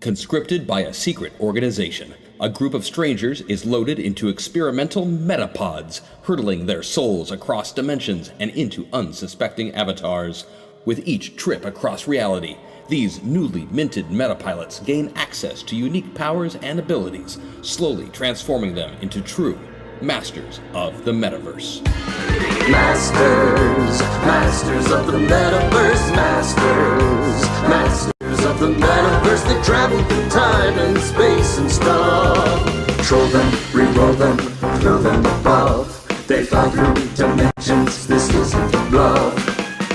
Conscripted by a secret organization, a group of strangers is loaded into experimental metapods, hurtling their souls across dimensions and into unsuspecting avatars. With each trip across reality, these newly minted metapilots gain access to unique powers and abilities, slowly transforming them into true masters of the Metaverse. Masters of the Metaverse, masters of the Metaverse. They travel through time and space and stuff. Control them, re-roll them, throw them above. They fly through dimensions, this isn't a bluff.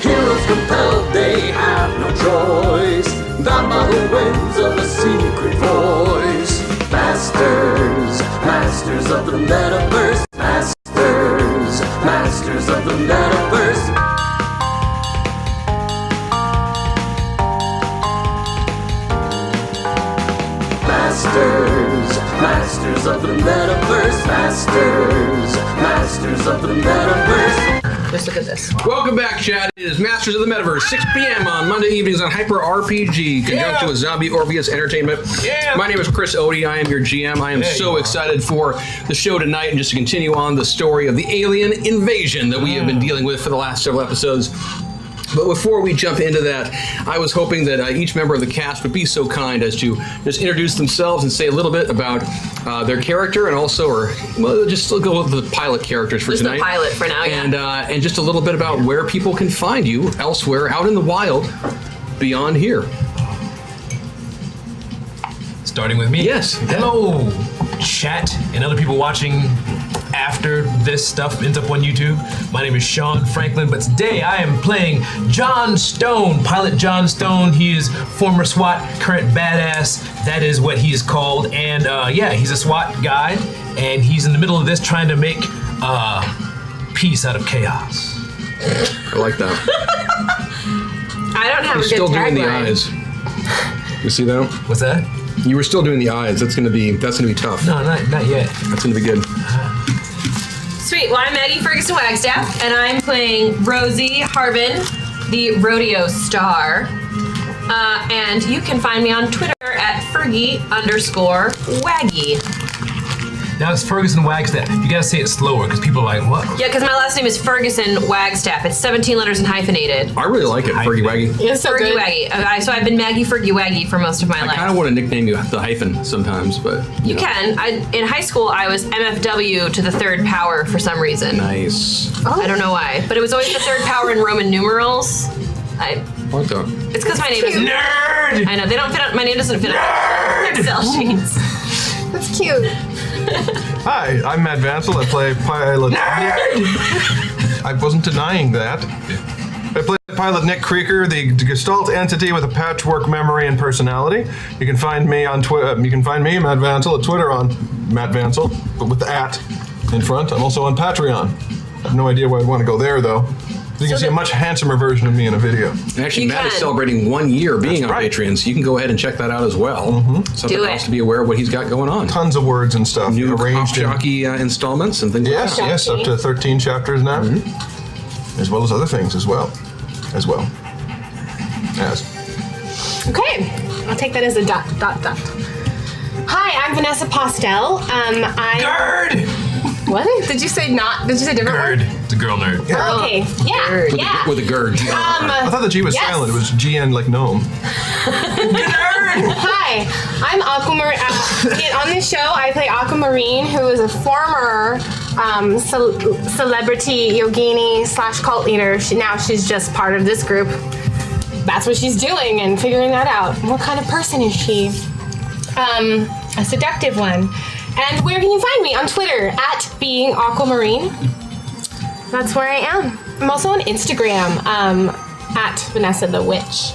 Heroes compelled, they have no choice. Bound by the winds of a secret voice. Masters of the Metaverse. Masters of the Metaverse. Masters of the Metaverse. Masters of the Metaverse. Just look at this. Welcome back, chat. It is Masters of the Metaverse, 6 p.m. on Monday evenings on Hyper RPG, conjunction with Zombie Orpheus Entertainment. My name is Chris Odie. I am your GM. I am so excited for the show tonight and just to continue on the story of the alien invasion that we have been dealing with for the last several episodes. But before we jump into that, I was hoping that each member of the cast would be so kind as to just introduce themselves and say a little bit about their character and also, just go with the pilot characters for tonight. Just the pilot for now, yeah. And just a little bit about where people can find you elsewhere, out in the wild, beyond here. Starting with me? Yes. Hello, chat, and other people watching after this stuff ends up on YouTube. My name is Sean Franklin, but today I am playing John Stone, Pilot John Stone. He is former SWAT, current badass. That is what he is called. And he's a SWAT guy, and he's in the middle of this trying to make peace out of chaos. I like that. I don't have You're a good still doing the tagline. eyes. You see that? What's that? You were still doing the eyes. That's gonna be tough. No, not yet. That's gonna be good. Sweet. Well, I'm Maggie Ferguson Wagstaff, and I'm playing Rosie Harbin, the rodeo star. And you can find me on Twitter at Fergie_Waggy. Now it's Ferguson Wagstaff. You gotta say it slower because people are like, what? Yeah, because my last name is Ferguson Wagstaff. It's 17 letters and hyphenated. I really like it, Fergie Waggy. It's so Fergie Waggy. So I've been Maggie Fergie Waggy for most of my life. I kind of want to nickname you the hyphen sometimes, but you can. In high school, I was MFW to the third power for some reason. Nice. I don't know why, but it was always the third power in Roman numerals. What the? It's because my name is Nerd. I know they don't fit. My name doesn't fit on Excel sheets. That's cute. Hi, I'm Matt Vansel. I play Pilot Nick. I wasn't denying that. I play Pilot Nick Creaker, the Gestalt entity with a patchwork memory and personality. You can find me on Twitter. You can find me, Matt Vansel, at Twitter on Matt Vansel, but with the @ in front. I'm also on Patreon. I have no idea why I'd want to go there, though. You can see a much handsomer version of me in a video. And actually, Matt is celebrating 1 year being on Patreon, so you can go ahead and check that out as well. Something else to be aware of what he's got going on. Tons of words and stuff. New arranged jockey installments and things like that. Yes, up to 13 chapters now. As well as other things as well. Okay, I'll take that as a ... Hi, I'm Vanessa Postel. Nerd! What? Did you say not? Did you say different Nerd. word? It's a girl nerd. Oh, okay, yeah. With a GERD. I thought the G was silent. It was GN like gnome. Hi, I'm Aquamarine. On this show, I play Aquamarine, who is a former celebrity yogini / cult leader. Now she's just part of this group. That's what she's doing and figuring that out. What kind of person is she? A seductive one. And where can you find me? On Twitter, at @BeingAquamarine. That's where I am. I'm also on Instagram, at Vanessa the Witch.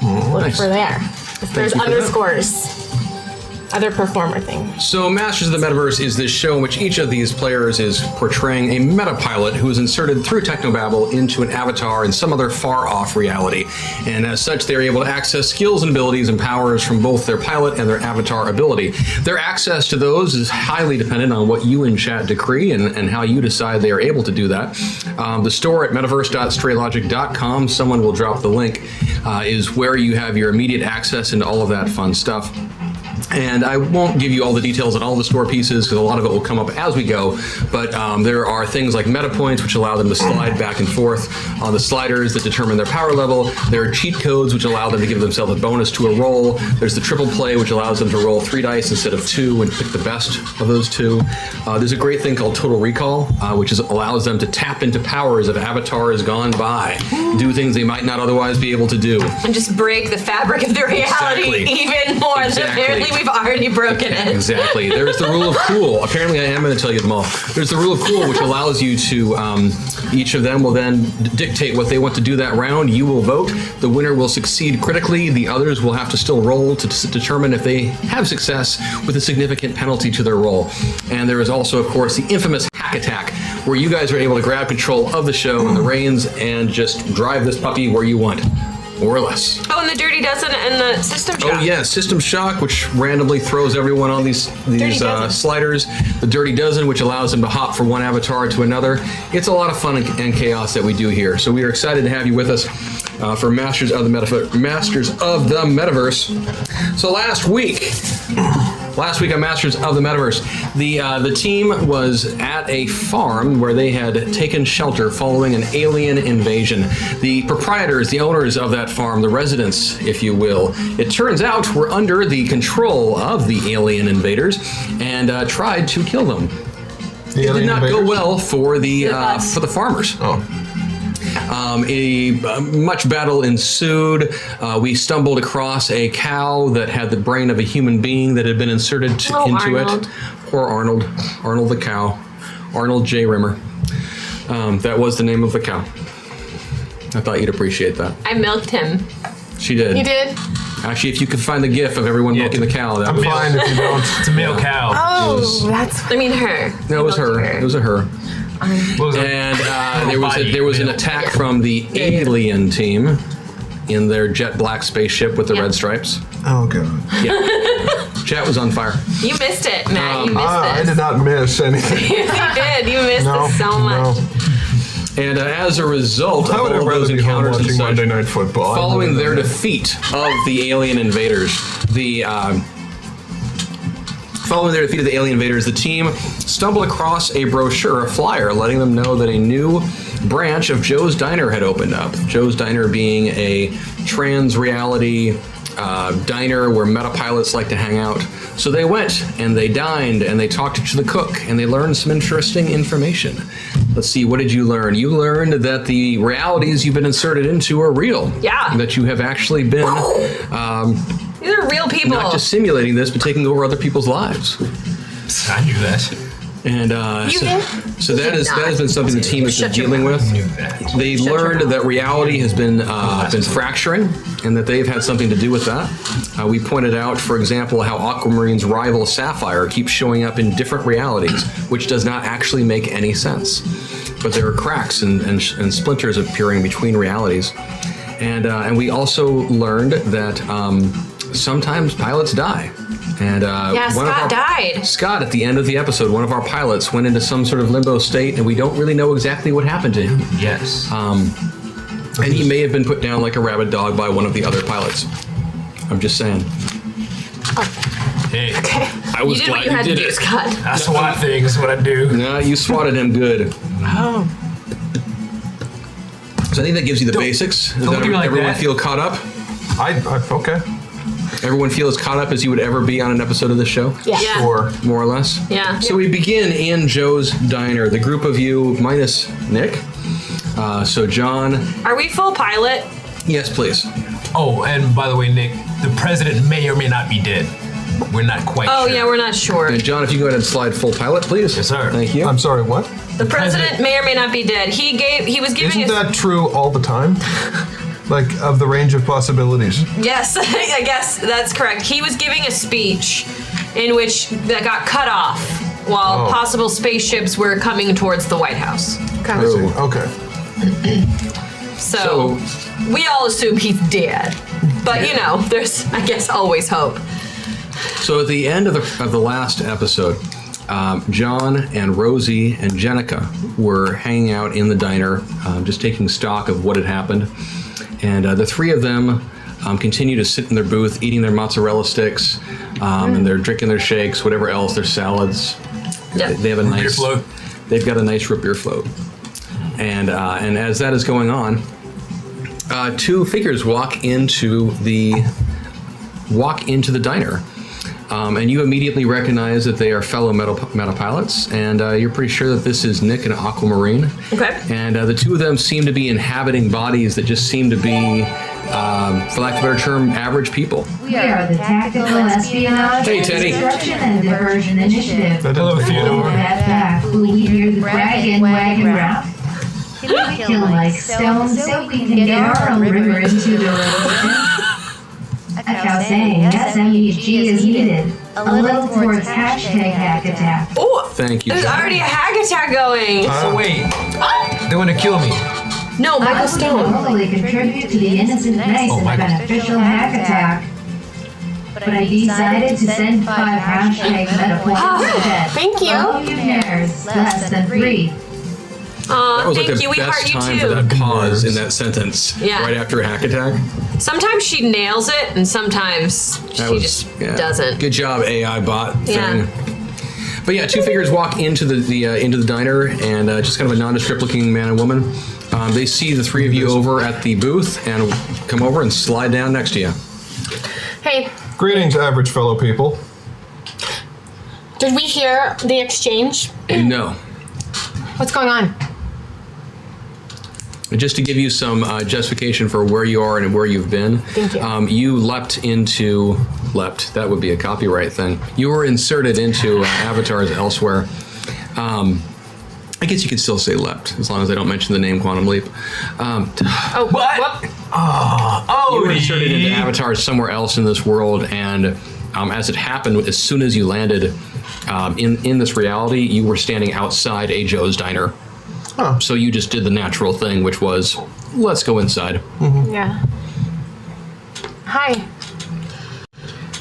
Look for there. If there's underscores. other performer thing. So Masters of the Metaverse is this show in which each of these players is portraying a meta-pilot who is inserted through technobabble into an avatar in some other far-off reality. And as such, they're able to access skills and abilities and powers from both their pilot and their avatar ability. Their access to those is highly dependent on what you in chat decree and how you decide they are able to do that. The store at metaverse.straylogic.com, someone will drop the link, is where you have your immediate access into all of that fun stuff. And I won't give you all the details on all the store pieces because a lot of it will come up as we go, but there are things like meta points which allow them to slide back and forth on the sliders that determine their power level. There are cheat codes which allow them to give themselves a bonus to a roll. There's the triple play which allows them to roll 3 dice instead of 2 and pick the best of those 2. There's a great thing called Total Recall, which allows them to tap into powers of avatars gone by, do things they might not otherwise be able to do. And just break the fabric of their reality even more than apparently we've already broken it. Exactly. There's the rule of cool. Apparently, I am going to tell you them all. There's the rule of cool, which allows you to, each of them will then dictate what they want to do that round. You will vote. The winner will succeed critically. The others will have to still roll to determine if they have success with a significant penalty to their roll. And there is also, of course, the infamous hack attack, where you guys are able to grab control of the show and the reins and just drive this puppy where you want. More or less. Oh, and the Dirty Dozen and the System Shock. Oh yeah, System Shock, which randomly throws everyone on these sliders. The Dirty Dozen, which allows them to hop from one avatar to another. It's a lot of fun and chaos that we do here. So we are excited to have you with us for Masters of the Metaverse. So last week on Masters of the Metaverse, the team was at a farm where they had taken shelter following an alien invasion. The proprietors, the owners of that farm, the residents, if you will, it turns out were under the control of the alien invaders and tried to kill them. It did not go well for the farmers. Oh. A much battle ensued. We stumbled across a cow that had the brain of a human being that had been inserted into Arnold. it. Poor Arnold. Arnold the cow. Arnold J. Rimmer. That was the name of the cow. I thought you'd appreciate that. I milked him. She did. You did? Actually, if you could find the gif of everyone milking the cow, that I'm would be fine if you don't. It's a male cow. Oh, that's. I mean, her. No, it was her. It was a her. What was it? And there was an attack from the alien team in their jet black spaceship with the red stripes. Oh, God. Yeah. Chat was on fire. You missed it, Matt. You missed I this. did not miss anything. You did. You missed No, this so much. no. And as a result of I would all have of rather those be home encounters and watching such, Monday Night Football. following their defeat of the alien invaders, the team stumbled across a brochure, a flyer, letting them know that a new branch of Joe's Diner had opened up. Joe's Diner being a trans-reality diner where meta-pilots like to hang out. So they went, and they dined, and they talked to the cook, and they learned some interesting information. Let's see, what did you learn? You learned that the realities you've been inserted into are real. Yeah. That you have actually been These are real people. not just simulating this, but taking over other people's lives. I knew that. And so that has been something the team has been dealing with. I knew that. They learned that reality has been fracturing, and that they've had something to do with that. We pointed out, for example, how Aquamarine's rival Sapphire keeps showing up in different realities, which does not actually make any sense. But there are cracks and splinters appearing between realities. And we also learned that sometimes pilots die. And Scott died. Scott, at the end of the episode, one of our pilots went into some sort of limbo state, and we don't really know exactly what happened to him. Yes. And he may have been put down like a rabid dog by one of the other pilots. I'm just saying. Hey, I was You did what glad you had to did do, it. Scott. I SWAT things, what I do. No, you swatted him good. Oh. So I think that gives you the basics. Does don't do it like everyone that. feel caught up? Okay. Everyone feel as caught up as you would ever be on an episode of this show? Yeah. Or More or less? Yeah. So we begin in Joe's Diner. The group of you, minus Nick. So John. Are we full pilot? Yes, please. Oh, and by the way, Nick, the president may or may not be dead. We're not quite Oh, sure. yeah, we're not sure. And John, if you go ahead and slide full pilot, please. Yes, sir. Thank you. I'm sorry, what? The president may or may not be dead. He was giving Isn't us. that true all the time? Like, of the range of possibilities? Yes, I guess that's correct. He was giving a speech in which that got cut off while possible spaceships were coming towards the White House. Okay. So we all assume he's dead. But, there's, I guess, always hope. So at the end of the last episode, John and Rosie and Jenica were hanging out in the diner, just taking stock of what had happened. And the three of them continue to sit in their booth, eating their mozzarella sticks, and they're drinking their shakes, whatever else, their salads. Yep. They have a Root beer nice float. They've got a nice root beer float. And as that is going on, two figures walk into the diner. And you immediately recognize that they are fellow meta pilots, and you're pretty sure that this is Nick and Aquamarine. Okay. And the two of them seem to be inhabiting bodies that just seem to be, for lack of a better term, average people. We are the Tactical Espionage Hey, Teddy. Destruction and Diversion Initiative. Hello, Theodore. Back, will we hear the wagon route? Can we kill like stones so we can get our own river into the religion? A cow saying, yes, MEG is needed. A little towards hashtag hack attack. Oh, Thank you, there's John. already a hack attack going. So wait, they want to kill me. No, I Michael would Stone. normally contribute to the innocent nice in the beneficial hack attack. But I decided to send 5 hashtag metaphors instead. Thank you. All you nerds, less than 3. That was Thank like the you. We best heart you time too. for that pause in that sentence. Yeah. Right after a hack attack. Sometimes she nails it, and sometimes she just doesn't. Good job, AI bot thing. Yeah. But yeah, two figures walk into the diner, and just kind of a nondescript-looking man and woman. They see the three of you over at the booth and come over and slide down next to you. Hey, Greetings, average fellow people. did we hear the exchange? No. What's going on? Just to give you some justification for where you are and where you've been. Thank you. You leapt, that would be a copyright thing. You were inserted into avatars elsewhere. I guess you could still say leapt, as long as I don't mention the name Quantum Leap. Oh, What? whoop. Oh, You were inserted into avatars somewhere else in this world, and as it happened, as soon as you landed in this reality, you were standing outside a Joe's Diner. Huh. So you just did the natural thing, which was, let's go inside. Yeah. Hi.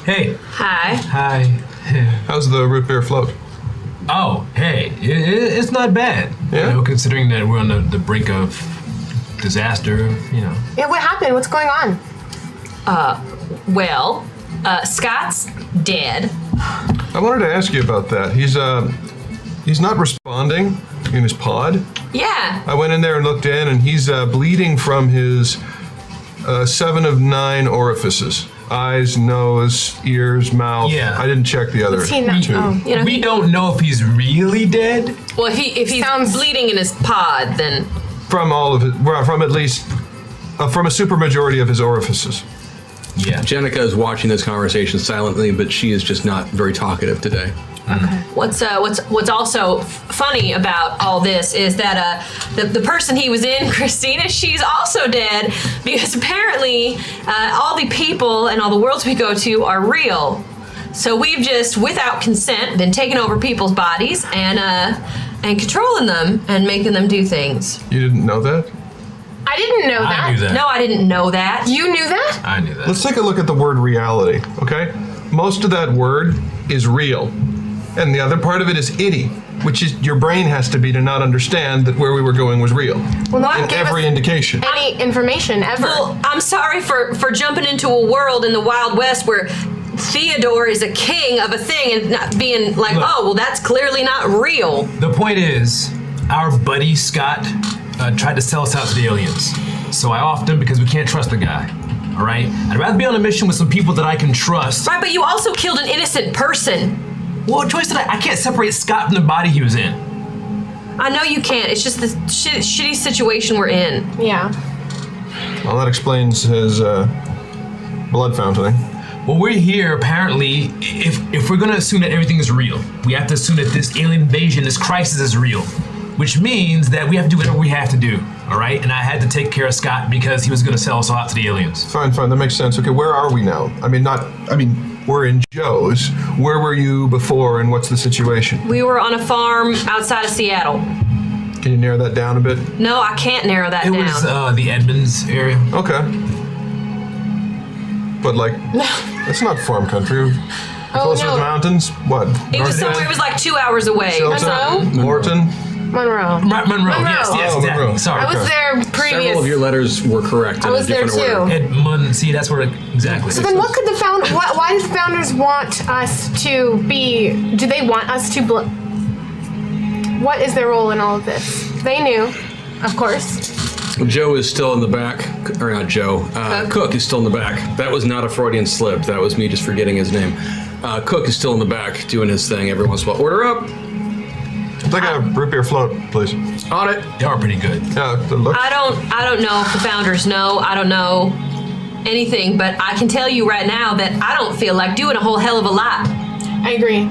Hey. Hi. Hi. How's the root beer float? Oh, hey, it's not bad. Yeah? Considering that we're on the brink of disaster, Yeah, what happened? What's going on? Well, Scott's dead. I wanted to ask you about that. He's not responding in his pod. Yeah. I went in there and looked in, and he's bleeding from his 7 of 9 orifices. Eyes, nose, ears, mouth. Yeah. I didn't check the other Is he not- 2. oh. we don't know if he's really dead. Well, if he's Sounds- bleeding in his pod, then From all of it, well, from at least, from a supermajority of his orifices. Yeah. Jenica is watching this conversation silently, but she is just not very talkative today. what's also funny about all this is that the person he was in, Christina, she's also dead because apparently all the people and all the worlds we go to are real. So we've just, without consent, been taking over people's bodies and controlling them and making them do things. You didn't know that? I didn't know that. I knew that. No, I didn't know that. You knew that? I knew that. Let's take a look at the word reality, okay? Most of that word is real. And the other part of it is itty, which is your brain has to be to not understand that where we were going was real. Well, no one In gave every us indication. any information ever. Well, I'm sorry for jumping into a world in the Wild West where Theodore is a king of a thing and not being like, Look. oh, well, that's clearly not real. The point is, our buddy Scott tried to sell us out to the aliens. So I offed him because we can't trust the guy. All right? I'd rather be on a mission with some people that I can trust. Right, but you also killed an innocent person. What choice did I can't separate Scott from the body he was in. I know you can't. It's just the shitty situation we're in. Yeah. Well, that explains his blood fountaining. Well, we're here apparently. If we're gonna assume that everything is real, we have to assume that this alien invasion, this crisis is real, which means that we have to do whatever we have to do. All right, and I had to take care of Scott because he was gonna sell us all out to the aliens. Fine, that makes sense. Okay, where are we now? were in Joe's. Where were you before, and what's the situation? We were on a farm outside of Seattle. Can you narrow that down a bit? No, I can't narrow that It down. was the Edmonds area. Okay. But like, that's not farm country. Closer to the mountains? What? It was somewhere. It was like 2 hours away. Shelton? Morton? Monroe. Monroe. Yes, Oh, exactly. Monroe. Sorry. I was there previous. Several of your letters were correct in I was a different there too. order. Edmund. See, that's where exactly. So then, what could the why did the founders want us to be? Do they want us to? What is their role in all of this? They knew, of course. Joe is still in the back, or not Joe. Cook is still in the back. That was not a Freudian slip. That was me just forgetting his name. Cook is still in the back doing his thing every once in a while. Order up. I'd like a root beer float, please. On it. They are pretty good. Yeah, the look. I don't know if the founders know. I don't know anything, but I can tell you right now that I don't feel like doing a whole hell of a lot. I agree.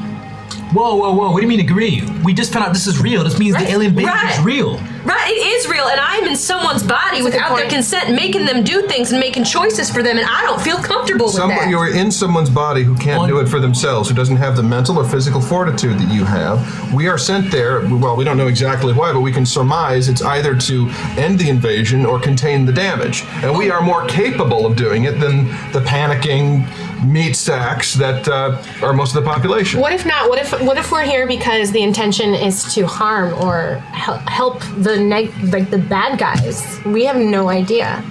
Whoa. What do you mean agree? We just found out this is real. This means the alien invasion is real. Right, it is real, and I am in someone's body without their point. consent, making them do things and making choices for them, and I don't feel comfortable with that. You're in someone's body who can't do it for themselves, who doesn't have the mental or physical fortitude that you have. We are sent there, well, we don't know exactly why, but we can surmise it's either to end the invasion or contain the damage. And we are more capable of doing it than the panicking meat sacks that are most of the population. What if not? What if we're here because the intention is to harm or help the bad guys? We have no idea.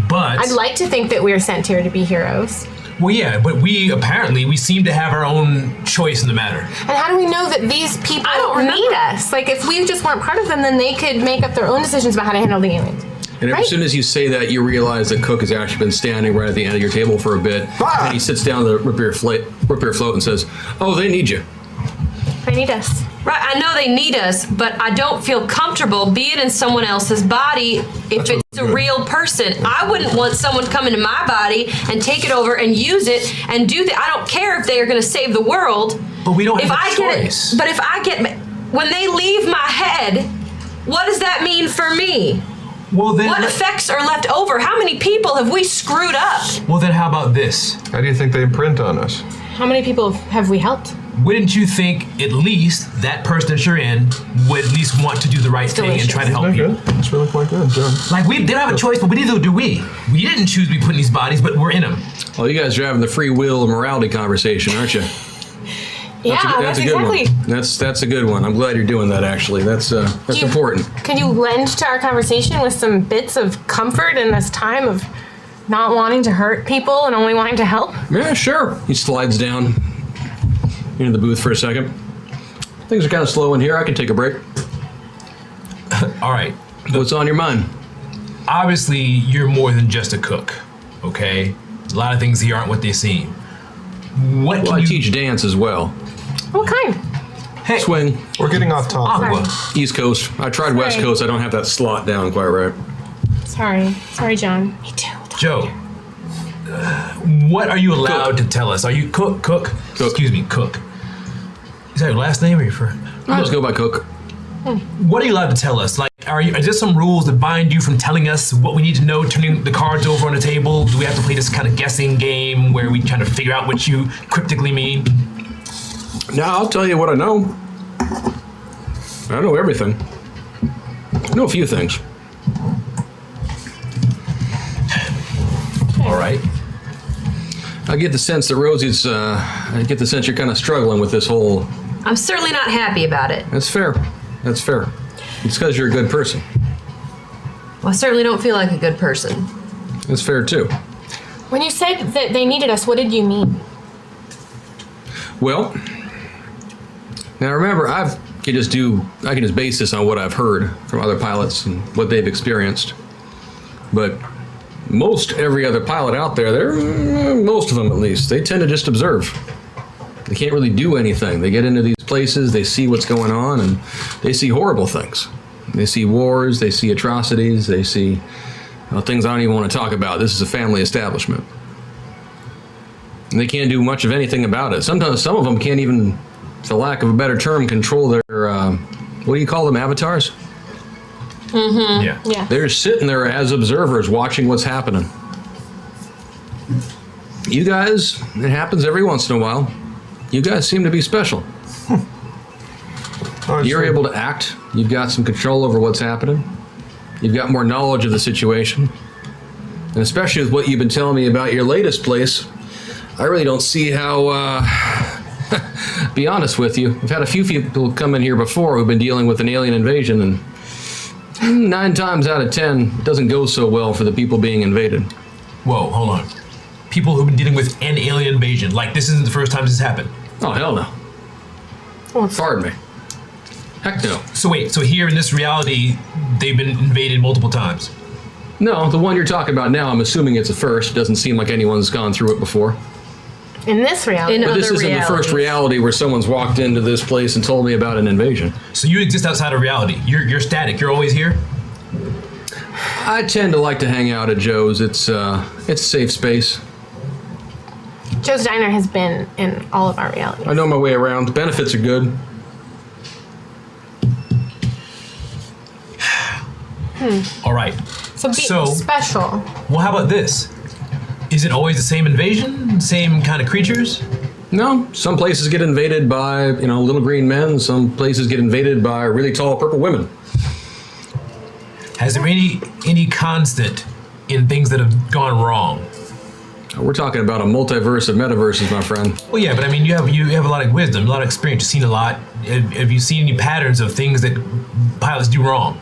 But I'd like to think that we are sent here to be heroes. well, yeah, but we seem to have our own choice in the matter. And how do we know that these people need us? Like, if we just weren't part of them, then they could make up their own decisions about how to handle the aliens. And as soon as you say that, you realize that Cook has actually been standing right at the end of your table for a bit. And he sits down the root beer float and says, "Oh, they need you." They need us. Right, I know they need us, but I don't feel comfortable being in someone else's body if it's a real person. I wouldn't want someone come into my body and take it over and use it and do that. I don't care if they are going to save the world. But we don't if have I a get choice. it, but if I get when they leave my head, what does that mean for me? Well, then, What effects are left over? How many people have we screwed up? well, then how about this? How do you think they imprint on us? How many people have we helped? Wouldn't you think at least that person that you're in would at least want to do the right thing and try to help you? It's really quite good. Like, they don't have a choice, but neither do we. We didn't choose to be put in these bodies, but we're in them. Well, you guys are having the free will morality conversation, aren't you? That's a good exactly. one. That's a good one. I'm glad you're doing that. Actually, that's important. Can you lend to our conversation with some bits of comfort in this time of not wanting to hurt people and only wanting to help? Yeah, sure. He slides down into the booth for a second. Things are kind of slow in here. I can take a break. All right. What's on your mind? Obviously, you're more than just a cook, okay? A lot of things here aren't what they seem. What Well, can I you... teach dance as well. What kind? Hey, Swing. We're getting off topic. Aqua. East Coast. I tried West Sorry. Coast. I don't have that slot down quite right. Sorry, John. Me too. Joe, what are you allowed to tell us? Are you Cook? Excuse me, Cook. Is that your last name or your first? I'll just go by Cook. What are you allowed to tell us? Like, are there some rules that bind you from telling us what we need to know, turning the cards over on the table? Do we have to play this kind of guessing game where we try to figure out what you cryptically mean? Now, I'll tell you what I know. I know everything. I know a few things. All right. I get the sense that Rosie's, I get the sense you're kind of struggling with this whole... I'm certainly not happy about it. That's fair. That's fair. It's because you're a good person. Well, I certainly don't feel like a good person. That's fair, too. When you said that they needed us, what did you mean? Well, now remember, I can just base this on what I've heard from other pilots and what they've experienced. But most every other pilot out there, most of them at least, they tend to just observe. They can't really do anything. They get into these places, they see what's going on, and they see horrible things. They see wars, they see atrocities, they see things I don't even want to talk about. This is a family establishment. And they can't do much of anything about it. Sometimes some of them can't even, for lack of a better term, control their, what do you call them, avatars? Yeah. Yeah. They're sitting there as observers watching what's happening. You guys, it happens every once in a while. You guys seem to be special. You're able to act. You've got some control over what's happening. You've got more knowledge of the situation. And especially with what you've been telling me about your latest place, I really don't see how, be honest with you, I've had a few people come in here before who've been dealing with an alien invasion, and 9 times out of 10, it doesn't go so well for the people being invaded. Whoa, hold on. People who've been dealing with an alien invasion, like this isn't the first time this happened. Oh, hell no. Pardon me. Heck no. So wait, so here in this reality, they've been invaded multiple times? No, the one you're talking about now, I'm assuming it's a first. It doesn't seem like anyone's gone through it before. In this reality. But this isn't the first reality where someone's walked into this place and told me about an invasion. So you exist outside of reality. You're static. You're always here? I tend to like to hang out at Joe's. It's a safe space. Joe's Diner has been in all of our realities. I know my way around. The benefits are good. All right. So special. Well, how about this? Is it always the same invasion? Same kind of creatures? No. Some places get invaded by, little green men. Some places get invaded by really tall purple women. Has there any constant in things that have gone wrong? We're talking about a multiverse of metaverses, my friend. Well, yeah, but I mean, you have a lot of wisdom, a lot of experience. You've seen a lot. Have you seen any patterns of things that pilots do wrong?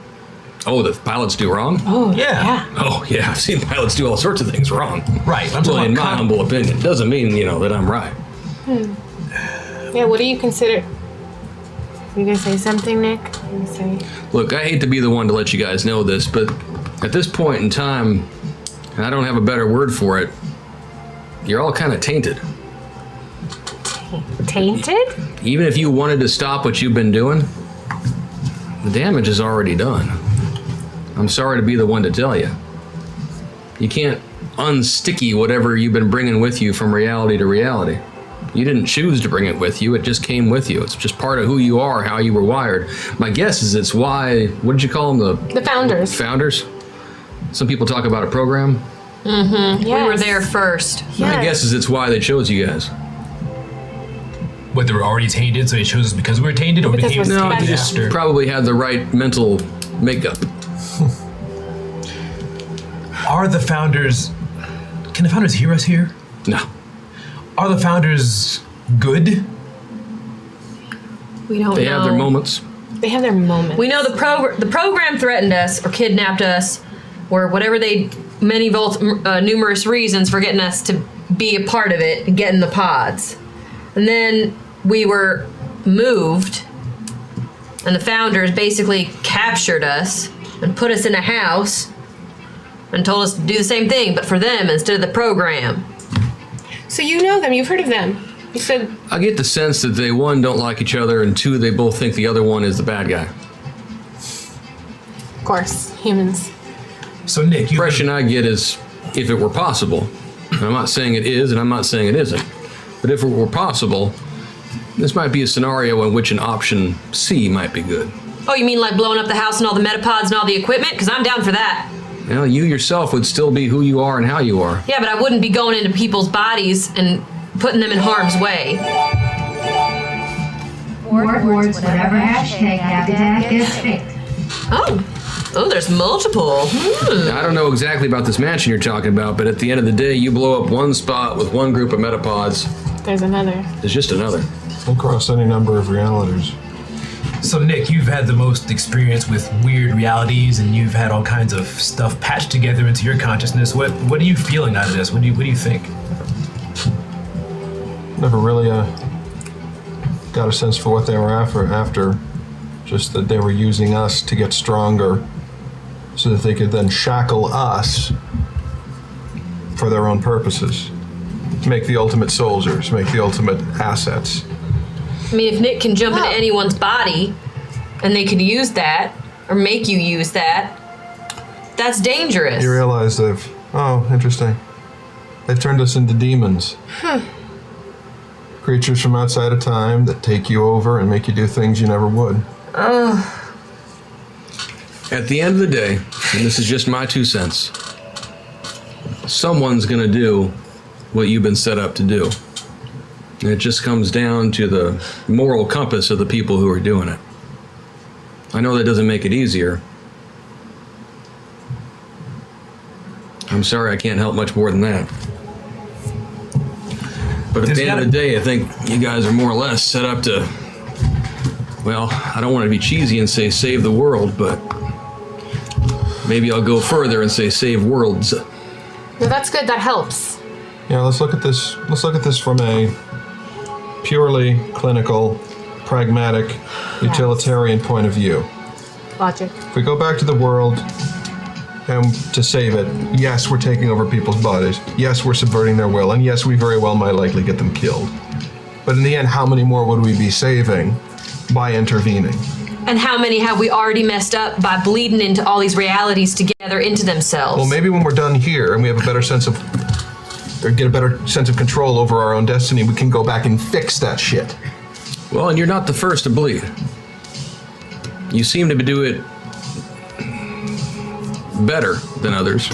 Oh, the pilots do wrong? Oh, yeah. Oh, yeah. I've seen pilots do all sorts of things wrong. Right. Well, in my humble opinion. Doesn't mean, that I'm right. Yeah, what do you consider? You gonna say something, Nick? You say? Look, I hate to be the one to let you guys know this, but at this point in time, and I don't have a better word for it, you're all kind of tainted. Tainted? Even if you wanted to stop what you've been doing, the damage is already done. I'm sorry to be the one to tell you. You can't unsticky whatever you've been bringing with you from reality to reality. You didn't choose to bring it with you, it just came with you. It's just part of who you are, how you were wired. My guess is it's why, what did you call them? The founders. Founders? Some people talk about a program. Mm-hmm. Yes. We were there first. My guess is it's why they chose you guys. What, they were already tainted, so they chose us because we were tainted, or became no, they just probably had the right mental makeup. Are the founders... Can the founders hear us here? No. Are the founders good? We don't know. They have their moments. They have their moments. We know the program threatened us or kidnapped us, or whatever numerous reasons for getting us to be a part of it and get in the pods. And then we were moved, and the founders basically captured us and put us in a house and told us to do the same thing, but for them instead of the program. So you know them, you've heard of them. You said... I get the sense that they, 1, don't like each other, and 2, they both think the other one is the bad guy. Of course, humans. So Nick, the impression I get is, if it were possible, and I'm not saying it is, and I'm not saying it isn't, but if it were possible, this might be a scenario in which an option C might be good. Oh, you mean like blowing up the house and all the metapods and all the equipment? Because I'm down for that. You yourself would still be who you are and how you are. Yeah, but I wouldn't be going into people's bodies and putting them in harm's way. Words, whatever hashtag habitat gets picked. Oh, there's multiple. I don't know exactly about this mansion you're talking about, but at the end of the day, you blow up one spot with one group of metapods. There's another. There's just another. Across any number of realities. So Nick, you've had the most experience with weird realities, and you've had all kinds of stuff patched together into your consciousness. What are you feeling out of this? What do you think? Never really got a sense for what they were after. Just that they were using us to get stronger so that they could then shackle us for their own purposes. Make the ultimate soldiers, make the ultimate assets. I mean, if Nick can jump into anyone's body and they could use that or make you use that, that's dangerous. You realize interesting. They've turned us into demons. Creatures from outside of time that take you over and make you do things you never would. At the end of the day, and this is just my 2 cents, someone's gonna do what you've been set up to do. And it just comes down to the moral compass of the people who are doing it. I know that doesn't make it easier. I'm sorry I can't help much more than that. But at the end of the day, I think you guys are more or less set up to, well, I don't want to be cheesy and say save the world, but maybe I'll go further and say save worlds. No, that's good. That helps. Yeah, let's look at this. Let's look at this from a purely clinical, pragmatic, utilitarian point of view. Logic. If we go back to the world and to save it, yes, we're taking over people's bodies. Yes, we're subverting their will. And yes, we very well might likely get them killed. But in the end, how many more would we be saving by intervening? And how many have we already messed up by bleeding into all these realities together into themselves? Well, maybe when we're done here and we have a better sense of, or get a better sense of control over our own destiny, we can go back and fix that shit. Well, and you're not the first to bleed. You seem to do it better than others,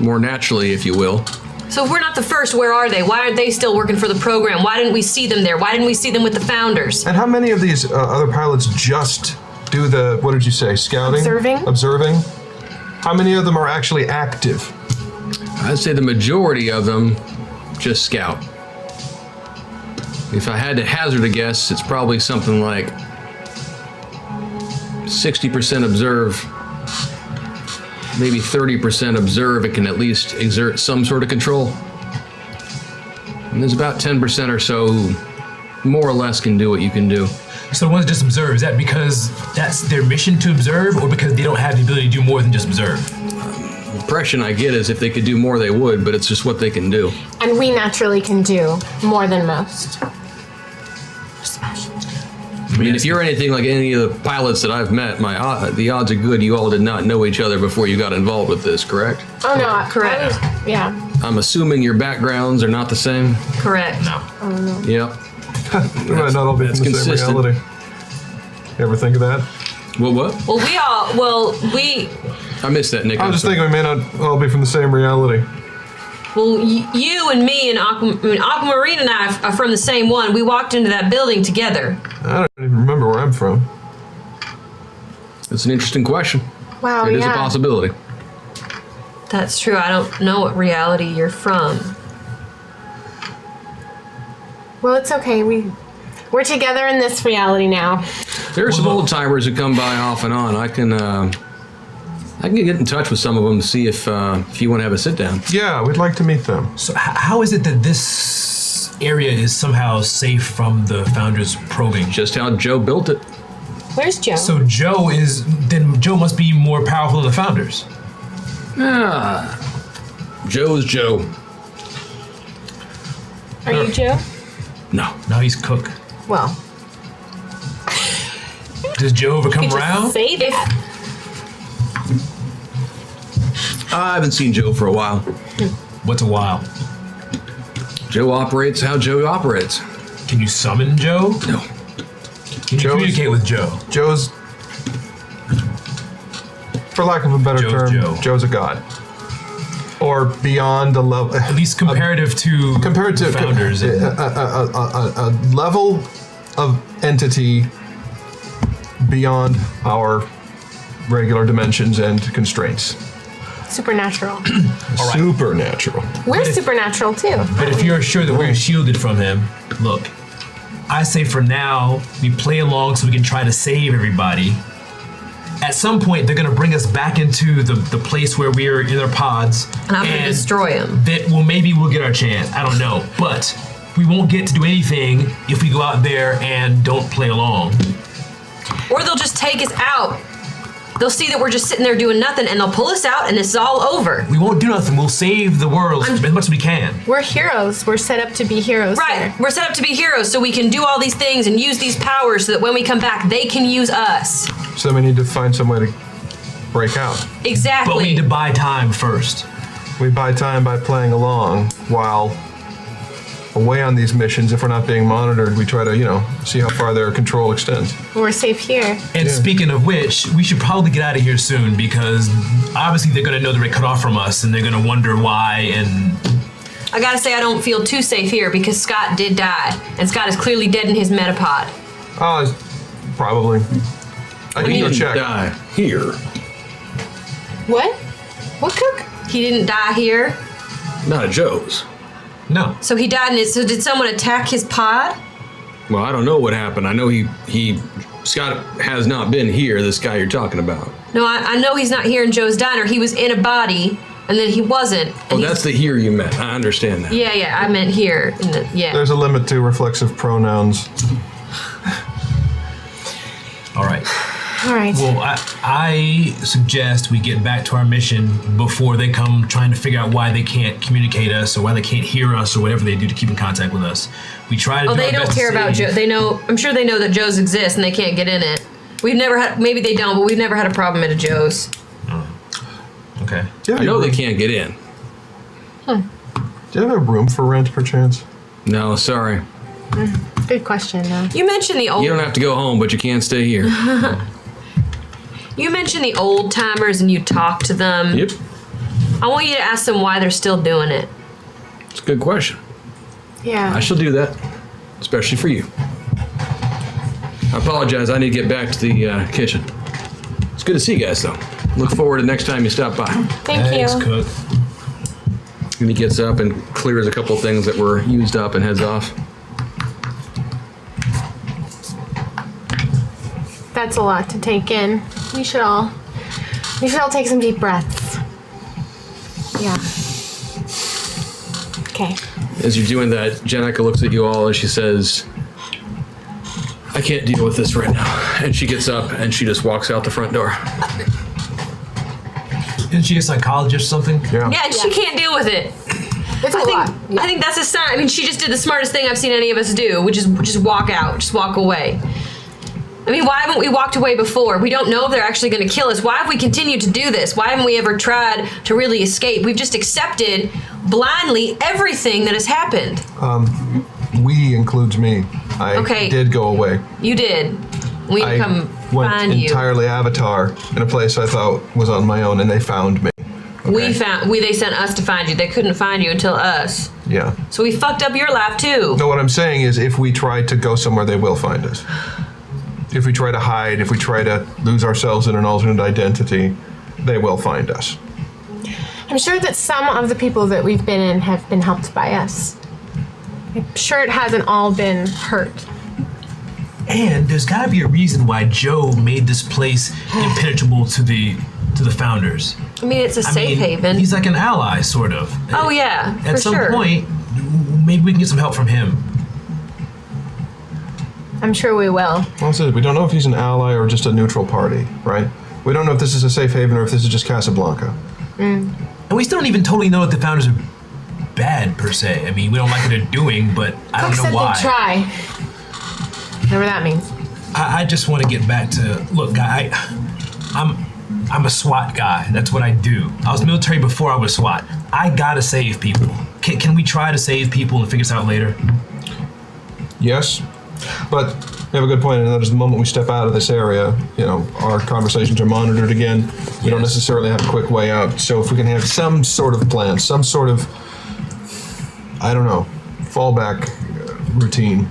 more naturally, if you will. So if we're not the first, where are they? Why aren't they still working for the program? Why didn't we see them there? Why didn't we see them with the founders? And how many of these other pilots just do the, what did you say, scouting? Observing? How many of them are actually active? I'd say the majority of them just scout. If I had to hazard a guess, it's probably something like 60% observe, maybe 30% observe and can at least exert some sort of control. And there's about 10% or so who more or less can do what you can do. So the ones that just observe, is that because that's their mission to observe, or because they don't have the ability to do more than just observe? The impression I get is if they could do more, they would, but it's just what they can do. And we naturally can do more than most. I mean, if you're anything like any of the pilots that I've met, the odds are good you all did not know each other before you got involved with this, correct? Oh, no, correct. Yeah. I'm assuming your backgrounds are not the same? Correct. No. Oh, no. Yep. We might not all be in the same consistent. reality. You ever think of that? What? Well, we I missed that, Nick. I was just thinking we may not all be from the same reality. Well, you and me and Aquamarine and I are from the same one. We walked into that building together. I don't even remember where I'm from. It's an interesting question. Wow, It is a possibility. That's true. I don't know what reality you're from. Well, it's okay. We're together in this reality now. There are some old timers who come by off and on. I can get in touch with some of them to see if you want to have a sit down. Yeah, we'd like to meet them. So how is it that this area is somehow safe from the Founders probing? Just how Joe built it. Where's Joe? So Joe must be more powerful than the Founders. Joe's Joe. Are you Joe? No. Now he's Cook. Well, Does Joe ever come you around? just say that. I haven't seen Joe for a while. What's a while? Joe operates how Joe operates. Can you summon Joe? No. Can you communicate with Joe? Joe's, for lack of a better Joe's term, Joe. Joe's a god. Or beyond the level. At least comparative to the Founders. A level of entity beyond our regular dimensions and constraints. Supernatural. right. Supernatural. We're supernatural too. But if you're sure that we're shielded from him, look, I say for now, we play along so we can try to save everybody. At some point, they're going to bring us back into the place where we're in their pods. And I'm going to destroy them. Maybe we'll get our chance. I don't know. But we won't get to do anything if we go out there and don't play along. Or they'll just take us out. They'll see that we're just sitting there doing nothing, and they'll pull us out, and it's all over. We won't do nothing. We'll save the world as much as we can. We're heroes. We're set up to be heroes. Right. Here. We're set up to be heroes, so we can do all these things and use these powers so that when we come back, they can use us. So then we need to find some way to break out. Exactly. But we need to buy time first. We buy time by playing along while away on these missions. If we're not being monitored, we try to, see how far their control extends. We're safe here. And speaking of which, we should probably get out of here soon because obviously they're going to know they're cut off from us and they're going to wonder why. And I gotta say I don't feel too safe here because Scott did die, and Scott is clearly dead in his metapod. Oh, probably. I can go check. Die here. What? What cook? He didn't die here, Not at Joe's. No. so he died in it. So did someone attack his pod? Well, I don't know what happened. I know Scott has not been here, this guy you're talking about. No, I know he's not here in Joe's diner. He was in a body, and then he wasn't. And Oh, he's- that's the here you meant. I understand that. Yeah, I meant here. Yeah. There's a limit to reflexive pronouns. All right. All right. Well, I suggest we get back to our mission before they come trying to figure out why they can't communicate us or why they can't hear us or whatever they do to keep in contact with us. We try to. Oh, do they our don't best to care about save- Joe. They know. I'm sure they know that Joe's exist and they can't get in it. We've never had. Maybe they don't, but we've never had a problem at a Joe's. Okay. I know they can't get in. Do you have a room for rent, perchance? No, sorry. Good question, though. You mentioned the old. You don't have to go home, but you can't stay here. You mentioned the old timers and you talked to them. Yep. I want you to ask them why they're still doing it. It's a good question. Yeah. I shall do that, especially for you. I apologize. I need to get back to the kitchen. It's good to see you guys, though. Look forward to next time you stop by. Thank Thanks, you. Cook. And he gets up and clears a couple things that were used up and heads off. That's a lot to take in. We should all take some deep breaths. Yeah. Okay. As you're doing that, Jenica looks at you all and she says, I can't deal with this right now. And she gets up and she just walks out the front door. Isn't she a psychologist or something? Yeah. Yeah, she can't deal with it. It's a lot. I think that's a sign. I mean, she just did the smartest thing I've seen any of us do, which is just walk out, just walk away. I mean, why haven't we walked away before? We don't know if they're actually going to kill us. Why have we continued to do this? Why haven't we ever tried to really escape? We've just accepted blindly everything that has happened. We includes me. I Okay. did go away. You did. We I come went find you. entirely Avatar in a place I thought was on my own, and they found me. They sent us to find you. They couldn't find you until us. Yeah. So we fucked up your life too. No, what I'm saying is, if we try to go somewhere, they will find us. If we try to hide, if we try to lose ourselves in an alternate identity, they will find us. I'm sure that some of the people that we've been in have been helped by us. I'm sure it hasn't all been hurt. And there's got to be a reason why Joe made this place impenetrable to the founders. I mean, it's a safe haven. He's like an ally, sort of. Oh yeah, At for some sure. point, maybe we can get some help from him. I'm sure we will. Also, we don't know if he's an ally or just a neutral party, right? We don't know if this is a safe haven or if this is just Casablanca. And we still don't even totally know if the founders are bad, per se. I mean, we don't like what they're doing, but I Cook don't said know why. they'd try. Whatever that means. I just want to get back to, look, I'm a SWAT guy. That's what I do. I was military before I was SWAT. I gotta save people. Can we try to save people and figure this out later? Yes, but you have a good point, and that is the moment we step out of this area, our conversations are monitored again. We don't necessarily have a quick way out. So if we can have some sort of plan, some sort of, fallback routine.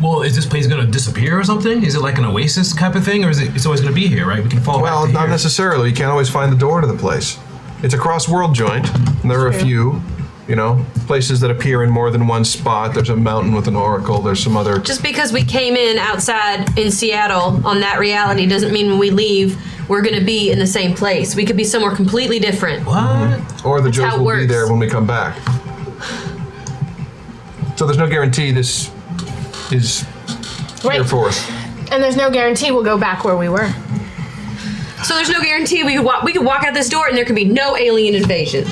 Well, is this place gonna disappear or something? Is it like an oasis type of thing, or it's always gonna be here, right? We can fall Well, back to not here. necessarily. You can't always find the door to the place. It's a cross-world joint, and there are a few, places that appear in more than one spot. There's a mountain with an oracle. There's some other. Just because we came in outside in Seattle on that reality doesn't mean when we leave we're going to be in the same place. We could be somewhere completely different. What? Or the That's how Joes it will be works. there when we come back. So there's no guarantee this is here for us. And there's no guarantee we'll go back where we were. So there's no guarantee we could walk out this door and there could be no alien invasion.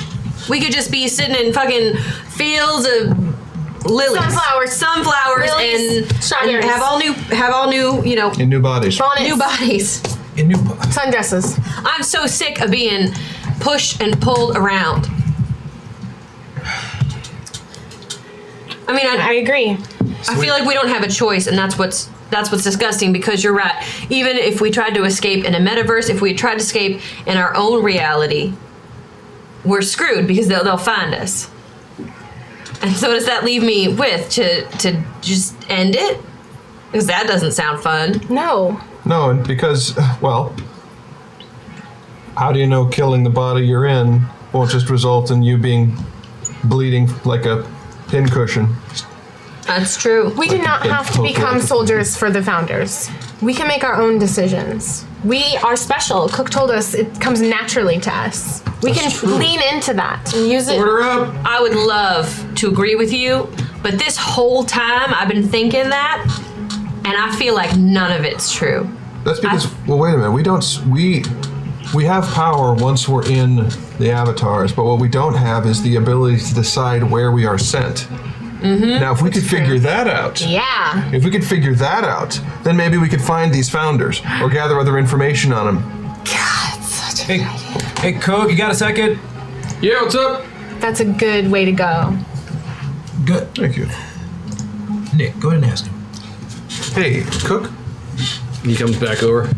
We could just be sitting in fucking fields of lilies, sunflowers, Lilies, and strawberries. have all new, In new bodies. Bonnets, new bodies. In New sundresses. I'm so sick of being pushed and pulled around. I mean, I agree. I feel like we don't have a choice, and that's what's disgusting, because you're right. Even if we tried to escape in a metaverse, if we tried to escape in our own reality, we're screwed because they'll find us. And so does that leave me with to just end it? Because that doesn't sound fun. No. No, and because, well, how do you know killing the body you're in won't just result in you being bleeding like a pincushion? That's true. We do not have to become soldiers for the founders. We can make our own decisions. We are special. Cook told us it comes naturally to us. We can lean into that and use it. Order up! I would love to agree with you, but this whole time I've been thinking that, and I feel like none of it's true. That's because, well, wait a minute. We have power once we're in the avatars, but what we don't have is the ability to decide where we are sent. Now, if we could figure that out, Yeah. if we could figure that out, then maybe we could find these founders or gather other information on them. God, such a Hey, Cook, you got a second? Yeah, what's up? That's a good way to go. Good. Thank you. Nick, go ahead and ask him. Hey, Cook? He comes back over.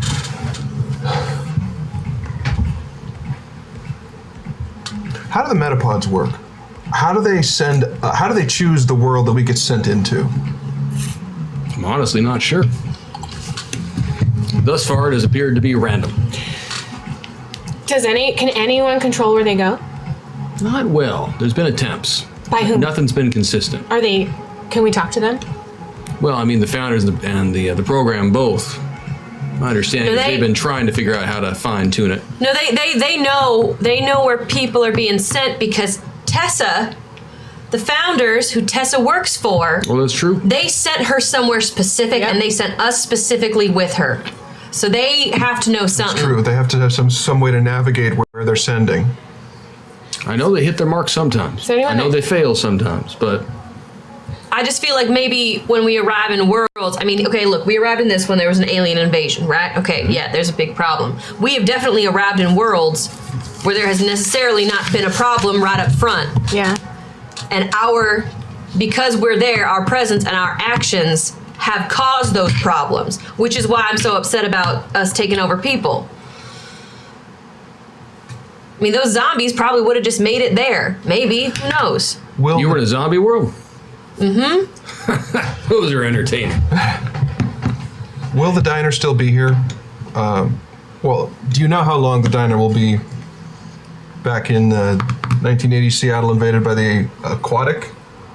How do the metapods work? How do they send? How do they choose the world that we get sent into? I'm honestly not sure. Thus far, it has appeared to be random. Can anyone control where they go? Not well. There's been attempts. By whom? Nothing's been consistent. Can we talk to them? Well, I mean, the founders and the program both. My understanding is they've been trying to figure out how to fine tune it. No, they know where people are being sent because Tessa, the founders who Tessa works for, Well, that's true. they sent her somewhere specific and they sent us specifically with her. So they have to know something. True. They have to have some way to navigate where they're sending. I know they hit their mark sometimes. So anyone I know that- they fail sometimes, but I just feel like maybe when we arrive in worlds, I mean, okay, look, we arrived in this when there was an alien invasion, right? Okay, yeah, there's a big problem. We have definitely arrived in worlds where there has necessarily not been a problem right up front. Yeah. And because we're there, our presence and our actions have caused those problems, which is why I'm so upset about us taking over people. I mean, those zombies probably would have just made it there. Maybe. Who knows? you were in a zombie world? Mm-hmm. Those are entertaining. Will the diner still be here? Well, do you know how long the diner will be back in 1980 Seattle invaded by the aquatic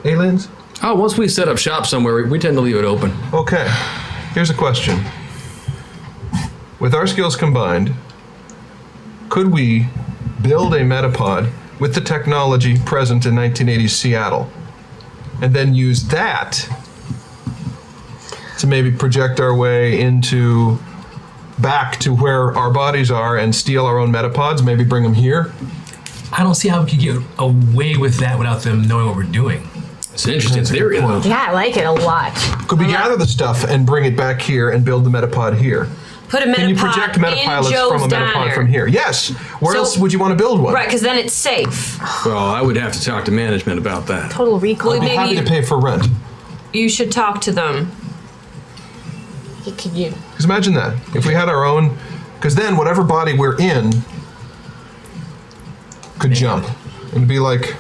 aliens? Oh, once we set up shop somewhere, we tend to leave it open. Okay, here's a question. With our skills combined, could we build a metapod with the technology present in 1980s Seattle and then use that to maybe project our way back to where our bodies are and steal our own metapods, maybe bring them here? I don't see how we could get away with that without them knowing what we're doing. It's an interesting theory, though. Yeah, I like it a lot. Could we gather the stuff and bring it back here and build the metapod here? Put a metapod Can you project in metapilots Joe's from a metapod diner. from here? Yes. Where So- else would you want to build one? Right, because then it's safe. Well, I would have to talk to management about that. Total recall. Well, I'd be happy maybe to pay for rent. you should talk to them. Could you? Because imagine that. If we had our own, because then whatever body we're in could jump. It'd be like,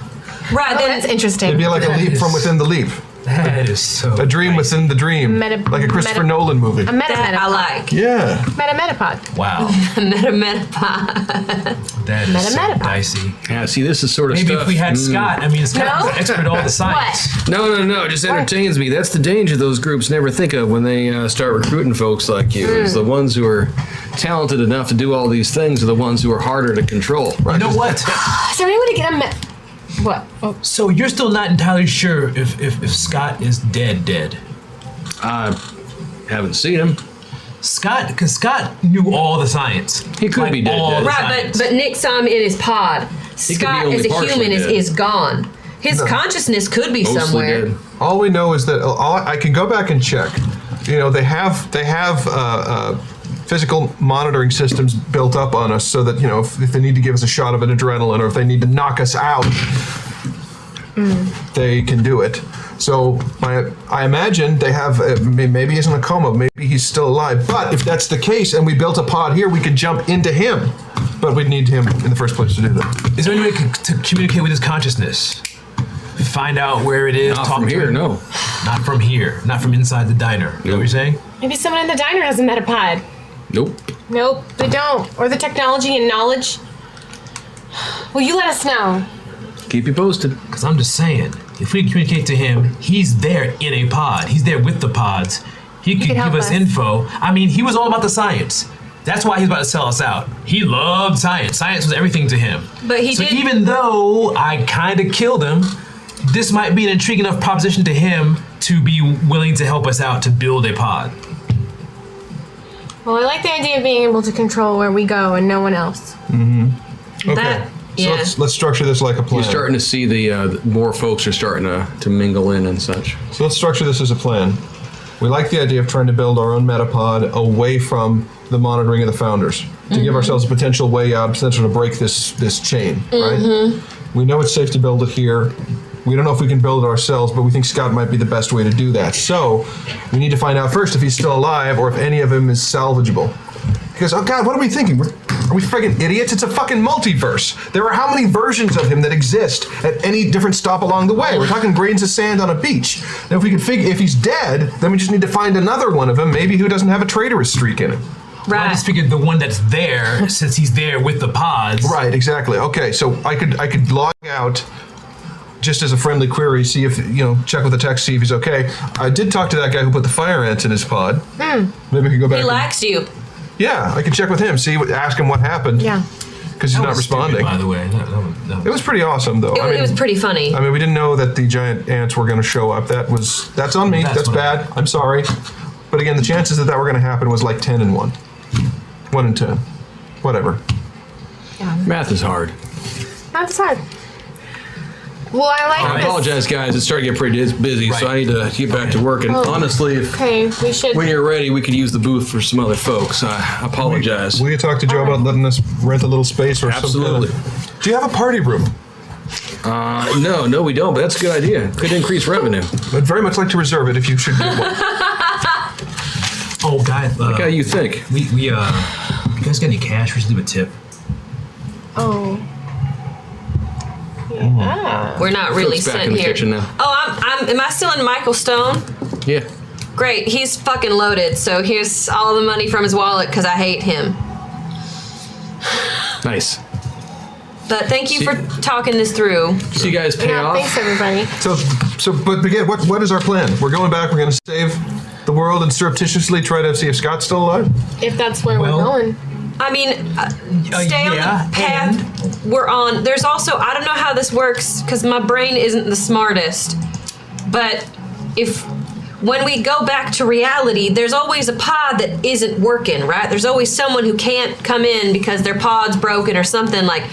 Right, Oh, then that's interesting. it'd be like a That leap is- from within the leap. That is so. A dream nice. within the dream. Meta- like a Christopher meta- Nolan movie. A meta that I metapod. like. Yeah. Metapod. Wow. Metapod. That is so Metapod. dicey. Yeah, see, this is sort of Maybe stuff. if we had Scott, I mean, Scott's No? an expert at all the science. No, it just entertains me. That's the danger those groups never think of when they start recruiting folks like you. Is the ones who are talented enough to do all these things are the ones who are harder to control. You know what? Is there any way to get a What? Oh. So you're still not entirely sure if Scott is dead. I haven't seen him. Scott, because Scott knew all the science. He could be dead, all dead. the Right, science. but Nick saw him in his pod. could be Scott, only as a partially human, dead. is gone. His consciousness could be Mostly somewhere. dead. All we know is that I can go back and check. You know, they have physical monitoring systems built up on us so that, you know, if they need to give us a shot of an adrenaline or if they need to knock us out, they can do it. So I imagine they have, maybe he's in a coma, maybe he's still alive. But if that's the case and we built a pod here, we could jump into him. But we'd need him in the first place to do that. Is there any way to communicate with his consciousness? find out where it is. Not talk from to here, him. no. Not from here. Not from inside the diner. You know what you're saying? Maybe someone in the diner has a metapod. Nope. Nope, they don't. Or the technology and knowledge. Will you let us know? Keep you posted. Because I'm just saying, if we communicate to him, he's there in a pod. He's there with the pods. He could could give help us us. info. I mean, he was all about the science. That's why he's about to sell us out. He loved science. Science was everything to him. But he so did- even though I kind of killed him, this might be an intriguing enough proposition to him to be willing to help us out to build a pod. Well, I like the idea of being able to control where we go and no one else. Okay. That, So yeah. let's structure this like a plan. You're starting to see the more folks are starting to mingle in and such. So let's structure this as a plan. We like the idea of trying to build our own metapod away from the monitoring of the founders to give ourselves a potential way out, potential to break this chain, right? We know it's safe to build it here. We don't know if we can build it ourselves, but we think Scott might be the best way to do that. So we need to find out first if he's still alive or if any of him is salvageable. Because, oh God, what are we thinking? Are we friggin' idiots? It's a fucking multiverse. There are how many versions of him that exist at any different stop along the way? We're talking grains of sand on a beach. Now, if we can figure, if he's dead, then we just need to find another one of him, maybe who doesn't have a traitorous streak in him. Well, I just figured the one that's there, since he's there with the pods. Right, exactly. Okay, so I could log out just as a friendly query, see if, check with the text, see if he's okay. I did talk to that guy who put the fire ants in his pod. Maybe I could go back. He likes you. Yeah, I could check with him, ask him what happened. Yeah. Because he's That not was stupid, responding. by the way. It was pretty awesome, though. It was pretty funny. I mean, we didn't know that the giant ants were going to show up. That's on me. That's what bad. I'm sorry. But again, the chances that were going to happen was like 10 in 1. 1 in 10. Whatever. Math is hard. That's hard. Well, I like I this. apologize, guys. It's starting to get pretty busy, so Right. I need to get back to work. And honestly, if Okay, we should. when you're ready, we could use the booth for some other folks. I apologize. Will you talk to Joe about letting us rent a little space or Absolutely. something? Do you have a party room? No, we don't. But that's a good idea. Could increase revenue. I'd very much like to reserve it if you should get one. Oh, guys. Like how you think. You guys got any cash? We should leave a tip. Oh. Yeah. We're not really Cook's back sent in the here. kitchen now. Oh, am I still in Michael Stone? Yeah. Great, he's fucking loaded. So here's all the money from his wallet because I hate him. Nice. But thank you for talking this through. See you guys pay Yeah, off. thanks everybody. But again, what is our plan? We're going back. We're going to save the world and surreptitiously try to see if Scott's still alive. If that's where Well- we're going. I mean, stay yeah, on the path we're on. There's also, I don't know how this works because my brain isn't the smartest. But when we go back to reality, there's always a pod that isn't working, right? There's always someone who can't come in because their pod's broken or something. Like,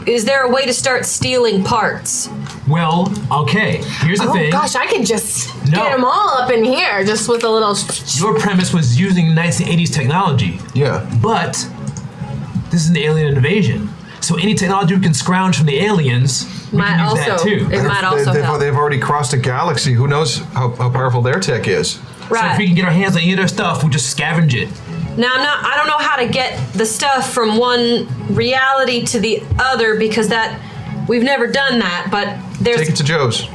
is there a way to start stealing parts? Well, okay. Here's the Oh thing. gosh, I could just No. get them all up in here just with a little. Your premise was using 1980s technology, Yeah. but this is an alien invasion. So any technology we can scrounge from the aliens, we Might can use that also, too. it might also help. They've already crossed a galaxy. Who knows how powerful their tech is? So if we Right. can get our hands on any of their stuff, we'll just scavenge it. Now, I don't know how to get the stuff from one reality to the other because we've never done that, but there's. Take it to Joe's.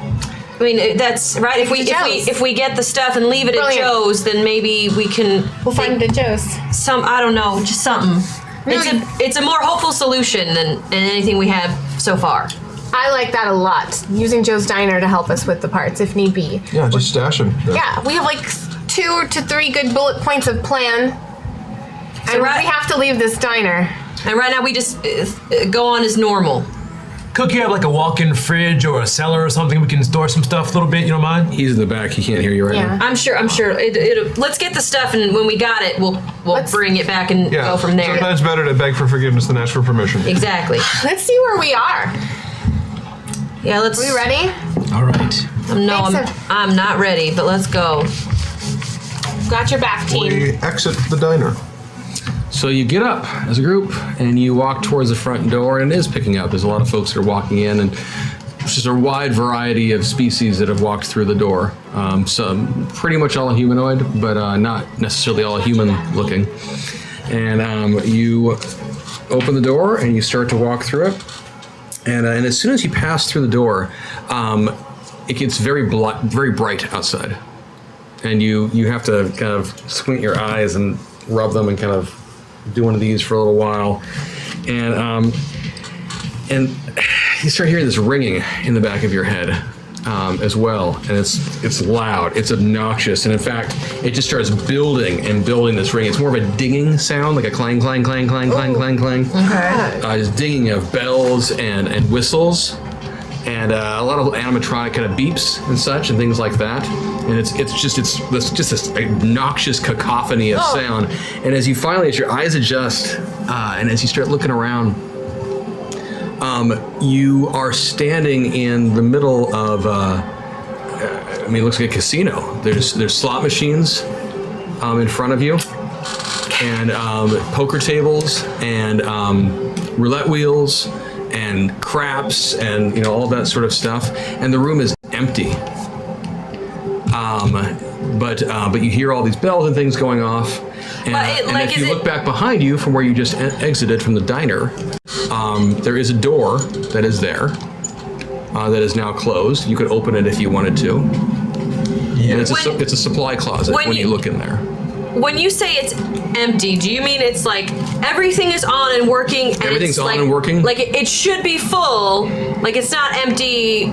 I mean, that's right. If we Joe's. if we get the stuff and leave it Brilliant. at Joe's, then maybe we can. We'll find the Joe's. I don't know, just something. Really? It's a more hopeful solution than anything we have so far. I like that a lot. Using Joe's Diner to help us with the parts if need be. Yeah, just stash them. Yeah, we have like 2 to 3 good bullet points of plan. And right- we have to leave this diner. And right now we just go on as normal. Cook, you have like a walk-in fridge or a cellar or something we can store some stuff a little bit, you don't mind? He's in the back. He can't hear you right Yeah. now. I'm sure. Let's get the stuff, and when we got it, we'll bring it back and Yeah. go from there. Sometimes better to beg for forgiveness than ask for permission. Exactly. Let's see where we are. Yeah. Let's. Are we ready? All right. No, Thanks, I'm not ready, but let's go. Got your back, team. We exit the diner. So you get up as a group and you walk towards the front door, and it is picking up. There's a lot of folks that are walking in, and there's just a wide variety of species that have walked through the door. Some pretty much all humanoid, but not necessarily all human looking. And you open the door and you start to walk through it. And as soon as you pass through the door, it gets very bright outside. And you have to kind of squint your eyes and rub them and kind of do one of these for a little while. And you start hearing this ringing in the back of your head as well. And it's loud, it's obnoxious. And in fact, it just starts building and building this ring. It's more of a dinging sound, like a clang, clang, clang, clang, clang, clang, clang. Okay. It's dinging of bells and whistles. And a lot of animatronic kind of beeps and such and things like that, and it's just this obnoxious cacophony of sound. And as your eyes adjust, and as you start looking around, you are standing in the middle of it looks like a casino. There's slot machines in front of you, and poker tables and roulette wheels and craps and all that sort of stuff, and the room is empty. But you hear all these bells and things going off, and if you look back behind you from where you just exited from the diner, there is a door that is there that is now closed. You could open it if you wanted to. Yeah. And it's a supply closet when you look in there. When you say it's empty, do you mean it's like everything is on and working? And Everything's on like, and working? Like it should be full. Like it's not empty.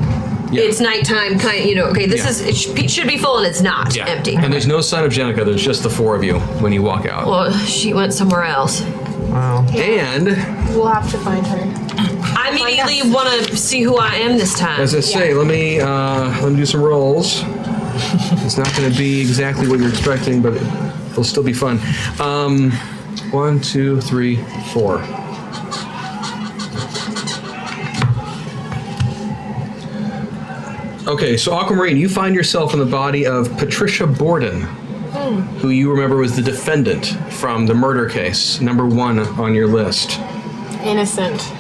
Yeah. It's nighttime, okay, it should be full and it's not empty. And there's no sign of Jenica. There's just the four of you when you walk out. Well, she went somewhere else. Wow. And we'll have to find her. I immediately want to see who I am this time. As I say, let me do some rolls. It's not going to be exactly what you're expecting, but it'll still be fun. 1, 2, 3, 4. Okay, so Aquamarine, you find yourself in the body of Patricia Borden, who you remember was the defendant from the murder case, number 1 on your list. Innocent.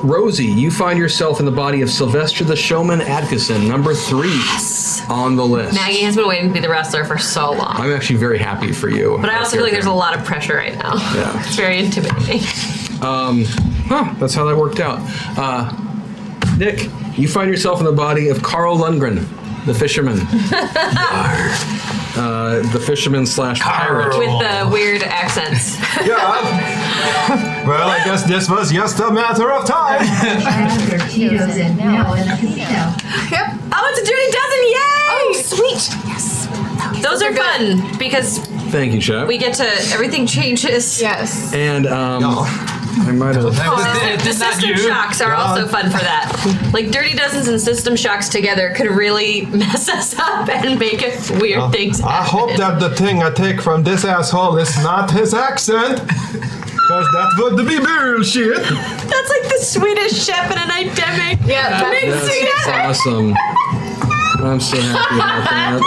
Rosie, you find yourself in the body of Sylvester the Showman Atkinson, number 3 on the list. Maggie has been waiting to be the wrestler for so long. I'm actually very happy for you. But I also feel like there's a lot of pressure right now. Yeah. It's very intimidating. That's how that worked out. Nick, you find yourself in the body of Carl Lundgren, the fisherman. The fisherman / pirate. With the weird accents. Yeah. Well, I guess this was just a matter of time. Cheetos and now in the casino. Yep. Oh, it's a dirty dozen! Yay! Oh, sweet. Yes. Those are fun because Thank you, Chef. we get to everything changes. Yes. And I might have. The system shocks are also fun for that. Like Dirty Dozens and System Shocks together could really mess us up and make it weird things happen. I hope that the thing I take from this asshole is not his accent. Because that would be bullshit. That's like the Swedish chef in an endemic. Yeah, That's awesome. I'm so happy about that.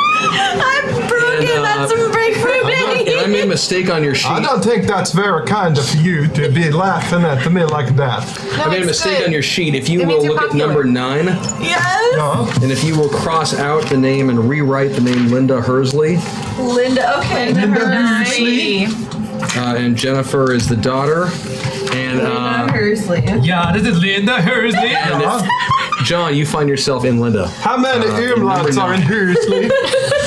I'm broken. That's some breakthrough day. And I made a mistake on your sheet. I don't think that's very kind of you to be laughing at me like that. I made a mistake on your sheet. If you will look at number 9, Yes. and if you will cross out the name and rewrite the name Linda Hersley, Linda. Okay. Linda Hersley. and Jennifer is the daughter, and Hersley. Yeah, this is Linda Hersley. John, you find yourself in Linda. How many umlauts are in Hersley?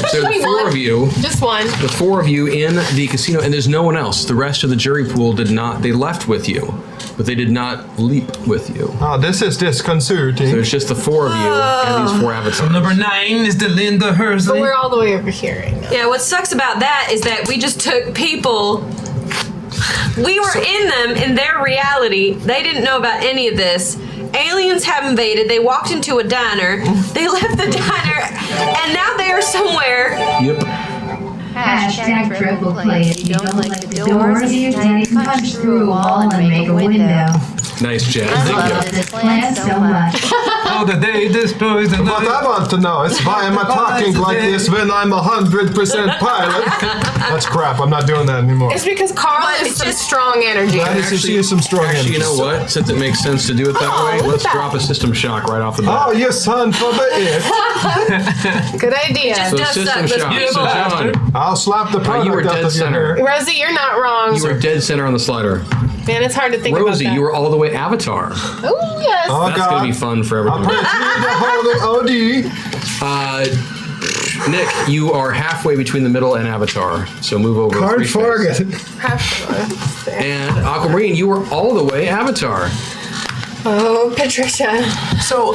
So the four of you, Just one. the 4 of you in the casino, and there's no one else. The rest of the jury pool did not. They left with you, but they did not leap with you. Oh, this is disconcerting. There's just the 4 of you and these 4 avatars. Number 9 is the Linda But Hersley. we're all the way over here right now. Yeah. What sucks about that is that we just took people. We were in them in their reality. They didn't know about any of this. Aliens have invaded. They walked into a diner. They left the diner, and now they are somewhere. Yep. Hashtag triple play. If you don't like the doors, you can punch through a wall and make a window. Nice, Jen. I Thank love this plan so much. Oh, the day destroys the What I want to know is why am I talking like this when I'm 100% pilot? That's crap. I'm not doing that anymore. It's because Carl is some strong energy. That is, she is some strong Actually, you know what? Since it makes sense to do it that way, let's drop a system shock right off the bat. Oh, you son of a it. Good idea. So does system suck. shock. Yeah, So John, I'll slap the product you were out dead of your center. hair. Rosie, you're not wrong. you were dead center on the slider. Man, it's hard to think Rosie, about that. you were all the way Avatar. Oh, yes. Oh, That's God. going to be fun for everyone. Nick, you are halfway between the middle and Avatar, so move over. Can't forget. And Aquamarine, you were all the way Avatar. Oh, Patricia. So,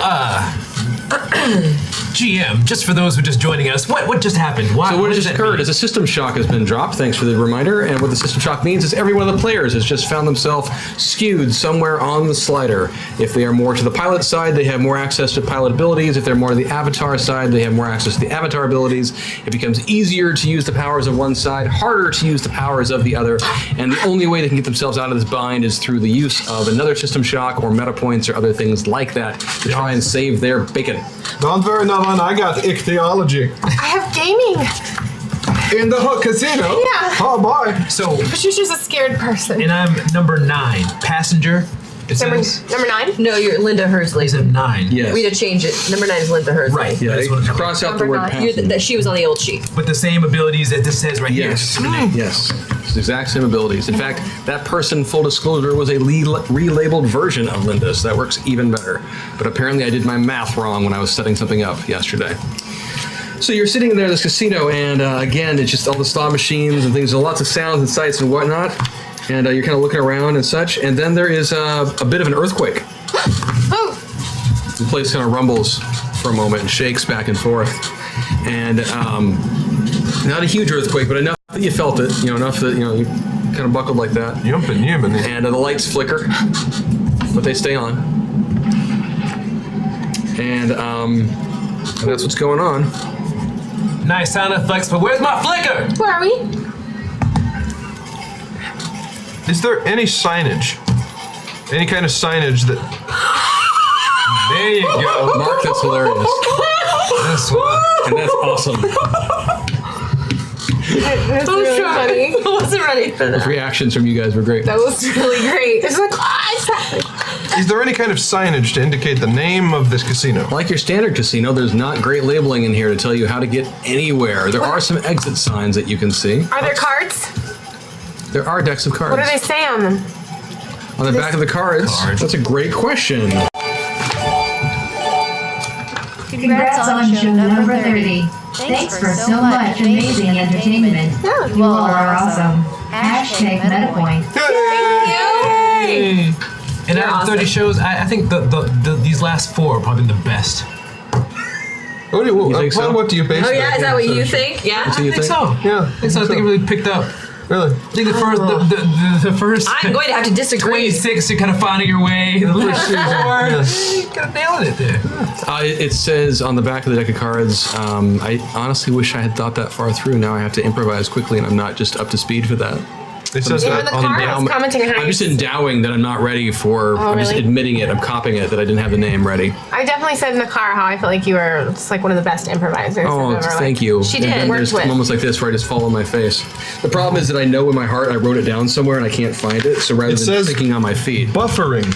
GM, just for those who are just joining us, what just happened? Why, So what does just that occurred mean? is a system shock has been dropped. Thanks for the reminder. And what the system shock means is every one of the players has just found themselves skewed somewhere on the slider. If they are more to the pilot side, they have more access to pilot abilities. If they're more to the avatar side, they have more access to the avatar abilities. It becomes easier to use the powers of one side, harder to use the powers of the other. And the only way they can get themselves out of this bind is through the use of another system shock or meta points or other things like that to try and save their bacon. Don't worry, no one. I got ichthyology. I have gaming. In the whole casino? Yeah. Oh, boy. So, Patricia's a scared person. and I'm number 9, passenger. It says. Number 9? No, you're Linda Hersley. Is it 9? Yes. We had to change it. Number 9 is Linda Hersley. Right. Yeah, I just wanted to- cross out the Number word nine. You're passenger. that she was on the old sheet. With the same abilities that this says right Yes, here. yes. It's the exact same abilities. In fact, that person, full disclosure, was a relabeled version of Linda, so that works even better. But apparently I did my math wrong when I was setting something up yesterday. So you're sitting there at this casino, and again, it's just all the slot machines and things, and lots of sounds and sights and whatnot. And you're kind of looking around and such, and then there is a bit of an earthquake. Oh, The place kind of rumbles for a moment and shakes back and forth. And not a huge earthquake, but enough that you felt it, enough that, you kind of buckled like that. Yumpin'. And the lights flicker, but they stay on. And that's what's going on. Nice sound effects, but where's my flicker? where are we? Is there any signage? Any kind of signage that... There you go. Mark, that's hilarious. That's what. And that's awesome. That's really funny. I wasn't ready for The that. reactions from you guys were great. That was really great. It's like, Is there any kind of signage to indicate the name of this casino? Like your standard casino, there's not great labeling in here to tell you how to get anywhere. There are some exit signs that you can see. are there cards? There are decks of cards. What do they say on them? On the back of the cards? That's a great question. Congrats on show number 30. Thanks for so much amazing entertainment. You all are awesome. Hashtag MetaPoint. Hey! And out of 30 shows, I think these last 4 are probably the best. What do you, think so? What do you base Oh yeah, is that what you so- think? Yeah. So you I think so. Yeah. I think so. I think it really picked up. Really? I think the first I'm going to have to disagree. 26, you're kind of finding your way. The last 4, Yes. you kind of nailing it there. It says on the back of the deck of cards, I honestly wish I had thought that far through. Now I have to improvise quickly, and I'm not just up to speed for that. It says Yeah, that the on the card back. was commenting how I'm just you- endowing that I'm not ready for. I'm just really? admitting it. I'm copying it that I didn't have the name ready. I definitely said in the car how I felt like you were just like one of the best improvisers. Oh, I've ever, thank you. She And did. then Worked there's with. moments like this where I just fall on my face. The problem is that I know in my heart I wrote it down somewhere and I can't find it. So rather It than says- thinking on my feet, Buffering.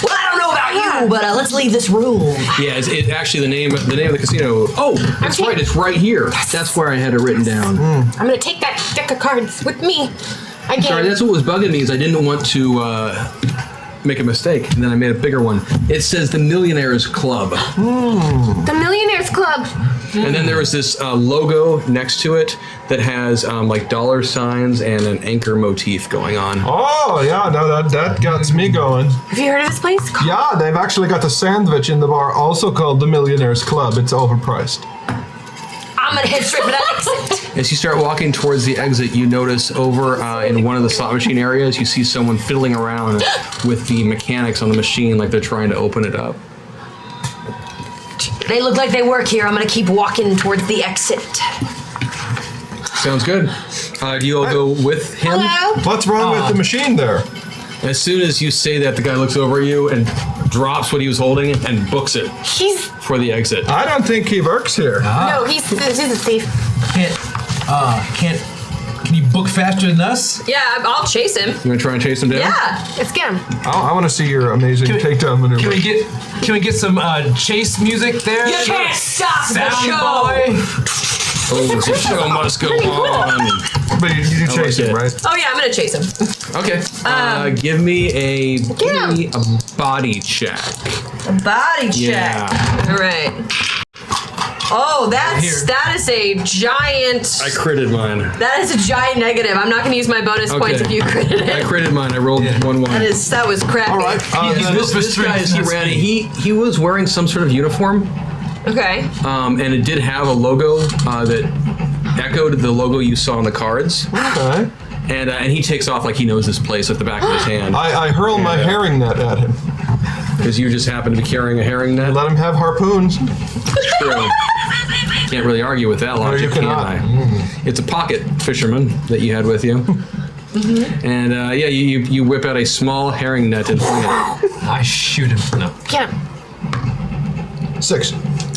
Well, I don't know about you, but let's leave this room. yeah, it actually the name of the casino. Oh, that's right. It's right here. That's where I had it written down. I'm gonna take that deck of cards with me. Again. Sorry, that's what was bugging me is I didn't want to make a mistake, and then I made a bigger one. It says the Millionaires Club, The Millionaires Club. and then there was this logo next to it that has like dollar signs and an anchor motif going on. Oh, yeah, no, that gets me going. Have you heard of this place? Yeah, they've actually got a sandwich in the bar also called the Millionaires Club. It's overpriced. I'm gonna head straight for that exit. As you start walking towards the exit, you notice over in one of the slot machine areas, you see someone fiddling around with the mechanics on the machine like they're trying to open it up. They look like they work here. I'm gonna keep walking towards the exit. Sounds good. Do you all go with him? Hello? What's wrong with the machine there? As soon as you say that, the guy looks over at you and drops what he was holding and books it He's for the exit. I don't think he works here. no, he's a thief. Can you book faster than us? Yeah, I'll chase him. You want to try and chase him down? Yeah. Let's get him. I want to see your amazing takedown maneuver. Can we get some chase music there? You can't stop the Sound show. boy. Oh, the show must go on. But you do chase like him, it. right? Oh yeah, I'm gonna chase him. Okay. Give me a body check. A body check. Yeah. All right. Oh, that is a giant. I critted mine. That is a giant negative. I'm not gonna use my bonus points if you critted it. I critted mine. I rolled 1-1. That was crappy. All right. This guy, as he ran, he was wearing some sort of uniform. Okay. And it did have a logo that echoed the logo you saw on the cards. Okay. And he takes off like he knows this place at the back of his hand. I hurl my herring net at him. Because you just happen to be carrying a herring net. Let him have harpoons. True. Can't really argue with that logic, you can cannot. I? It's a pocket fisherman that you had with you. And you whip out a small herring net and fling it. I shoot him. No. Get him. 6.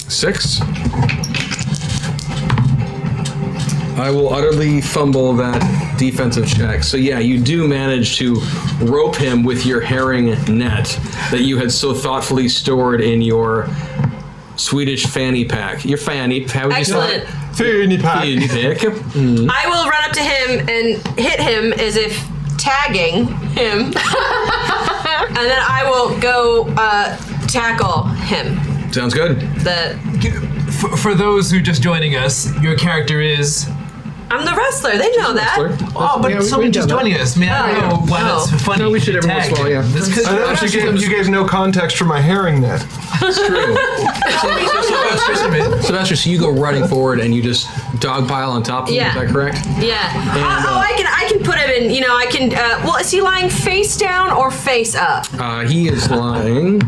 6. I will utterly fumble that defensive check. So yeah, you do manage to rope him with your herring net that you had so thoughtfully stored in your Swedish fanny pack. Your fanny pack. How would you say Excellent. it? Fanny pack. Fanny pack. I will run up to him and hit him as if tagging him, and then I will go tackle him. Sounds good. For those who are just joining us, your character is. I'm the wrestler. They know that. Oh, but somebody just joining us. I mean, I don't know why that's funny. No, we should every once in a while, yeah. This could I actually you gave no context for my herring net. It's true. Sylvester, so you go running forward and you just dogpile on top of him, Yeah. is that correct? Yeah. I can put him in. I can. Well, is he lying face down or face up? He is lying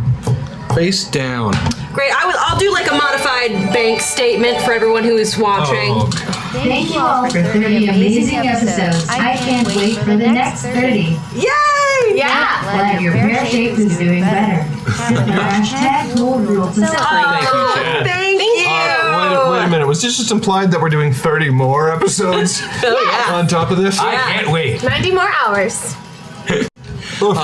face down. Great. I'll do like a modified bank statement for everyone who is watching. Oh, Thank you all for 30 amazing episodes. I can't wait for the next 30. Yay! Yeah. Glad your pear shape is doing better. Hashtag gold rule to celebrate. Thank you, Chad. Thank you. Wait a minute. Was this just implied that we're doing 30 more episodes on top of this? I can't wait. 90 more hours. Oof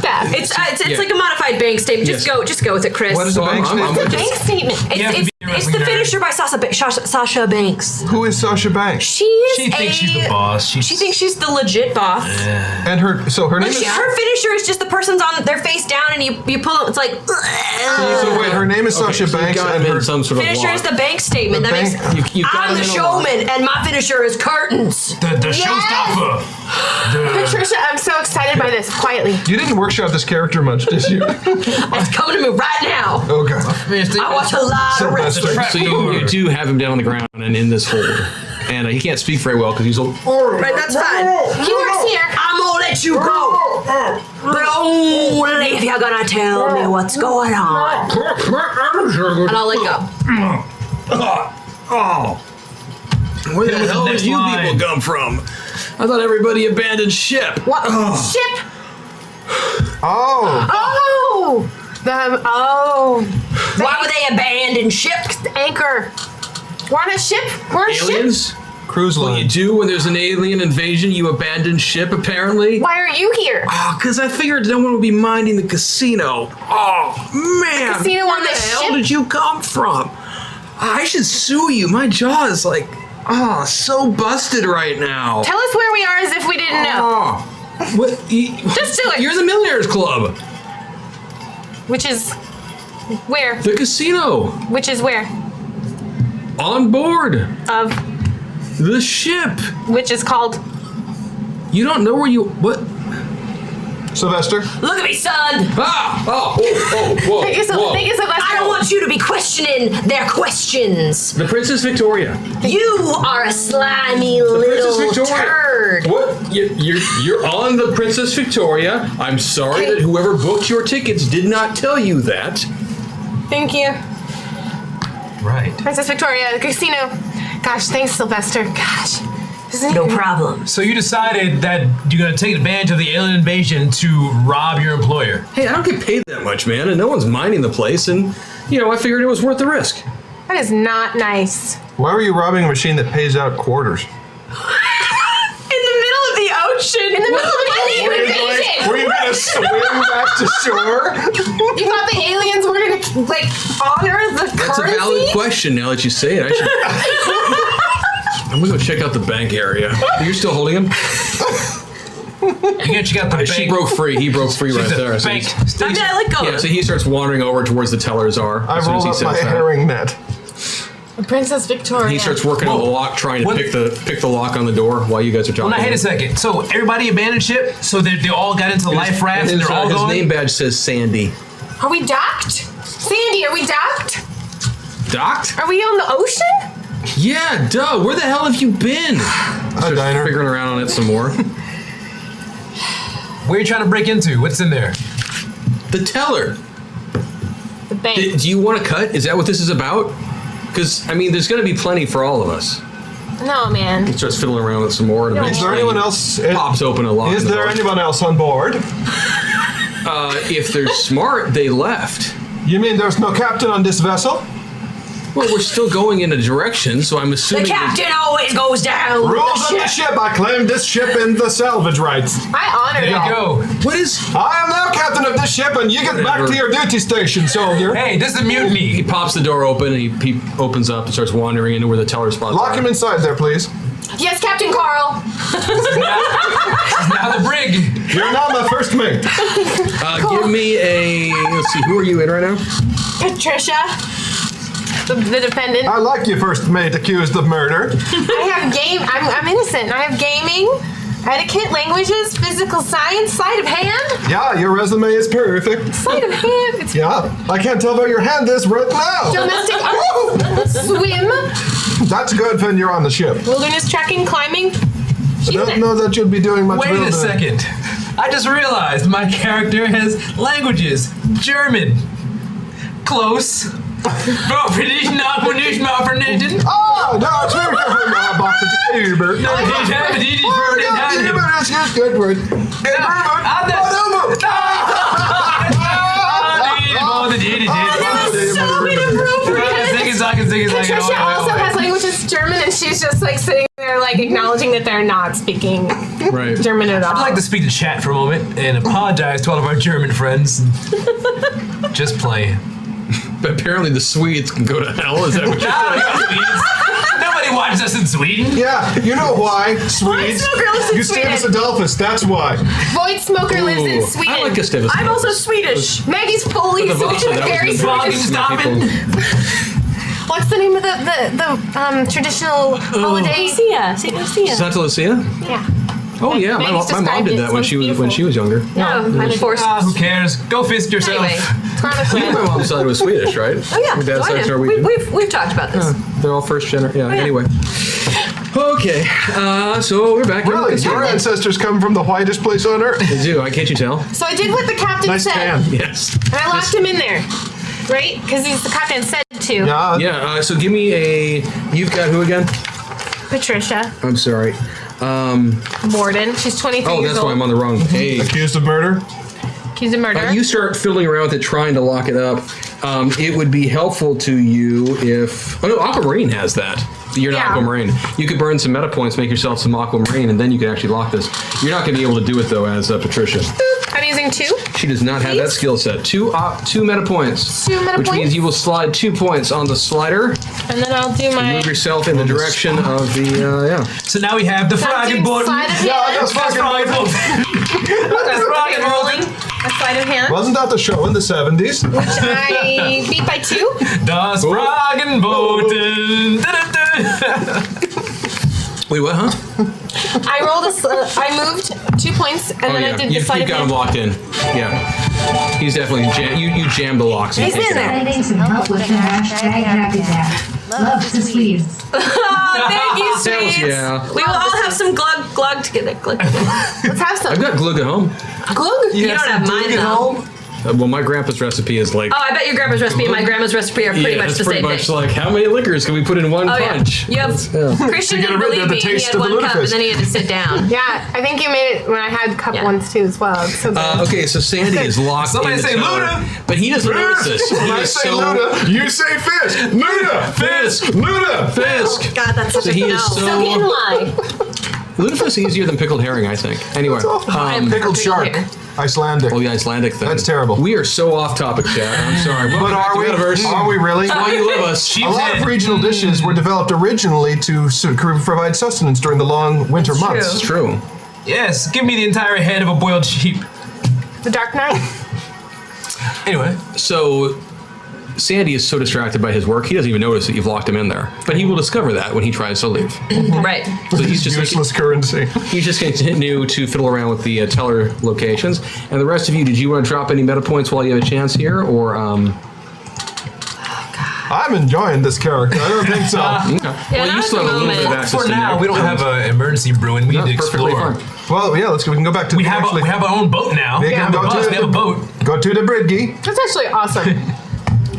that. It's like a modified bank statement. Just go with it, Chris. What is a bank statement? Bank statement. It's the finisher by Sasha Banks. Who is Sasha Banks? She is She thinks she's the boss. She thinks she's the legit boss. And her name is. Her finisher is just the person's on their face down, and you pull them. It's like. So wait, her name is Sasha Banks, and her some sort of Finisher is the bank statement. The That bank- makes. You got I'm him the in a showman, and my finisher is curtains. The showstopper. Patricia, I'm so excited by this. Quietly. You didn't workshop this character much, did you? It's coming to me right now. Okay. I watch a lot of wrestling. Sylvester. So you do have him down on the ground and in this hole. And he can't speak very well because he's all. Right, that's fine. He works here. I'm gonna let you go, but only if you're gonna tell me what's going on. And I'll let go. Where the Here's hell the did next you line. people come from? I thought everybody abandoned ship. What ship? Oh. Why would they abandon ship? Anchor. We're on a ship. We're on a ship. Aliens? Cruise What you line. do when there's an alien invasion, you abandon ship, apparently? Why are you here? Because I figured no one would be minding the casino. Oh, man. casino Where on the the hell ship? did you come from? I should sue you. My jaw is like, so busted right now. Tell us where we are as if we didn't know. What? Just do it. You're the Millionaires Club. Which is where? The casino. Which is where? On board. Of The ship. which is called. You don't know where you. What? Sylvester. Look at me, son. Whoa. Thank you, Sylvester. I don't want you to be questioning their questions. The Princess Victoria. You are a slimy Princess little Victoria. turd. What? You're on the Princess Victoria. I'm sorry Okay. that whoever booked your tickets did not tell you that. Thank you. Right. Princess Victoria, casino. Gosh, thanks, Sylvester. Gosh. No problem. So you decided that you're going to take advantage of the alien invasion to rob your employer. Hey, I don't get paid that much, man, and no one's minding the place, and, I figured it was worth the risk. That is not nice. Why were you robbing a machine that pays out quarters? In the middle of the ocean. In the middle of an alien invasion. Were you gonna swim back to shore? You thought the aliens were gonna like honor the That's currency? a valid question now that you say it. I'm gonna go check out the bank area. You're still holding him? You gotta check out the bank. She broke free. He broke free right there. So Bank. I'm gonna let go. yeah, so he starts wandering over towards the tellers are. I as soon as roll he up my says that. herring net. Princess Victoria. He starts working on the lock, trying to What- pick the lock on the door while you guys are talking. Well, now, wait a second. So everybody abandoned ship. So they all got into life rafts and they're all his going. name badge says Sandy. Are we docked? Sandy, are we docked? Docked? Are we on the ocean? Yeah, duh. Where the hell have you been? A diner. Figuring around on it some more. Where are you trying to break into? What's in there? The teller. The bank. Do you want to cut? Is that what this is about? Because, I mean, there's going to be plenty for all of us. No, man. He starts fiddling around with some more. And Is there eventually anyone else? pops open a lock. Is in the there door. anyone else on board? If they're smart, they left. You mean there's no captain on this vessel? Well, we're still going in a direction, so I'm The assuming. captain always goes down. Rules of the ship. I claim this ship and the salvage rights. I honor There you y'all. go. What is? I am now captain of this ship, and you get back to your duty station, soldier. Hey, this is a mutiny. He pops the door open and he opens up and starts wandering into where the teller spots Lock are. him inside there, please. Yes, Captain Carl. Now the brig. You're now my first mate. Give me a. Let's see. Who are you in right now? Patricia. The defendant. I like you, first mate accused of murder. I have game. I'm innocent. I have gaming, etiquette, languages, physical science, sleight of hand. Yeah, your resume is perfect. Sleight of hand. It's Yeah, I can't tell where your hand is right now. domestic art, swim, That's good when you're on the ship. wilderness trekking, climbing. I don't know that you'd be doing much Wait a wilderness. second. I just realized my character has languages. German. Close. Malformation. Oh, no, it's very different now about the Uber. Oh, yeah, Uber is just good word. Patricia also has languages German, and she's just like sitting there, like acknowledging that they're not speaking Right. German at all. I'd like to speak to chat for a moment and apologize to all of our German friends. Just playing. But apparently the Swedes can go to hell. Is that what you're saying? Nobody watches us in Sweden. Yeah, you know why, Swedes? Smoker lives in Gustavus Sweden. Adolphus, that's why. Void Smoker lives in Sweden. I like Gustavus. I'm also Swedish. Maggie's fully The Vasa, Swedish, that very was good. Swedish. Stopping. What's the name of the traditional holiday? Lucia. St. Lucia. Santa Lucia? Yeah. Oh yeah, my Maggie's mom described did it that as when most she was beautiful. younger. No, I'm forced. Who cares? Go fist yourself. Anyway. Chronicler. My mom's side was Swedish, right? Oh yeah. My dad's So I side's know. Norwegian. We've talked about this. They're all first generation. Yeah. yeah. Anyway. Okay. So we're back. Really, your ancestors come from the whitest place on earth. They do. Can't you tell? So I did what the captain Nice said, tan. Yes. and I locked him in there, right? Because the captain said to. Yeah, Yeah. So give me a. You've got who again? Patricia I'm sorry. Borden. She's 23 Oh, years that's old. why I'm on the wrong page. accused of murder. Accused of murder. You start fiddling around with it, trying to lock it up. It would be helpful to you if. Oh no, Aquamarine has that. You're not Yeah. Aquamarine. You could burn some meta points, make yourself some Aquamarine, and then you can actually lock this. You're not going to be able to do it though, as Patricia. I'm using 2. She does not have that Please? skill set. Two meta points. 2 meta Which points. means you will slide 2 points on the slider. And then I'll do my. Move yourself in the direction of the So now we have the I'm Fragen doing boat. sleight of Yeah, hand. that's fucking That's Fragen Rolling. A sleight of hand. Wasn't that the show in the 70s? I beat by 2. Das Fragen boten. Wait, what, huh? I rolled I moved 2 points, and then I did the You've sleight of got him hand. locked in. Yeah. He's definitely you jammed the locks. He's in there. Sending some help with the hashtag Happy Dad. Love to Swedes. Oh, thank you, sweets. Yeah. We will all have some glug together. Glug. Let's have some. I've got glug at home. Glug. You don't have mine though. Well, my grandpa's recipe is like. Oh, I bet your grandma's recipe and my grandma's recipe are pretty much it's the pretty same much thing. like how many liquors can we put in one Oh punch? yeah. Yep. Christian didn't rid of believe the me. He taste had of the one cup and lutefisk. then he had to sit down. Yeah, I think you made it when I had cup Yeah. ones too as well. It's so good. Okay, so Sandy is locked Somebody in the say tower, Luna. but he doesn't notice this. When He I is say so Luna, you say Fisk. Luna, Fisk, Luna, Fisk. God, that's such So a he no. is So he can lie. Lutefisk easier than pickled herring, I think. Anyway, Pickled shark. Icelandic. oh, the Icelandic thing. That's terrible. We are so off topic, Chad. I'm sorry. But are we? Metaverse. Are we really? Why you love us? A lot of regional dishes were developed originally to provide sustenance during the long winter months. It's true. Yes, give me the entire head of a boiled sheep. The Dark Knight. Anyway, So, Sandy is so distracted by his work, he doesn't even notice that you've locked him in there. But he will discover that when he tries to leave. Right. So he's just Useless currency. he's just going to continue to fiddle around with the teller locations. And the rest of you, did you want to drop any meta points while you have a chance here, or? I'm enjoying this character. I don't think so. Yeah, Well, you still have a little bit of access for to now, Nick. we don't have an emergency brewing. We need to Perfectly explore. fine. Well, yeah, we can go back to We the have actually. we have our own boat now. We We can have a go bus. to We have a boat. Go to the Bridgie. That's actually awesome.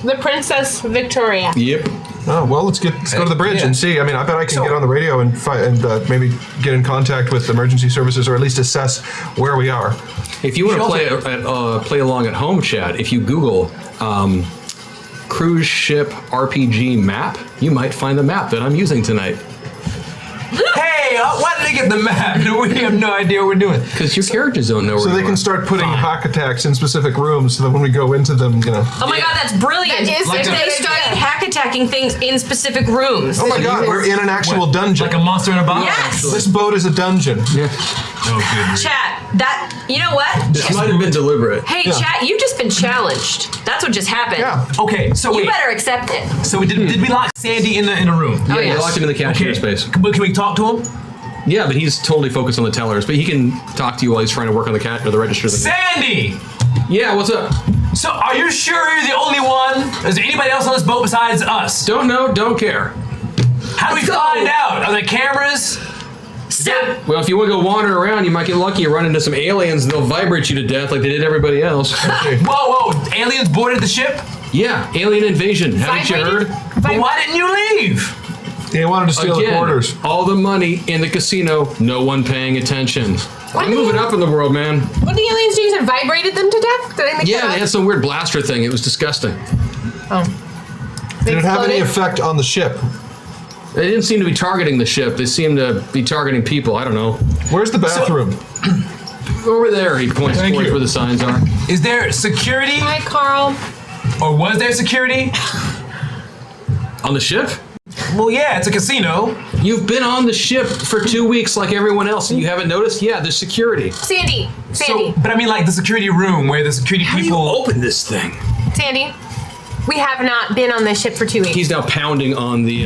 The Princess Victoria. Yep. Oh well, let's go to the bridge Yeah. and see. I mean, I bet I can So- get on the radio and maybe get in contact with emergency services, or at least assess where we are. If you want to play along at home, Chad, if you Google cruise ship RPG map, you might find the map that I'm using tonight. Hey, why did they get the map? We have no idea what we're doing. Because your characters don't know where So you they are. can start putting hack attacks in specific rooms, so that when we go into them, you know. Oh my god, that's brilliant. That is Like If a- they started hack attacking things in specific rooms. Oh my God, we're in an actual dungeon. Like a monster in a box? Yes. This boat is a dungeon. Oh, goodness. Chat, that, you know what? This might have been deliberate. Hey, Yeah. chat, you've just been challenged. That's what just happened. Yeah. Okay, so You wait. better accept it. So did we lock Sandy in a room? Oh, Yeah, yes. you locked him in the cashier space. But can we talk to him? Yeah, but he's totally focused on the tellers. But he can talk to you while he's trying to work on the the register. Sandy! Yeah, what's up? So are you sure you're the only one? Is there anybody else on this boat besides us? Don't know, don't care. How do we Let's go. find out? Are there cameras? Stop. Well, if you want to go wander around, you might get lucky and run into some aliens and they'll vibrate you to death like they did everybody else. Whoa, aliens boarded the ship? Yeah, alien invasion. Haven't you heard? But why didn't you leave? They wanted to steal the Again, quarters. all the money in the casino, no one paying attention. I'm moving up in the world, man. What did the aliens do? You said vibrated them to death? Did I make Yeah, that they up? had some weird blaster thing. It was disgusting. Oh. Did it have any exploded? effect on the ship? They didn't seem to be targeting the ship. They seemed to be targeting people. I don't know. Where's the bathroom? Over there, he points Thank towards you. where the signs are. Is there security? Hi, Carl. Or was there security? On the ship? Well, yeah, it's a casino. You've been on the ship for 2 weeks like everyone else and you haven't noticed? Yeah, there's security. Sandy. So, Sandy. but I mean, like the security room where the security How do you people. open this thing? Sandy. We have not been on this ship for 2 weeks. He's now pounding on the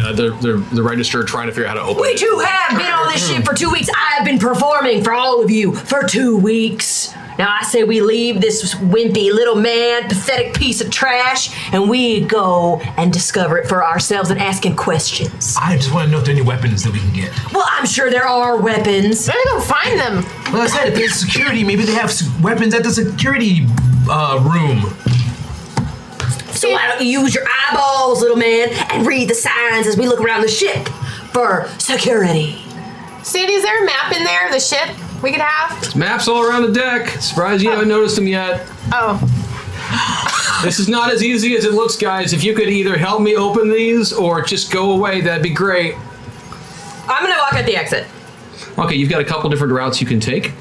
register trying to figure out how to open We it. too have been on this ship for 2 weeks. I have been performing for all of you for 2 weeks. Now I say we leave this wimpy little man, pathetic piece of trash, and we go and discover it for ourselves and asking questions. I just want to know if there are any weapons that we can get. Well, I'm sure there are weapons. We're gonna go find them. Well, I said if there's security, maybe they have weapons at the security room. So why don't you use your eyeballs, little man, and read the signs as we look around the ship for security? Sandy, is there a map in there of the ship we could have? Maps all around the deck. Surprised you haven't noticed them yet. Oh. This is not as easy as it looks, guys. If you could either help me open these or just go away, that'd be great. I'm gonna walk at the exit. Okay, you've got a couple different routes you can take.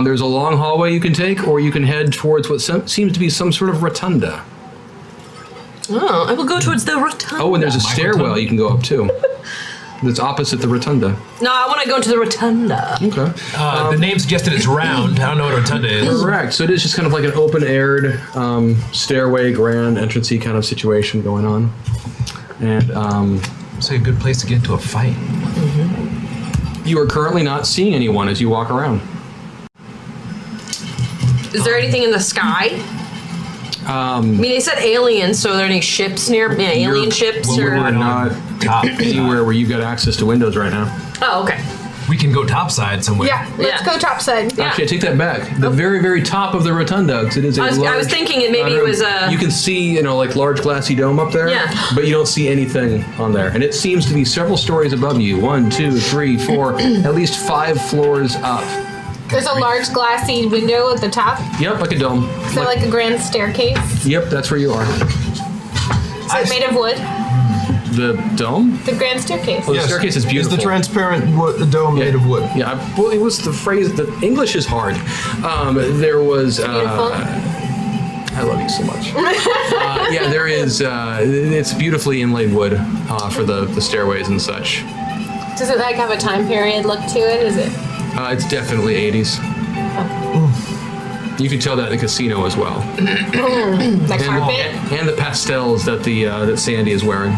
There's a long hallway you can take, or you can head towards what seems to be some sort of rotunda. Oh, I will go towards the rotunda. Oh, and there's a stairwell you can go up too. That's opposite the rotunda. No, I want to go to the rotunda. Okay. The name suggested it's round. I don't know what rotunda is. Correct. So it is just kind of like an open-aired stairway, grand entrancey kind of situation going on. And It's like a good place to get into a fight. you are currently not seeing anyone as you walk around. Is there anything in the sky? I mean, they said aliens, so are there any ships near? Yeah, alien You're- ships well, or? we're not Top. anywhere where you've got access to windows right now. Oh, okay. We can go topside somewhere. Yeah, let's Yeah. go topside. Yeah. Actually, I take that back. The very, very top of the rotunda, 'cause it is a I was large, thinking it maybe it was a. You can see, like large glassy dome up there. Yeah. But you don't see anything on there, and it seems to be several stories above you. 1, 2, 3, 4, at least 5 floors up. There's a large glassy window at the top. Yep, like a dome. Is that like a grand staircase? Yep, that's where you are. Is it made of wood? The dome? The grand staircase. Oh, the staircase is beautiful. It's the transparent dome made of wood. Yeah, well, it was the phrase. The English is hard. There was. Beautiful. I love you so much. Yeah, there is. It's beautifully inlaid wood for the stairways and such. Does it like have a time period look to it? Is it? It's definitely 80s. You can tell that in the casino as well. Like carpet? And the pastels that that Sandy is wearing.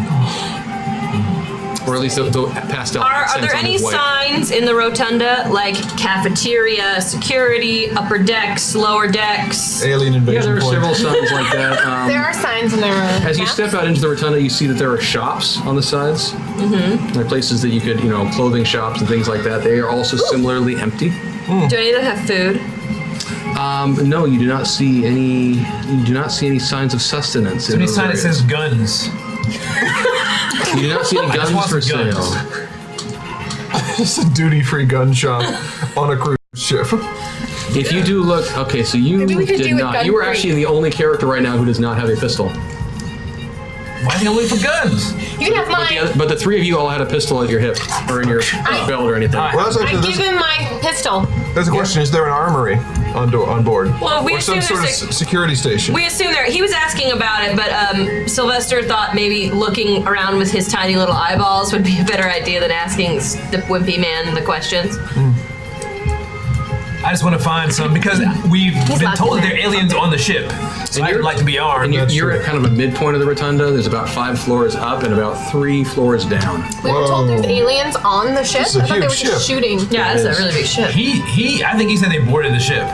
Or at least the pastel. Are there any signs in the rotunda, like cafeteria, security, upper decks, lower decks? Alien Yeah, invasion there are point. several signs like that. There are signs in there. As you step out into the rotunda, you see that there are shops on the sides. Mm-hmm. There are places that you could, clothing shops and things like that. They are also similarly empty. Do any of them have food? No, you do not see any. You do not see any signs of sustenance. So any sign that says guns. You do not see any I just guns want for some sale. guns. Just a duty-free gun shop on a cruise ship. If you do look, okay, so you Maybe we could did do it not. You were gun-free. actually the only character right now who does not have a pistol. Why are they only for guns? You can have mine. But the three of you all had a pistol at your hip or in your belt or anything. Well, that's I actually, give him my pistol. there's a question. Is there an armory on board? Well, we or some assume sort of there's security station? We assume there. He was asking about it, but Sylvester thought maybe looking around with his tiny little eyeballs would be a better idea than asking the wimpy man the questions. I just want to find some because we've been locked told in that there are aliens on the ship. So I'd like to be armed. And you're at kind of a midpoint of the rotunda. There's about 5 floors up and about 3 floors down. We were told there's aliens on the ship. This is a I thought they were huge just ship. shooting. Yeah, that's a really big ship. I think he said they boarded the ship.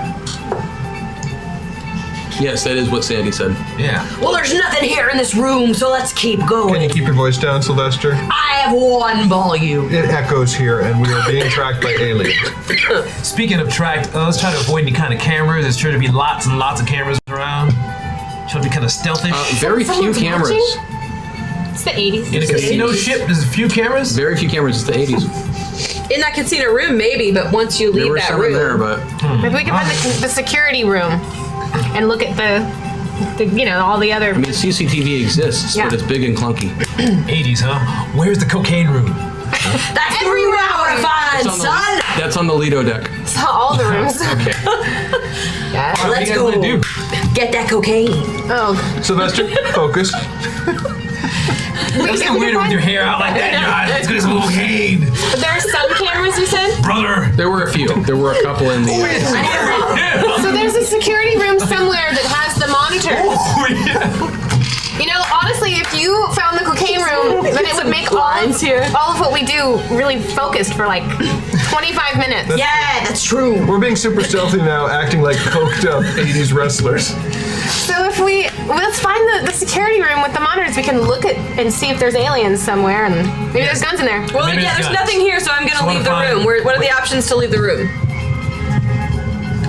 Yes, that is what Sandy said. Yeah. Well, there's nothing here in this room, so let's keep Can going. you keep your voice down, Sylvester? I have one volume. It echoes here, and we are being tracked by aliens. Speaking of tracked, let's try to avoid any kind of cameras. There's sure to be lots and lots of cameras around. Try to be kind of stealthy. Very few Someone's cameras. watching? It's the 80s. In a casino ship, there's a few cameras. Very few cameras. It's the 80s. In that casino room, maybe, but once you There leave were that some in room, there, but Maybe we can find the security room and look at the all the other. I mean, CCTV exists, Yeah. but it's big and clunky. 80s, huh? Where's the cocaine room? that's the room I want to find, son. That's on the Lido deck. All the rooms. Yeah, What let's do you guys go. want to do? Get that cocaine. Oh, Sylvester, focus. That's so weird with your hair out like that in your eyes. Let's get some cocaine. but there are some cameras. You said. Brother. There were a few. There were a couple in the. Yeah. So there's a security room somewhere that has the monitors. Oh, yeah. Honestly, if you found the cocaine room, then it would make all of what we do really focused for like 25 minutes. Yeah, that's true. We're being super stealthy now, acting like coked up 80s wrestlers. So if let's find the security room with the monitors, we can look at and see if there's aliens somewhere, and maybe there's guns in there. Well, Maybe yeah, it's there's guns. nothing here, so I'm gonna So leave the wanna room. find- What are the options to leave the room?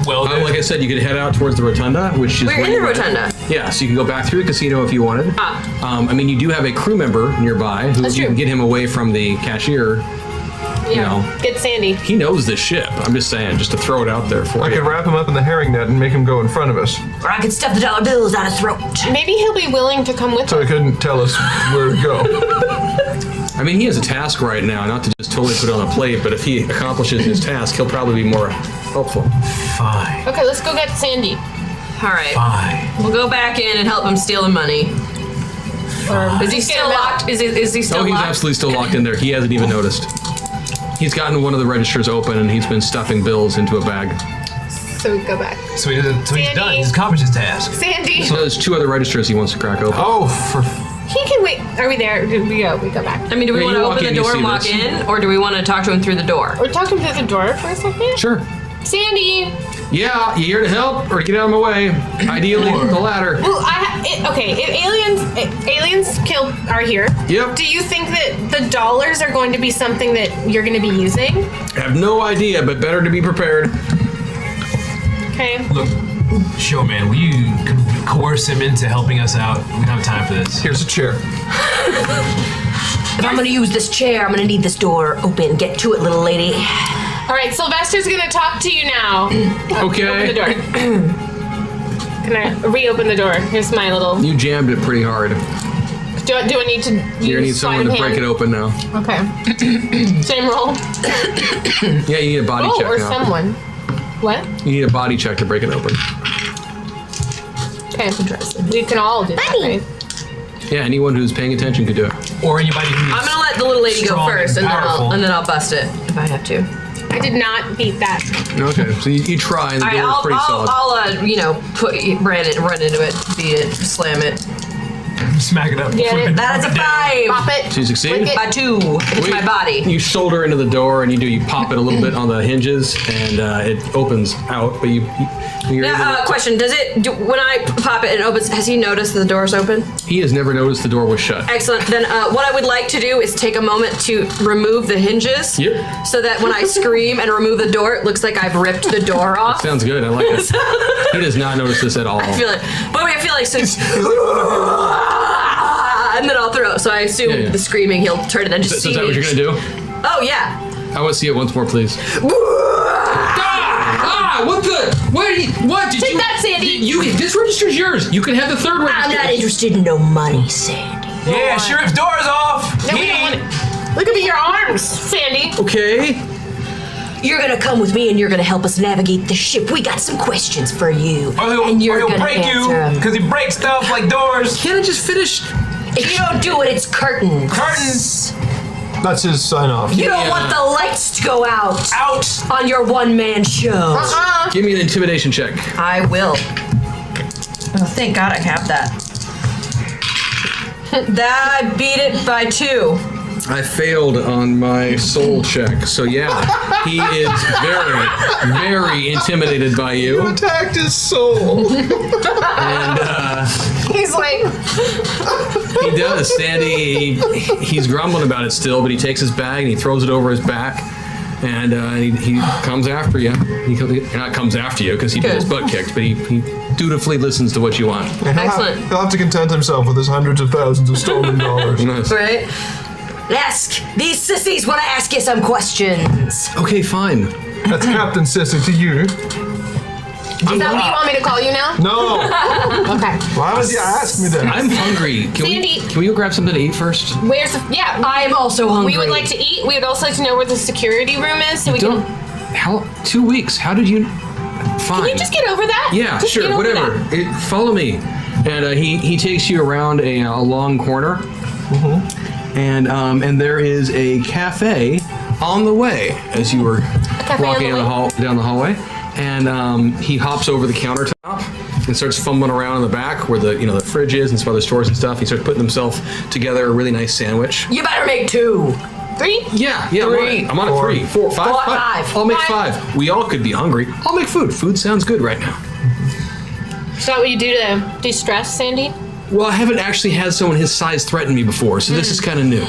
Well, Like I said, you could head out towards the rotunda, which is We're where in the you went. rotunda. Yeah, so you can go back through the casino if you wanted. I mean, you do have a crew member nearby who That's you true. can get him away from the cashier. You know, Get Sandy. he knows this ship. I'm just saying, just to throw it out there for I you. could wrap him up in the herring net and make him go in front of us, Or I could stuff the dollar bills down his throat. Maybe he'll be willing to come with so us. he couldn't tell us where to go. I mean, he has a task right now, not to just totally put it on a plate, but if he accomplishes his task, he'll probably be more helpful. fine. Okay, let's go get Sandy. All right. Fine. We'll go back in and help him steal the money. Is he still him out. locked? Is he still Oh, he's locked? absolutely still locked in there. He hasn't even noticed. He's gotten one of the registers open and he's been stuffing bills into a bag. So we go back. So he's done. Sandy. He's accomplished his task. Sandy. So there's 2 other registers he wants to crack open. Oh, for He can wait. Are we there? We go back. I mean, do we Yeah, want to you walk open the in, you door see and walk this. in, or do we want to talk to him through the door? We're talking through the door for a second. Sure. Sandy. Yeah, you here to help or get out of my way? Ideally, the latter. Well, okay. If aliens are here. Yep. Do you think that the dollars are going to be something that you're going to be using? I have no idea, but better to be prepared. Okay. Look, sure, man. Will you coerce him into helping us out? We don't have time for this. here's a chair. If I'm going to use this chair, I'm going to need this door open. Get to it, little lady. All right. Sylvester's going to talk to you now. Okay. Open the door. Can I reopen the door? Here's my little. You jammed it pretty hard. Do I need to use You're gonna need someone to break it open now. Okay. Same roll? Yeah, you need a body check or now. someone. What? You need a body check to break it open. Okay, we can all do that, right? Yeah, anyone who's paying attention could do it. Or anybody who's I'm gonna let the little lady go strong first, and powerful. and then I'll bust it if I have to. I did not beat that. Okay, so you try, and the All right, door is pretty solid. I'll run into it, beat it, slam it. smack it up. Get it? That's a 5. Pop it. So you succeed? Lick it. By 2. It's my body. You shoulder into the door, and you pop it a little bit on the hinges, and it opens out. But you're able Now, to- question: when I pop it and it opens? Has he noticed the door's open? He has never noticed the door was shut. Excellent. Then what I would like to do is take a moment to remove the hinges. Yep. So that when I scream and remove the door, it looks like I've ripped the door off. Sounds good. I like it. He does not notice this at all. I feel like so. And then I'll throw. So I assume the screaming, he'll turn and then just So see is that me. what you're gonna do? Oh yeah. I want to see it once more, please. What the? What did Take you? that, Sandy. This register's yours. You can have the third register. I'm not interested in no money, Sandy. Yeah, Sheriff's door's off. No, we don't want it. Look at me, your arms, Sandy. Okay. You're gonna come with me and you're gonna help us navigate the ship. We got some questions for you. Or he'll gonna break you answer 'em. because he breaks stuff like doors. Can't I just finish? If you don't do it, it's curtains. Curtains. That's his sign off. You don't want the lights to go out Out. on your one-man show. Give me an intimidation check. I will. Oh, thank God I have that. I beat it by 2. I failed on my soul check, so yeah, he is very, very intimidated by you. Attacked his soul. And He's like, he does. Sandy, he's grumbling about it still, but he takes his bag and he throws it over his back, and he comes after you. He not comes after you because he did his butt kicked, but he dutifully listens to what you want. Excellent. He'll have to content himself with his hundreds of thousands of stolen dollars. Nice. Right? These sissies want to ask you some questions. Okay, fine. That's Captain Sissy to you. is that what you want me to call you now? No. Okay. Why would you ask me that? I'm hungry. Sandy. Can we go grab something to eat first? Where's the, yeah. I am also hungry. We would like to eat. We would also like to know where the security room is so we Don't. can. How? 2 weeks. How did you? Fine. Can you just get over that? Yeah, Just sure, get over whatever. that. Follow me. And he takes you around a long corner. Mm-hmm. And there is a cafe on the way as you were walking down the hallway. And he hops over the countertop and starts fumbling around in the back where the fridge is and some other stores and stuff. He starts putting himself together a really nice sandwich. You better make 2. 3? Yeah, 3. I'm on it. 3, 4, 5. 5. I'll make 5. We all could be hungry. I'll make food. Food sounds good right now. Is that what you do to de-stress, Sandy? Well, I haven't actually had someone his size threaten me before, so this is kind of new.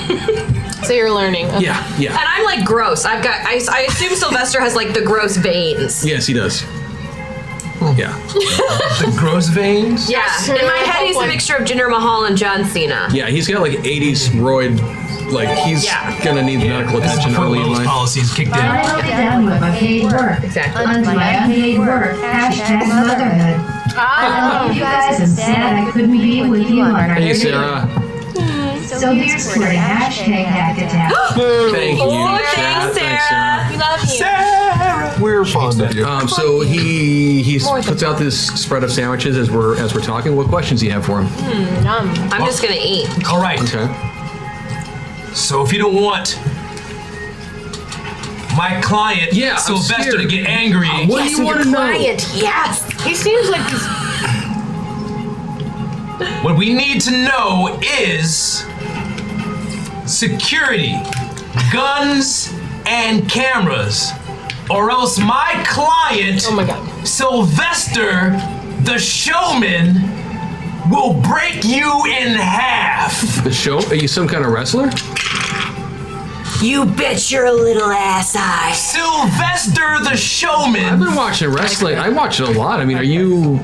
So you're learning. Okay. Yeah. And I'm like gross. I assume Sylvester has like the gross veins. Yes, he does. Yeah. The gross veins. Yeah. In my head, he's a mixture of Jinder Mahal and John Cena. Yeah, he's got like 80s roid. Like, he's gonna need medical attention early in Those life. policies kicked in. Finally done with unpaid work. Exactly. Onto my unpaid work. Hashtag motherhood. I love you guys and sad I couldn't be with you on our Hey, Sarah. So here's for the hashtag hack attack. Thank you, thanks, Sarah. We love you. We're fond of you. So he puts out this spread of sandwiches as we're talking. What questions do you have for him? I'm just gonna eat. All right. Okay. So if you don't want my client Yeah, I'm Sylvester to scared. get angry, What do you want to know? Client, yes. He seems like he's. what we need to know is security, guns, and cameras, or else my client, Oh my god. Sylvester, the showman, will break you in half. The show? Are you some kind of wrestler? You bet your little ass I. Sylvester, the I've showman. been watching wrestling. I watch it a lot. I mean, are you?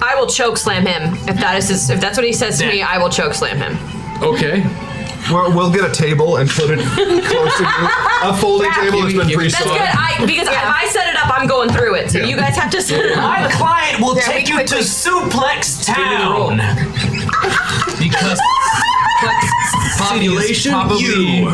I will choke slam him if that's what he says to me. I will choke slam him. Okay. We'll get a table and put it close to you. A folding table has been Give me That's pre-set. good. Because if I set it up, I'm going through it. So you guys have to set it up. My client will Yeah, take we you to quickly- Suplex Town. because Population, probably you.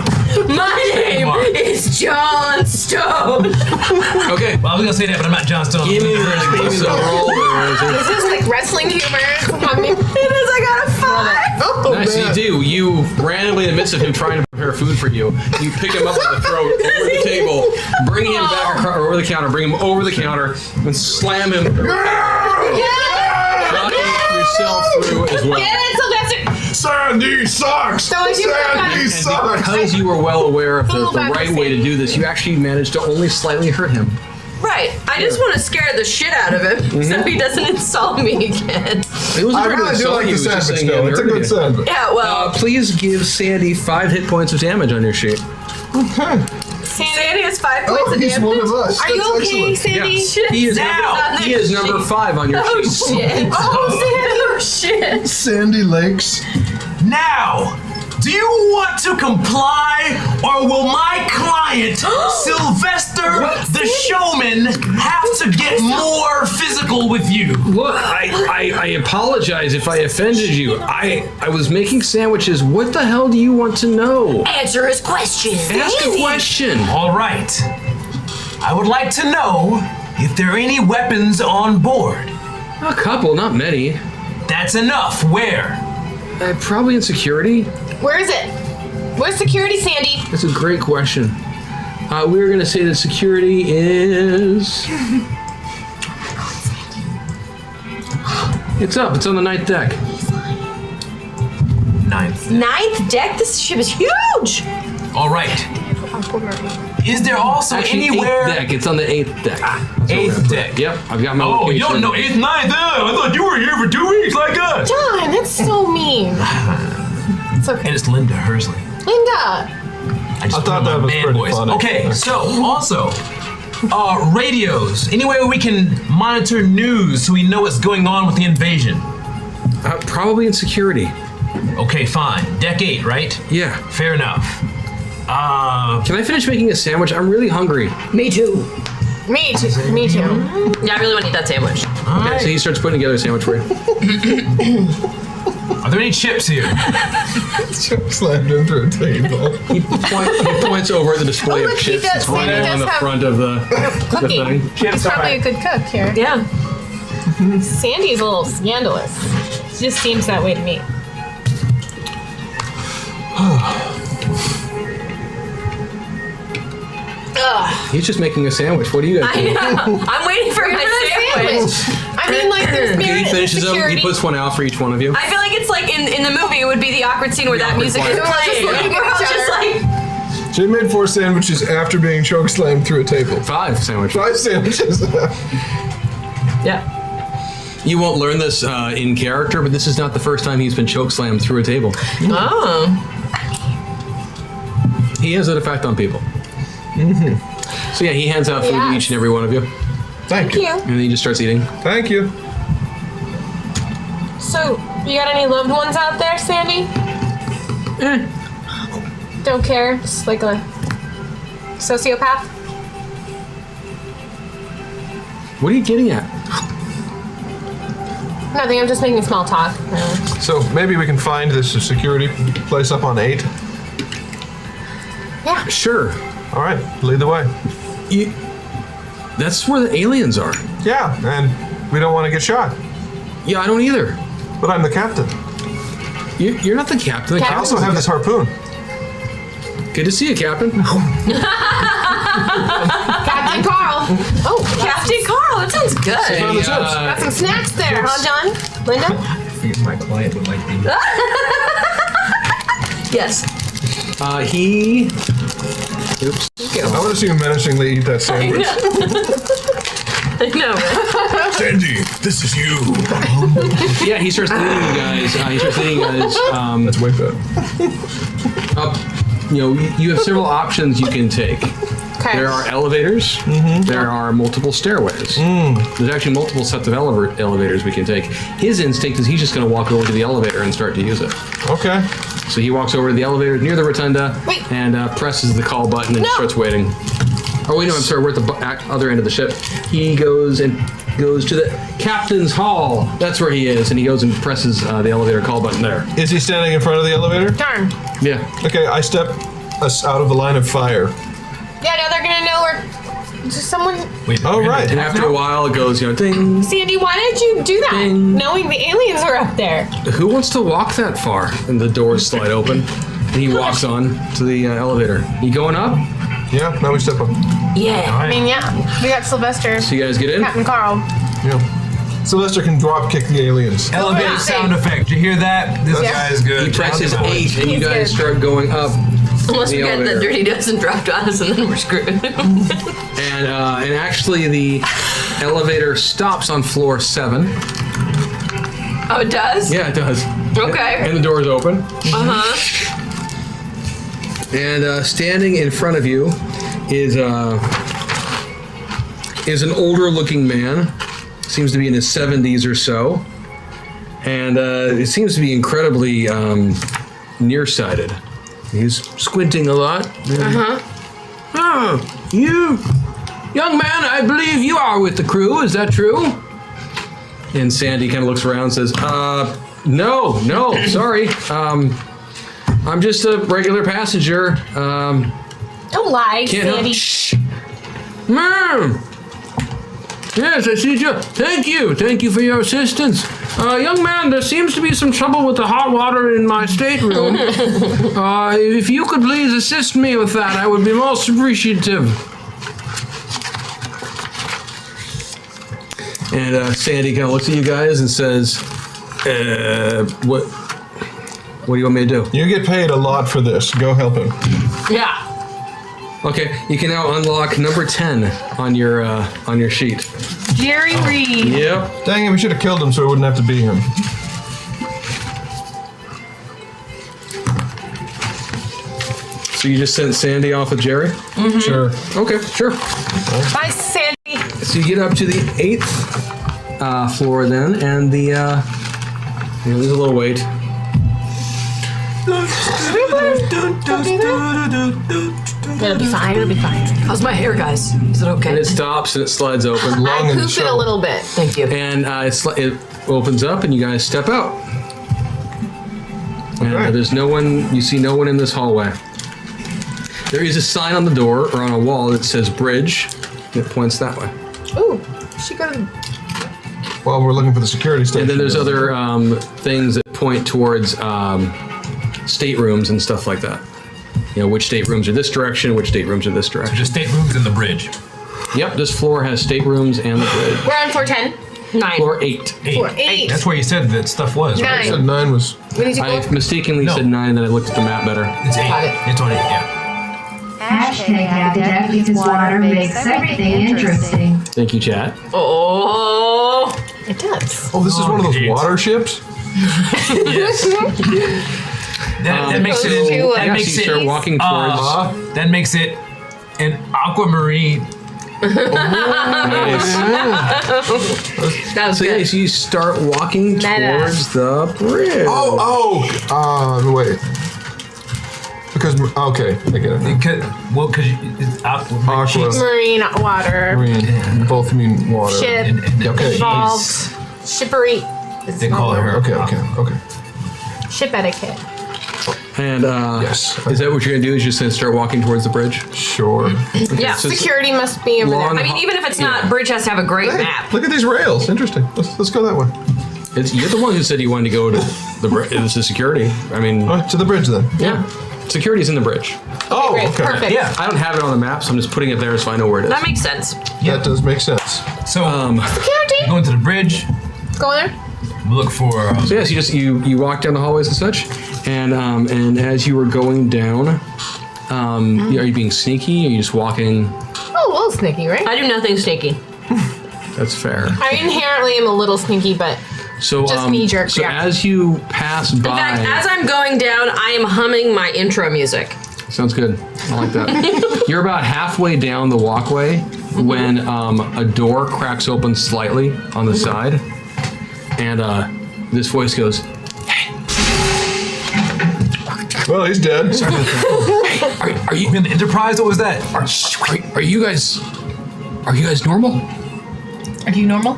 My name is John Stone. Okay. Well, I was gonna say that, but I'm not John Stone. Give me the roll. Is this like wrestling humor? It is. I got a 5. Nice, you do. You randomly, in the midst of him trying to prepare food for you, you pick him up by the throat over the table, bring him back over the counter, bring him over the counter, and slam him. Shotting yourself through as well. Get it, Sylvester. Sandy sucks! So if you Sandy And sucks! because you were well aware of the back right to way to Sandy. do this, you actually managed to only slightly hurt him. Right. I just want to scare the shit out of him so he doesn't insult me again. It was I really do like the sandwich though. It's a good sandwich. Yeah. Well, Please give Sandy 5 hit points of damage on your sheet. Sandy has 5 points Oh, of he's damage. one of us. Are you That's okay, excellent. Sandy? Shit. He is Now. he is number 5 on your Oh sheet. shit. Oh Sandy. Oh shit. Sandy Lakes. Now, do you want to comply, or will my client, Sylvester the Showman, have to get more physical with you? Look, I apologize if I offended you. I was making sandwiches. What the hell do you want to know? Answer his question. Ask a question. All right. I would like to know if there are any weapons on board. A couple, not many. That's enough. Where? Probably in security. Where is it? Where's security, Sandy? That's a great question. We were going to say that security is... It's up. It's on the 9th deck. 9th. 9th deck. This ship is huge. All right. Is there also Actually, anywhere? 8th deck. It's on the 8th deck. That's what we're 8th gonna put. deck. Yep, I've got my Oh, you location. don't know 8th, 9th? I thought you were here for 2 weeks like us. John, that's so mean. It's okay. And it's Linda Hersley. Linda. I just I thought put on that my was man pretty voice. funny. Okay, so also, radios. Anywhere we can monitor news so we know what's going on with the invasion. Probably in security. Okay, fine. Deck 8, right? Yeah. Fair enough. Can I finish making a sandwich? I'm really hungry. Me too. Me too. Me too. Yeah, I really want to eat that sandwich. Okay, so he starts putting together a sandwich for you. Are there any chips here? Slammed him through a table. He points over at the display Oh, of look, he chips does- that's running Sandy on the does have front of the Cooking. thing. He's probably a good cook here. Yeah. Sandy's a little scandalous. She just seems that way to me. He's just making a sandwich. What do you guys I do? know. I'm waiting for my sandwich. I mean, like, there's Okay, merit he in finishes them. He security. puts one out for each one of you. I feel like it's like in the movie, it would be the awkward scene where that music is quiet. playing. We're all just looking We're all at each just other. like, So he made 4 sandwiches after being chokeslammed through a table. 5 sandwiches. 5 sandwiches. yeah. You won't learn this in character, but this is not the first time he's been chokeslammed through a table. Oh. He has that effect on people. So yeah, he hands out food to Yes. each and every one of you, Thank you. Thank and then he just starts eating. Thank you. you. So, you got any loved ones out there, Sandy? Don't care. Just like a sociopath? What are you getting at? Nothing. I'm just making small talk. So maybe we can find this security place up on 8. Yeah. Sure. All right, lead the way. That's where the aliens are. Yeah, and we don't want to get shot. Yeah, I don't either. But I'm the captain. You're not the captain. The I also have this harpoon. Good to see you, Captain. Captain Carl. Oh, Captain Carl, that sounds good. Found the chips. got some snacks there, huh, John? Linda? I think my client would like these. Yes. He. Oops. I want to see you menacingly eat that sandwich. I know, right? Sandy, this is you. Yeah, he starts leading you guys. That's way better. Up. You have several options you can take. Okay. There are elevators. There are multiple stairways. There's actually multiple sets of elevators we can take. His instinct is he's just going to walk over to the elevator and start to use it. Okay. So he walks over to the elevator near the rotunda Wait. and presses the call button and No. starts waiting. Oh wait, no, I'm sorry. We're at the other end of the ship. He goes and goes to the captain's hall. That's where he is, and he goes and presses the elevator call button there. Is he standing in front of the elevator? Darn. Yeah. Okay, I step us out of the line of fire. Yeah, now they're gonna know we're just someone. Wait, Oh, we're gonna right. And attack after a now? while, it goes, ding. Sandy, why did you do that? Ding. Knowing the aliens were up there. Who wants to walk that far? And the doors slide open, and he walks on to the elevator. You going up? Yeah, now we step up. Yeah. I mean, yeah, we got Sylvester, So you guys get in? Captain Carl. Yeah. Sylvester can drop kick the aliens. Elevator Yeah. sound effect. Did you hear that? This Yeah. guy is good. He presses 8, and you He's guys good. start going up. Unless the we get the elevator. dirty dozen dropped on us, and then we're screwed. And actually, the elevator stops on floor 7. Oh, it does? Yeah, it does. Okay. And the doors open. Uh-huh. And standing in front of you is an older-looking man. Seems to be in his 70s or so, and it seems to be incredibly nearsighted. He's squinting a lot. Oh, you, young man! I believe you are with the crew. Is that true? And Sandy kind of looks around and says, "No, sorry. I'm just a regular passenger. Don't lie, Can't help. Sandy. Shh. Ma'am. Yes, I see you. Thank you for your assistance. Young man, there seems to be some trouble with the hot water in my stateroom. If you could please assist me with that, I would be most appreciative. And Sandy kind of looks at you guys and says, what do you want me to do? You get paid a lot for this. Go help him. Yeah. Okay, you can now unlock number 10 on your sheet. Jerry Reed. Yep. Dang it, we should have killed him so we wouldn't have to be him. So you just sent Sandy off with Jerry? Mm-hmm. Sure. Okay, sure. Bye, Sandy. So you get up to the 8th floor then, and there's a little wait. It'll be fine. It'll be fine. How's my hair, guys? Is it okay? And it stops and it slides open. Long I and pooped it a short. little bit. Thank you. And it opens up and you guys step out. And Okay. there's no one, you see no one in this hallway. There is a sign on the door or on a wall that says bridge. It points that way. Ooh, she got a. Well, we're looking for the security station. And then there's other things that point towards staterooms and stuff like that. You know, which staterooms are this direction, which staterooms are this direction. Just staterooms in the bridge. Yep, this floor has staterooms and the bridge. We're on floor 10. 9. Floor 8. Floor 8. That's where you said that stuff was, right? 9. You said 9 was. We need to go. I mistakenly No. said 9 and then I looked at the map better. It's 8. Got it. It's on 8, yeah. Hashtag have the duck because water makes everything interesting. Thank you, chat. Oh. It does. Oh, this is one of those Eight. water ships? Yes. That makes Goes it. to, That So makes you it. start walking towards. That makes it an aquamarine. Nice. That was So good. yeah, so you start walking Meta. towards the bridge. Wait. Because, okay, I get it. Because it's Aqua. Marine water. Marine. Both mean water. Ship. Okay. Involved. Shippery. They call her. Okay. Ship etiquette. And Yes. is that what you're gonna do? Is just gonna start walking towards the bridge? Sure. Yeah. So it's- Security must be over Long- there. I mean, even if it's not, Bridge has to have a great Hey, map. look at these rails. Interesting. Let's go that way. You're the one who said you wanted to go to the bridge. It's the security. I mean, Oh, to the bridge then. yeah, security's in the bridge. Oh, Great. okay. Perfect. Yeah. I don't have it on the map, so I'm just putting it there so I know where it is. That makes sense. That does make sense. So Security. going to the bridge. Go there. Look for. So yes, you walk down the hallways and such, and as you were going down, are you being sneaky? Are you just walking? Oh, a little sneaky, right? I do nothing sneaky. That's fair. I inherently am a little sneaky, but So Just knee-jerk So reaction. as you pass by, In fact, as I'm going down, I am humming my intro music. sounds good. I like that. You're about halfway down the walkway when a door cracks open slightly on the side, and this voice goes, Well, he's dead. "Are you in the Enterprise? What was that? are you guys normal?" you normal?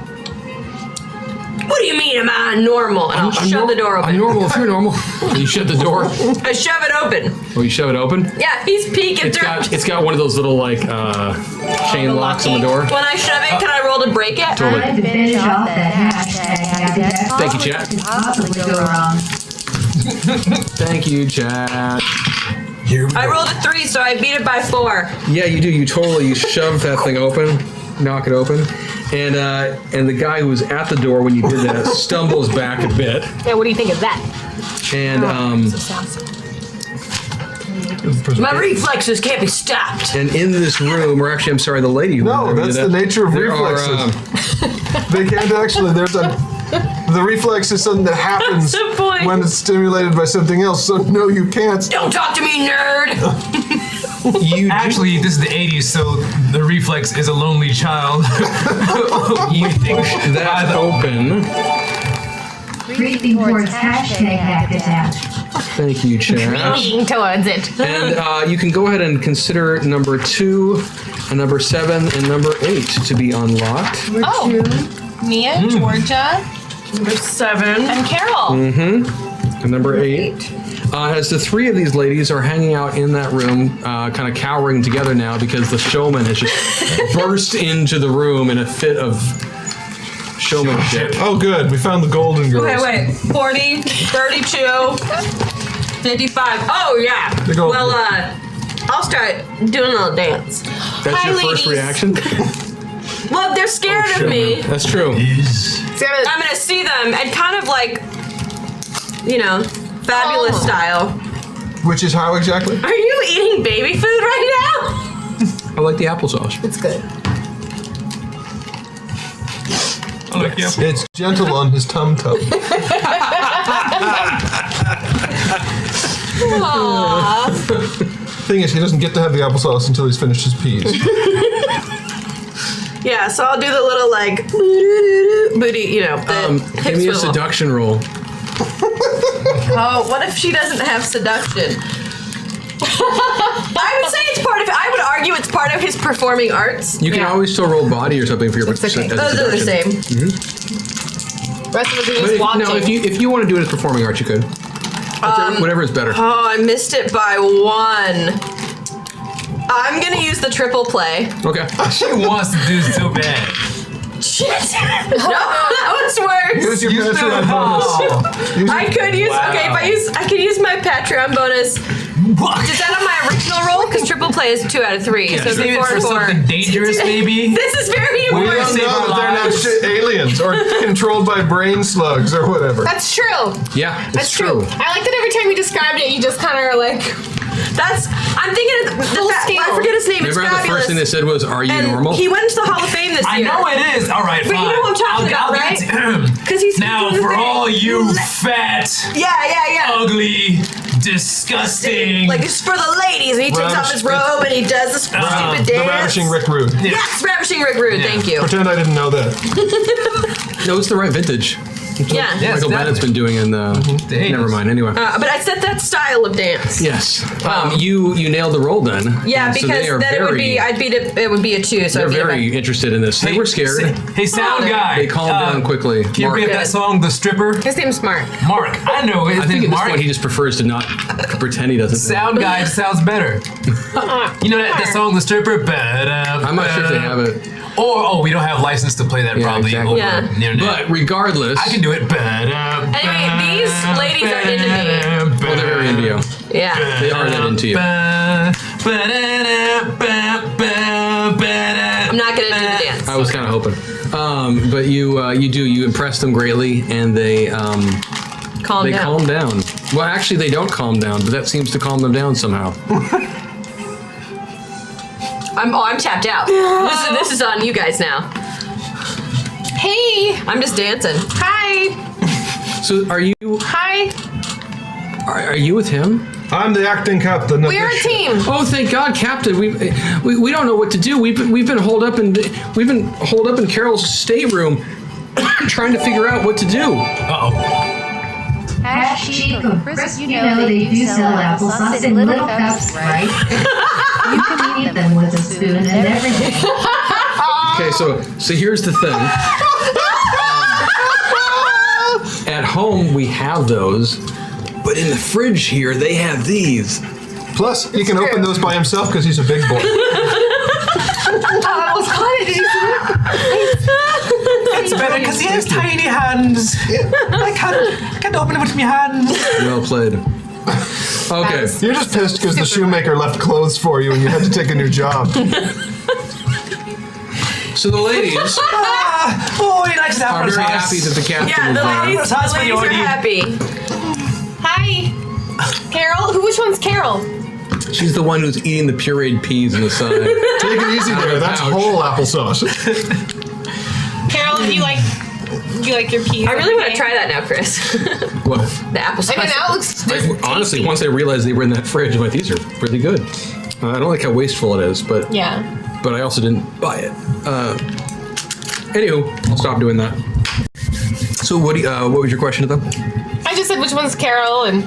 What do you mean, am I normal? And I'll shove the door open. I'm normal if you're normal. You shut the door. I shove it open. Oh, you shove it open? Yeah, he's peeking through. It's got one of those little like chain locks on the door. When I shove it, can I roll to break it? Totally. Time to finish off that hashtag. Thank you, chat. Could possibly go wrong. Thank you, chat. Here we I go. rolled a 3, so I beat it by 4. Yeah, you do. You shove that thing open, knock it open, and the guy who was at the door when you did that stumbles back a bit, Yeah, what do you think of that? and My reflexes can't be stopped. and in this room, or actually, I'm sorry, the lady who No, did that's that, the nature of there reflexes. Are, They can't actually. The reflex is something that happens That's the point. when it's stimulated by something else. So no, you can't. Don't talk to me, nerd. Actually, this is the 80s, so the reflex is a lonely child. You think that's open. Creeping towards hashtag hack attack. Thank you, chat. Leaning towards it. And you can go ahead and consider number 2, and number 7, and number 8 to be unlocked. Oh, Mia, Georgia, Number 7. and Carol. And number 8. As the 3 of these ladies are hanging out in that room, kind of cowering together now because the showman has just burst into the room in a fit of showmanship. Oh, good. We found the golden girls. Wait. 40, 32, 55. Oh, yeah. They go- Well, I'll start doing a little dance. That's Hi, your first ladies. reaction? Well, they're scared of me. That's true. I'm gonna see them and kind of like, fabulous style. Which is how exactly? Are you eating baby food right now? I like the applesauce. It's good. I like you. It's gentle on his tum tum. Thing is, he doesn't get to have the applesauce until he's finished his peas. Yeah, so I'll do the little like booty, the Give hip me a swivel. seduction roll. Oh, what if she doesn't have seduction? I would say it's part of. I would argue it's part of his performing arts. You can always still roll body or something for your It's okay. as a Those are the seduction. same. Rest of us are But just watching. no, if you want to do it as performing arts, you could. Whatever is better. Oh, I missed it by 1. I'm gonna use the triple play. Okay. She wants to do so bad. Shit! No, that was worse. Use your You Patreon still- bonus. Use I could use. Wow. Okay, if I could use my Patreon bonus. Is that on my original roll? Because triple play is 2 out of 3. So it's Maybe 4 it's for and 4. something dangerous, maybe. This is very We important. don't save know our that they're not lives. shit aliens or controlled by brain slugs or whatever. That's true. Yeah, it's That's true. I like that every time you described it, you just kind of are like, I'm thinking of Full scale. I forget his name. Remember it's how the fabulous. first thing they said was, "Are you and normal?" he went into the Hall of Fame this I year. know it is. All right, But you fine. know what I'm talking about, I'll right? get to him. 'Cause he's now doing for the all thing. you fat, Yeah. ugly, disgusting. Like it's for the ladies, and he takes off his robe and he does this stupid dance. The Ravishing Rick Rude. Yes, Ravishing Rick Rude. Thank you. Pretend I didn't know that. No, it's the right vintage. Yeah. Yes, Michael Bennett's been doing in the. Days. Never mind. Anyway. But I said that style of dance. Yes. You nailed the roll then. Yeah, And so because they are then it would be. I'd beat it. It would be a 2. So They're I'd beat it very by- interested in this. They were scared. Hey, sound guy. They calmed down quickly. Can you Mark, bring up that song, The Stripper? his name's Mark. Mark. I know his I think name's at this Mark. point he just prefers to not pretend he doesn't. Sound guy sounds better. You know that song, The Stripper? I'm not sure if they have it. Or, we don't have license to play that Yeah, probably exactly. over the internet. But regardless, I can do it. Anyway, these ladies are into me. well, they're very into you. Yeah. They are that into you. I'm not gonna do the dance. I was kind of hoping. But you impress them greatly, and they Calm down. calm down. Well, actually, they don't calm down, but that seems to calm them down somehow. I'm tapped out. This is on you guys now. Hey. I'm just dancing. Hi. So, are you Hi. are you with him? I'm the acting captain. of We're a this ship. team. Oh, thank God, Captain. We don't know what to do. We've been holed up in Carol's stateroom, trying to figure out what to do. Hash Chico, Chris, you know they do sell applesauce in little cups, right? You can eat them with a spoon and everything. Okay, so here's the thing. At home, we have those, but in the fridge here, they have these. Plus, he can open those by himself because he's a big boy. It's better because he has tiny hands. I can't open it with my hands. Well played. Okay. You're just pissed because the shoemaker left clothes for you and you had to take a new job. So the ladies Oh, he likes that are very happy that the captain Yeah, is the there. ladies are happy. Hi. Carol? Which one's Carol? She's the one who's eating the pureed peas in the side. Take it easy there. That's Ouch. whole applesauce. Carol, do you like your peas? I really want to try that now, Chris. What? The applesauce. I mean, that looks just Honestly, once I realized they were in that fridge, I'm like, these are really good. I don't like how wasteful it is, but but I also didn't buy it. Anywho, I'll stop doing that. So what was your question to them? I just said which one's Carol, and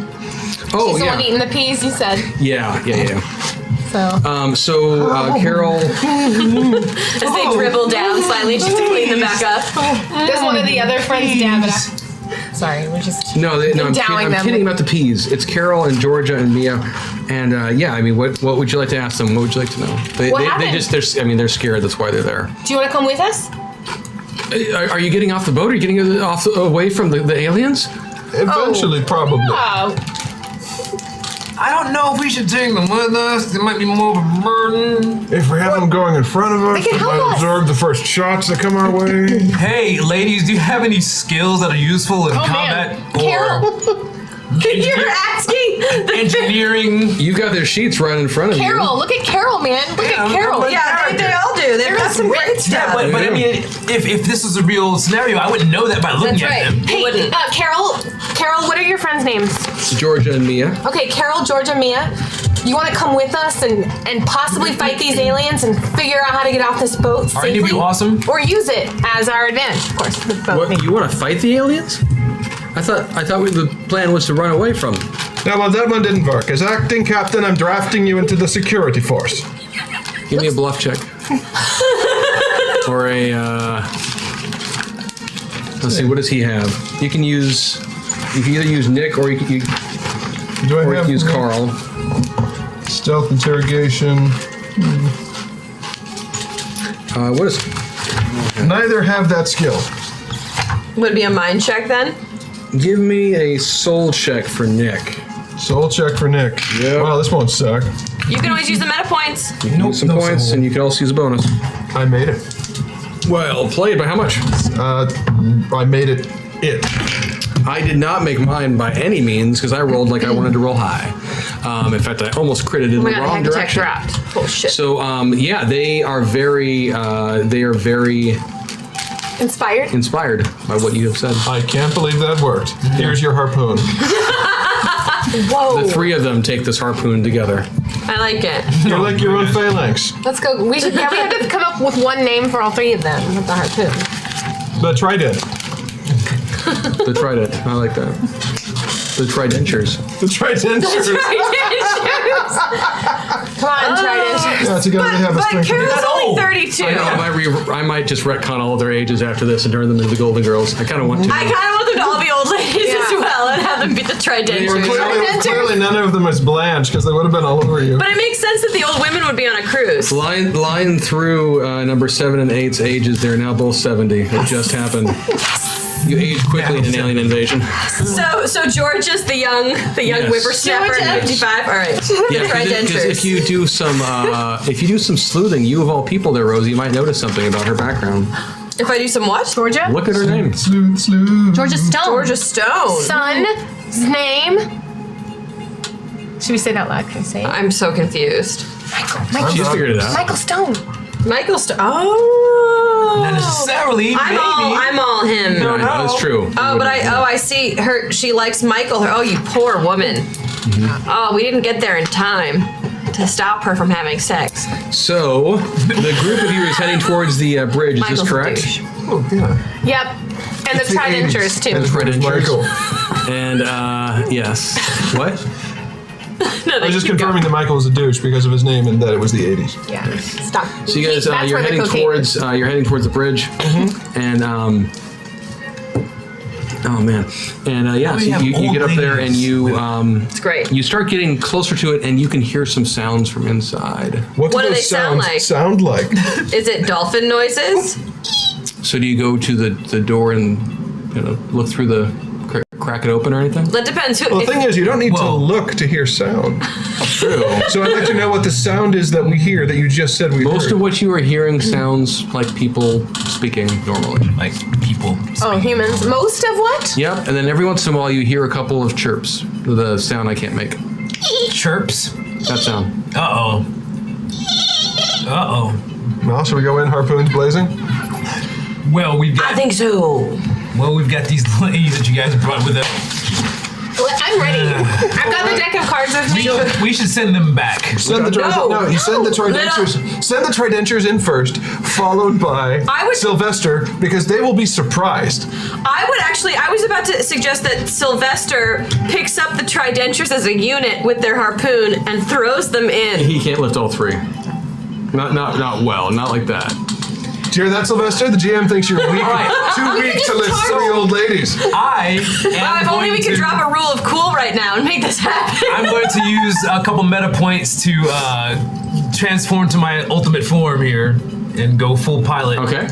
Oh, she's the yeah. one eating the peas. You said Yeah. so. Carol. As they dribble down slightly just to clean them back up. There's one of the other friends, Davida. Sorry, we're just No, I'm endowing them. kidding about the peas. It's Carol and Georgia and Mia, and I mean, what would you like to ask them? What would you like to know? They they're scared. That's why they're there. Do you want to come with us? Are you getting off the boat? Are you getting away from the aliens? Eventually, probably. Oh, I don't know if we should take them with us. It might be more of a burden. If we have them going in front of us, They can we help might us. absorb the first shots that come our way. Hey, ladies, do you have any skills that are useful in combat Carol. You're asking the engineering? You got their sheets right in front of Carol, look at Carol, man. Look at Carol. Yeah, they all do. They've got some great stuff. Yeah, but I mean, if this is a real scenario, I wouldn't know that by looking That's right. at them. You wouldn't. Carol, what are your friends' names? you, Georgia and Mia. Okay, Carol, Georgia, Mia. You want to come with us and possibly fight these aliens and figure out how to get off this boat safely? Aren't you be awesome? Or use it as our advantage, of course. The boat. What? You want to fight the aliens? I thought the plan was to run away from them. Now, well, that one didn't work. As acting captain, I'm drafting you into the security force. Give me a bluff check. Or a. Let's see. What does he have? You can either use Nick or you can use Carl. Stealth interrogation. What is? Neither have that skill. Would it be a mind check then? Give me a soul check for Nick. Soul check for Nick. Yeah. Wow, this won't suck. You can always use the meta points. You can use some points, and you can also use a bonus. I made it. Well played. By how much? I made it. I did not make mine by any means because I rolled like I wanted to roll high. In fact, I almost critted in Oh my the god, wrong hack attack direction. dropped. Oh shit. So they are very Inspired? inspired by what you have said. I can't believe that worked. Here's your harpoon. Whoa. The three of them take this harpoon together. I like it. You're like your own phalanx. Let's go. We have to come up with one name for all three of them with the harpoon. The trident. The trident. I like that. The tridentures. The trident. Come on, Trident. Yeah, together they have a But strength. Carol's only old. 32. I know, I might just retcon all of their ages after this and turn them into the Golden Girls. I kind of want to. I kind of want them to all be old ladies as well and have them be the tridenters. Clearly, none of them is Blanche because they would have been all over you. But it makes sense that the old women would be on a cruise. Line through number 7 and 8's ages. They're now both 70. It just happened. You age quickly in an alien invasion. So George is the young Yes. whippersnapper at 55. All right. Yeah, The because tridenters. if you do some sleuthing, you of all people there, Rosie, you might notice something about her background. If I do some what? Georgia? Look at her name. Sleuth. Georgia Stone. Georgia Stone. Son's name. Should we say that loud? Can I say it? I'm so confused. Michael. She's figured it out. Michael Stone. Michael Stone. Oh. Not necessarily. I'm all him. No, that's true. Oh, but I see her. She likes Michael. Oh, you poor woman. Mm-hmm. Oh, we didn't get there in time to stop her from having sex. So, the group of you is heading towards the bridge. Is Michael's this a correct? douche. Oh, yeah. Yep. And the Tridenters, too. And the Tridenters. Michael. And, yes. What? I was just confirming that Michael was a douche because of his name and that it was the 80s. Yeah. Stop. So you guys, That's you're where the heading cocaine towards the bridge, and oh man, and so you get up there and you It's great. you start getting closer to it, and you can hear some sounds from inside. What do those they sound like? Sound like? Is it dolphin noises? So do you go to the door and look through the crack it open or anything? That depends. Well, the thing is, you don't need to look to hear sound. True. So I'd like to know what the sound is that we hear that you just said we heard. Most of what you are hearing sounds like people speaking normally. Like people. Oh, humans. Most of what? Yep, and then every once in a while you hear a couple of chirps. The sound I can't make. Chirps. That sound. Uh-oh. Uh-oh. Well, should we go in harpoons blazing? Well, we've got... I think so. Well, we've got these ladies that you guys brought with us. Well, I'm ready. I've got the deck of cards with me. We should send them back. Send the you send the tridentures. Send the tridentures in first, followed by Sylvester, because they will be surprised. I was about to suggest that Sylvester picks up the tridentures as a unit with their harpoon and throws them in. He can't lift all three. Not well, not like that. Do you hear that, Sylvester? The GM thinks you're weak. Too weak to lift 3 old ladies. If only we could drop a rule of cool right now and make this happen. I'm going to use a couple meta points to transform to my ultimate form here and go full pilot. Okay.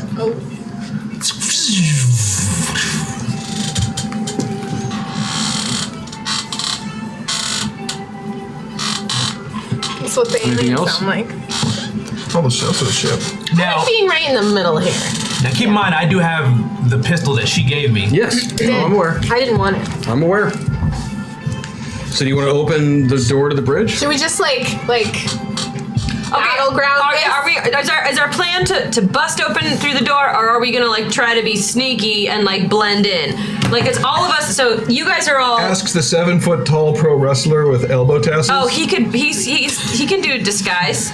That's what the Anything aliens else? sound like. All the shells of the ship. Now, I'm being right in the middle here. now, keep in mind, I do have the pistol that she gave me. Yes. I'm aware. I didn't want it. I'm aware. So do you want to open the door to the bridge? Should we just battleground? Is our plan to bust open through the door, or are we gonna try to be sneaky and blend in? It's all of us. So you guys are all. Asks the 7-foot-tall pro wrestler with elbow tassels. Oh, he can do disguise.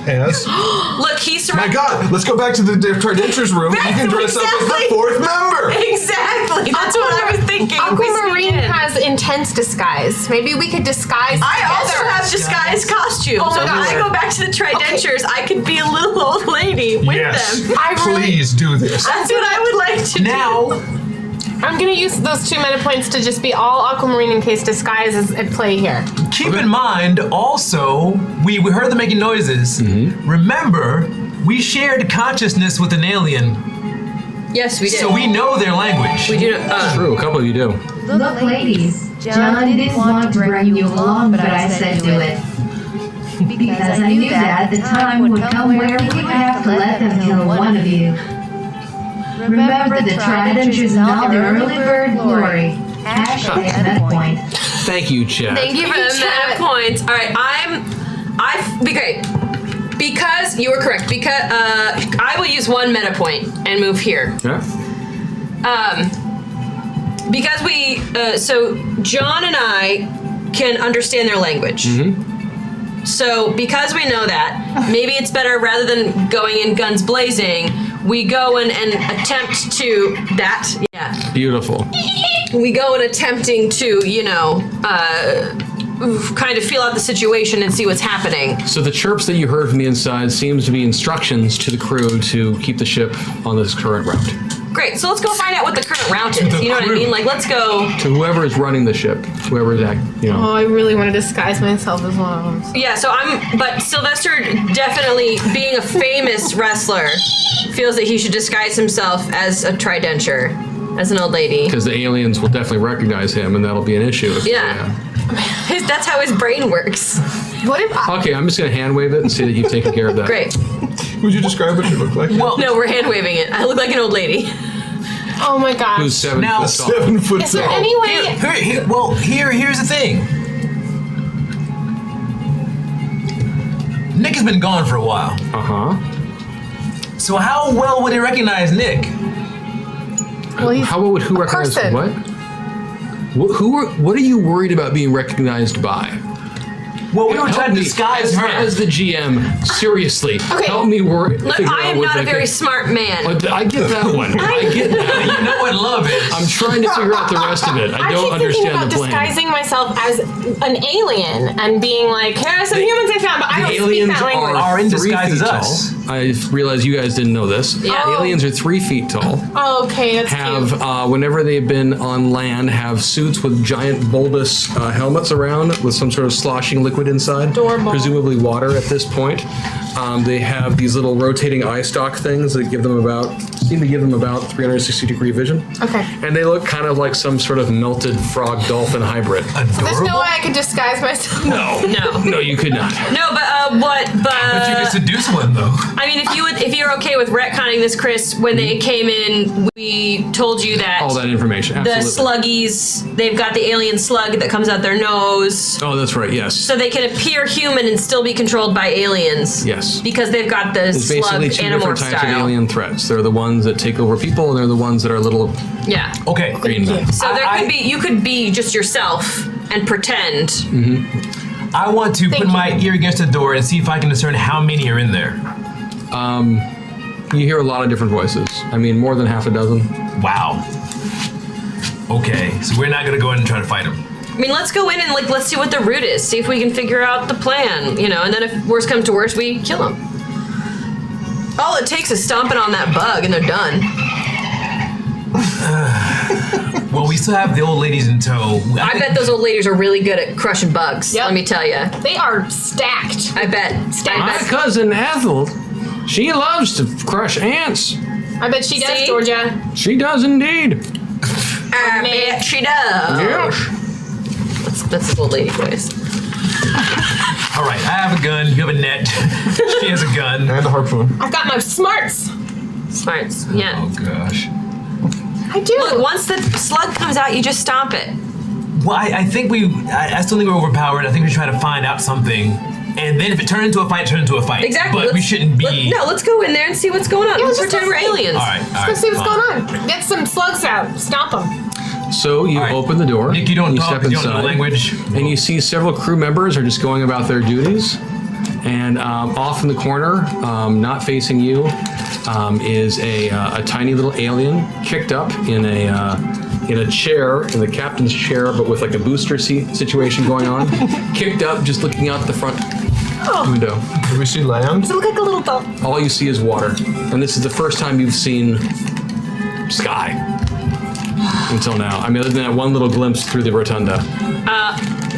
As? Look, he's My surrounded. God, let's go back to the tridentures room. You can dress up as the 4th member. Exactly. That's what I was thinking. Aquamarine has intense disguise. Maybe we could disguise I also together. have disguise costume. Oh so my if God. I go back to the tridentures, I could be a little old lady with them. Please do this. That's what I would like to do. I'm gonna use those 2 meta points to just be all Aquamarine in case disguise is at play here. Keep in mind, also, we heard them making noises. Remember, we shared consciousness with an alien, Yes, we did. so we know their language. We do. True, a couple of you do. Look, ladies, John didn't want to bring you along, but I said do it. Because I knew that the time would come where we would have to let them kill one of you. Remember the tridentures and all their early bird glory. Hashtag meta point. Thank you, Chad. Thank you for the meta points. All right, because you were correct. Because I will use 1 meta point and move here. Yeah. Because so John and I can understand their language. So because we know that, maybe it's better rather than going in guns blazing, we go and attempt to that. Yeah. Beautiful. We go and attempting to, kind of feel out the situation and see what's happening. So the chirps that you heard from the inside seems to be instructions to the crew to keep the ship on this current route. Great. So let's go find out what the current route is. You know what I mean? Let's go. To whoever is running the ship, whoever is Oh, I really want to disguise myself as one of them. Yeah, but Sylvester definitely, being a famous wrestler, feels that he should disguise himself as a tridenture, as an old lady. Because the aliens will definitely recognize him, and that'll be an issue. That's how his brain works. What if Okay, I'm just going to hand wave it and see that you've taken care of that. Great. Would you describe what you look like? Well, no, we're hand waving it. I look like an old lady. Oh my gosh. Who's 7 Now- foot tall? 7 foot Is there tall. any way? Here's the thing. Nick has been gone for a while. Uh-huh. So how well would he recognize Nick? Well, he's How would who a recognize person. what? What are you worried about being recognized by? Well, we were Help trying to me. disguise her. As the GM, seriously, Okay. help me work. Look, I am not a very smart man. I get that one. I get that. You know what love is. I'm trying to figure out the rest of it. I I don't keep thinking understand about the plan. disguising myself as an alien and being like, here are some humans I found, but I don't speak Aliens that language. are in 3 disguise feet as us. tall. I realize you guys didn't know this. Yeah. Aliens are 3 feet tall. Oh, okay, that's cute. Have whenever they've been on land, have suits with giant bulbous helmets around with some sort of sloshing liquid inside, Adorable. presumably water at this point. They have these little rotating eye stalk things that seem to give them about 360-degree vision. Okay. And they look kind of like some sort of melted frog dolphin hybrid. There's no way I could disguise myself. No, you could not. No, but But you could seduce one though. I mean, if you're okay with retconning this, Chris, when they came in, we told you that All that information. the Absolutely. sluggies, they've got the alien slug that comes out their nose, Oh, that's right. Yes. so they can appear human and still be controlled by aliens. Yes. Because they've got the There's slug basically 2 animorph different types style. of alien threats. They're the ones that take over people, and they're the ones that are little Yeah. Okay. green men. So you could be just yourself and pretend. I want to put you. my ear against the door and see if I can discern how many are in there. You hear a lot of different voices. I mean, more than half a dozen. Wow. Okay, so we're not gonna go in and try to fight them. I mean, let's go in and let's see what the route is. See if we can figure out the plan, and then if worst comes to worst, we kill them. All it takes is stomping on that bug and they're done. Well, we still have the old ladies in tow. I bet those old ladies are really good at crushing bugs. Yep. Let me tell you. They are stacked. I bet. My cousin Ethel, she loves to crush ants. I bet she does, See? Georgia. She does indeed. I bet she does. Yes. That's his old lady voice. All right, I have a gun. You have a net. She has a gun. And a harpoon. I've got my smarts. Smarts. Yeah. Oh gosh. I do. Look, once the slug comes out, you just stomp it. Well, I think I still think we're overpowered. I think we should try to find out something. And then if it turns into a fight, turn into a fight. Exactly. But we shouldn't be. Let's go in there and see what's going on. Yeah, let's let's pretend go we're see. aliens. All right. Let's go see what's going on. Get some slugs out. Stomp them. So you All right. open the door. Nick, you don't you talk. step You don't know inside, the language. and you see several crew members are just going about their duties. And off in the corner, not facing you, is a tiny little alien kicked up in a chair, in the captain's chair, but with like a booster seat situation going on. Kicked up, just looking out the front window. Do we see land? Does it look like a little dog? All you see is water, and this is the first time you've seen sky until now. I mean, other than that one little glimpse through the rotunda.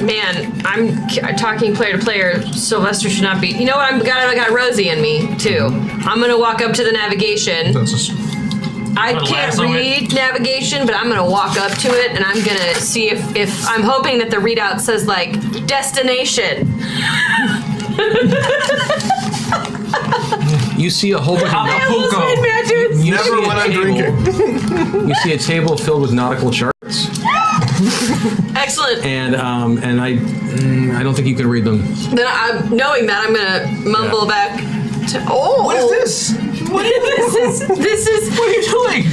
Man, I'm talking player to player. Sylvester should not be. You know what? I got Rosie in me too. I'm gonna walk up to the navigation. That's I Wanna can't lasso it? read navigation, but I'm gonna walk up to it and I'm gonna see if I'm hoping that the readout says like destination. You see a whole bunch of Acapulco. you never see a when I'm table- drinking. You see a table filled with nautical charts, Excellent. and I don't think you can read them. Then knowing that, I'm gonna mumble Yeah. back to. Oh, What is this? This is What are you doing?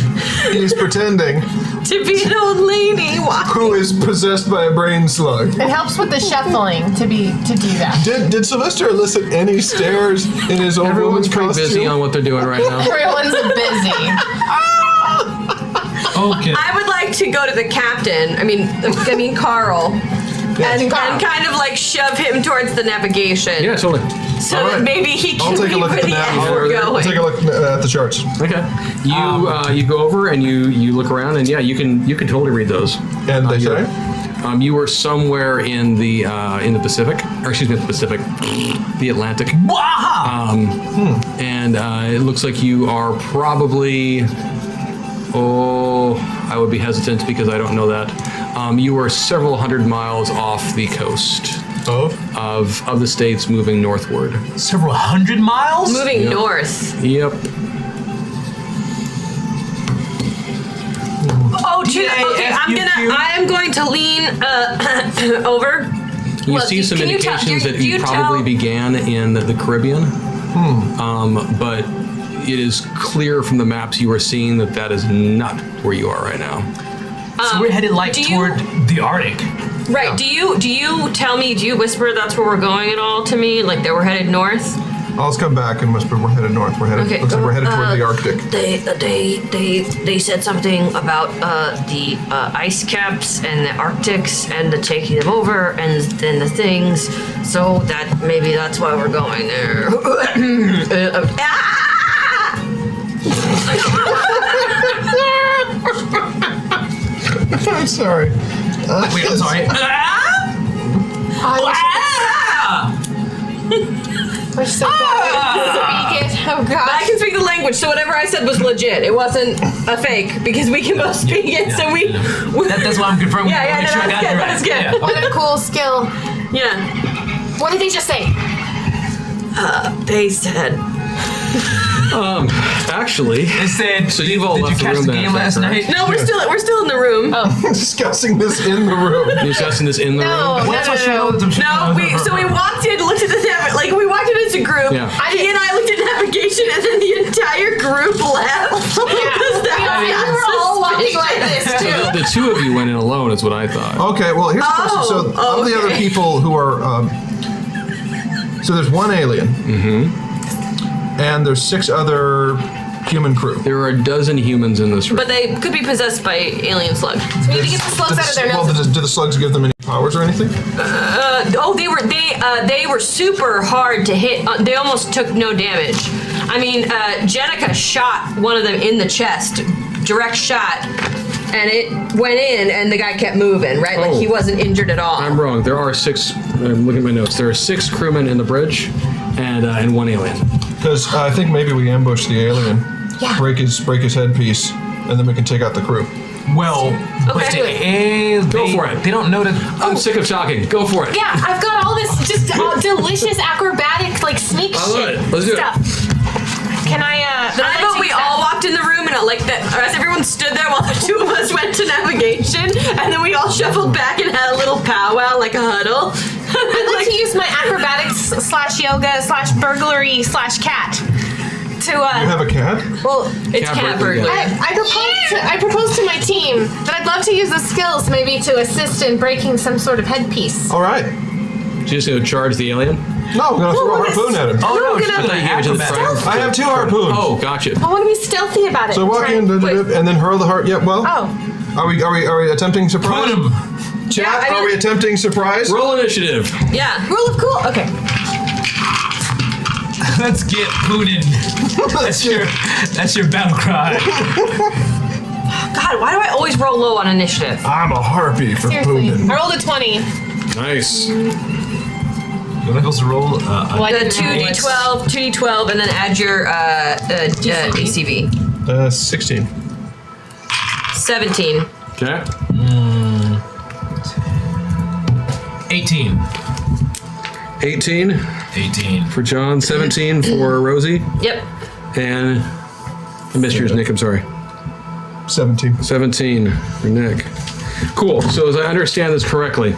He's pretending. to be an old lady. Why? Who is possessed by a brain slug? It helps with the shuffling to do that. Did Sylvester elicit any stares in his own Everyone's woman's pretty costume? busy on what they're doing right now. Everyone's busy. Okay. I would like to go to the captain. I mean Carl. And kind of like shove him towards the navigation. Yeah, totally. So All that right. maybe he I'll can take a read look where at the the map. end we're I'll going. take a look at the charts. Okay. You go over and you look around, and yeah, you can totally read those. And they say? You were somewhere in the Pacific, or excuse me, the Pacific, the Atlantic. And it looks like you are probably. Oh, I would be hesitant because I don't know that. You are several hundred miles off the coast of the states, moving northward. Several hundred miles? Moving north. Yep. Oh, okay. I am going to lean over. You Well, see some can you tell- indications do that you you probably tell- began in the Caribbean. But it is clear from the maps you are seeing that is not where you are right now. So we're headed do you- toward the Arctic. Right. Do you tell me? Do you whisper that's where we're going at all to me? Like that we're headed north? I'll come back and whisper. We're headed north. We're headed. Okay, Looks like we're headed toward the Arctic. They said something about the ice caps and the Arctics and the taking them over and then the things. So that maybe that's why we're going there. I'm sorry. Wait, I'm sorry. We're so bad. Speak it. Oh But I gosh. can speak the language, so whatever I said was legit. It wasn't a fake because we can both speak it. So we. That's why I'm confirming. Yeah, Make sure I got it right. that's good. Yeah. What a cool skill. Yeah. What did they just say? They said. Actually, They said. So you've all did left you the catch room the then, game last correct? night? No, we're still in the room. Oh. Discussing this in the room. you're discussing this in the No, room. Well, that's what she told them. No, we walked in, looked at the we walked in as a group. Yeah. He and I looked at navigation, and then the entire group left. We were all walking like this So too. the two of you went in alone, is what I thought. Okay, well, here's the question. So, of the other okay. people who are, so there's one alien, and there's 6 other human crew. There are a dozen humans in this room. But they could be possessed by alien slug. We need to get the slugs out of their Well, noses. do the slugs give them any powers or anything? They were super hard to hit. They almost took no damage. I mean, Jenica shot one of them in the chest, direct shot, and it went in, and the guy kept moving. Right, like he wasn't injured at all. I'm wrong. There are 6. I'm looking at my notes. There are 6 crewmen in the bridge, and 1 alien. Because I think maybe we ambush the alien, break his headpiece, and then we can take out the crew. Well, Go for it. They don't know that. I'm sick of talking. Go for it. Yeah, I've got all this just delicious acrobatic like sneak I love shit it. Let's do it. stuff. Can I? Then I vote we all walked in the room and as everyone stood there while the two of us went to navigation, and then we all shuffled back and had a little powwow, like a huddle. I'd like to use my acrobatics / yoga / burglary / cat to. You have a cat? Well, It's cat burglary. I proposed to my team that I'd love to use the skills maybe to assist in breaking some sort of headpiece. All right. So you're just going to charge the alien? No, we're going to throw a harpoon at him. Oh no! gonna- She's I thought you gave it to the acrobat. I have 2 harpoons. Oh, gotcha. I want to be stealthy about it. So walk in and then hurl the heart. Yeah, well. Oh. Are we attempting surprise? Put him. Chat, Yeah, I are we mean- attempting surprise? Roll initiative. Yeah. Rule of cool. Okay. Let's get Putin. That's your battle cry. God, why do I always roll low on initiative? I'm a harpy for Seriously. Putin. I rolled a 20. Nice. You want to roll? The 2d12, and then add your ACV. 16. 17. Okay. 18. 18 18. for John, 17 for Rosie, Yep. and I missed yours, Nick. I'm sorry. 17. 17 for Nick. Cool. So as I understand this correctly,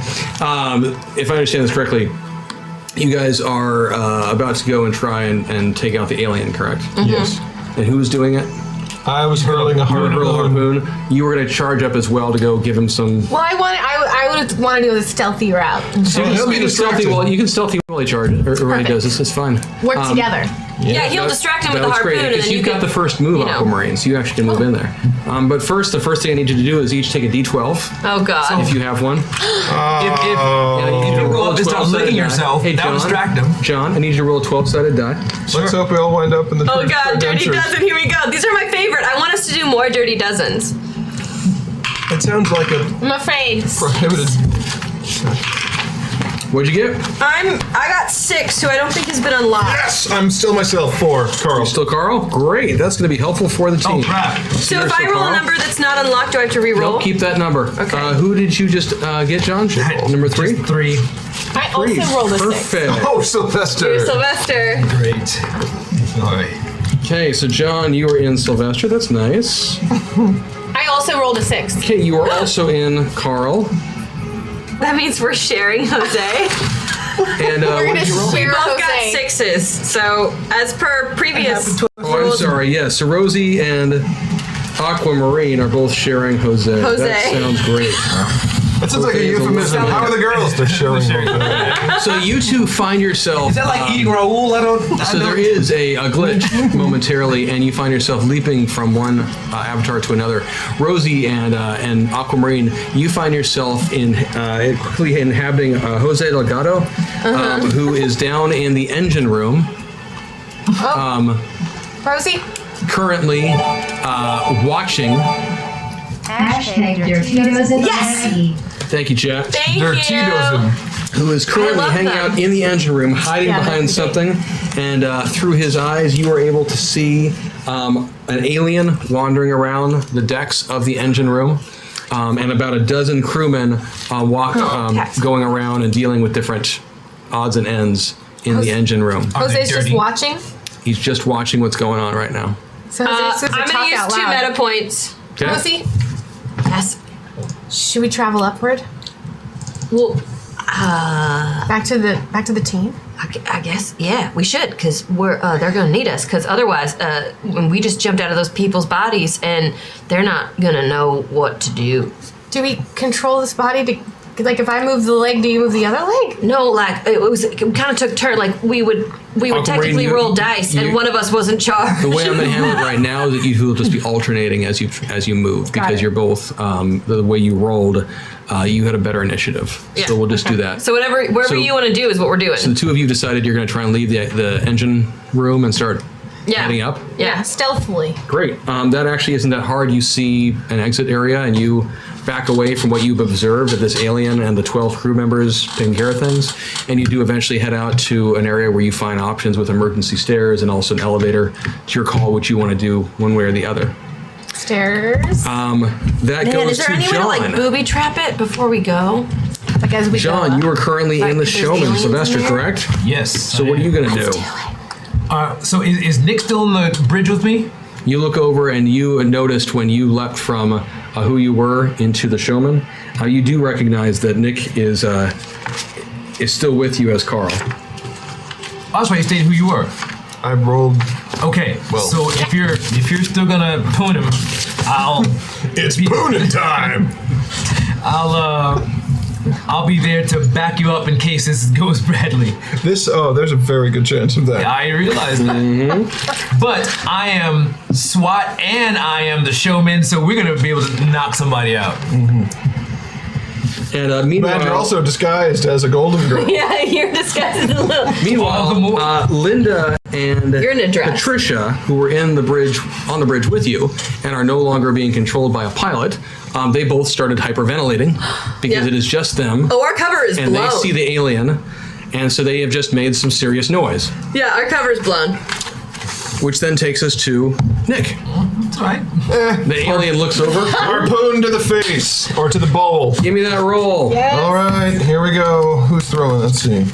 you guys are about to go and try and take out the alien, correct? Yes. And who was doing it? I was hurling a You were hurl harpoon. harpoon. You were going to charge up as well to go give him some. Well, I would want to do the stealthy route. So he'll be You can stealthy. distracted. Well, you can stealthy while he charges, or when he Perfect. does. This is fine. Work together. Yeah, he'll distract him with the That's harpoon, great and because then you've got the first move, you know. Aquamarine, so you actually can move in there. But first, the first thing I need you to do is each take a D12 Oh God. if you have one. If you roll up and start 12-sided licking die. yourself, Hey, that John, would distract him. John, I need you to roll a 12-sided die. Let's hope we all wind up in the Oh God, Dirty adventures. Dozen, here we go. These are my favorite. I want us to do more Dirty Dozens. It sounds like a I'm afraid. prohibited. What'd you get? I got 6, who I don't think has been unlocked. Yes, I'm still myself. 4, Carl. Still Carl? Great. That's going to be helpful for the team. Oh crap! So You're if I still roll a Carl? number that's not unlocked, do I have to re-roll? Nope, keep that number. Okay. Who did you just get, John? Number 3? Just 3. I also rolled a 6. Perfect. Oh, Sylvester. Sylvester. Great. Boy. Okay, so John, you are in Sylvester. That's nice. I also rolled a 6. Okay, you are also in Carl. That means we're sharing Jose. And We're what gonna did you roll? share We both got Jose. 6s. So as per previous Oh, I'm sorry. Yes, so Rosie and Aquamarine are both sharing Jose. Jose. That sounds great. That sounds like a euphemism. How are the girls? They're sharing. So you two find yourself. Is that like eating Raoul? So there is a glitch momentarily, and you find yourself leaping from one avatar to another. Rosie and Aquamarine, you find yourself quickly inhabiting Jose Delgado, who is down in the engine room. Rosie? Currently watching. Hashtag Dirtitos and Yes! Thank you, chat. Thank you. Who is currently love hanging them. out in the engine room, hiding Yeah, behind that's great. something, and through his eyes, you are able to see an alien wandering around the decks of the engine room, and about a dozen crewmen going around and dealing with different odds and ends in the engine room. Jose's just dirty? watching. He's just watching what's going on right now. So Jose's supposed to I'm talk going to use out 2 loud. meta points. Okay. Rosie, Yes. should we travel upward? Well, Back to the team? I guess, yeah, we should, because they're going to need us, because otherwise, when we just jumped out of those people's bodies, and they're not going to know what to do. Do we control this body to, like, if I move the leg, do you move the other leg? No, like, it kind of took turn, like, we would technically roll dice, and one of us wasn't charged. The way I'm going to handle it right now is that you will just be alternating as you move, because it. you're both the way you rolled. You had a better initiative, Yeah. so we'll just do that. So wherever you want to do is what we're doing. So the two of you decided you're going to try and leave the engine room and start heading up. Yeah. Stealthily. Great. That actually isn't that hard. You see an exit area, and you back away from what you've observed of this alien and the 12 crew members taking care of things, and you do eventually head out to an area where you find options with emergency stairs and also an elevator. To your call, what you want to do one way or the other. Stairs. That Man, goes is there to any way to, John. like, booby trap it before we go? Like as we go John, up. you are currently in the there's showman, aliens in Sylvester, there? correct? Yes. So what are you going to do? So is Nick still on the bridge with me? You look over and you noticed when you leapt from who you were into the showman, you do recognize that Nick is still with you as Carl. That's why you stated who you were. I rolled. Okay. Well. So if you're still gonna poon him, It's poonin' time. I'll be there to back you up in case this goes badly. There's a very good chance of that. I realize that. But I am SWAT and I am the showman, so we're gonna be able to knock somebody out. And meanwhile, Man, you're also disguised as a golden girl. Yeah, you're disguised as a little. meanwhile, Linda and You're in a dress. Patricia, who were on the bridge with you, and are no longer being controlled by a pilot, they both started hyperventilating because Yeah. it is just them, Oh, our cover is and blown. they see the alien, and so they have just made some serious noise, Yeah, our cover's blown. which then takes us to Nick. That's right. The alien looks over. Harpoon to the face or to the bowl. Give me that roll. All right, here we go. Who's throwing? Let's see.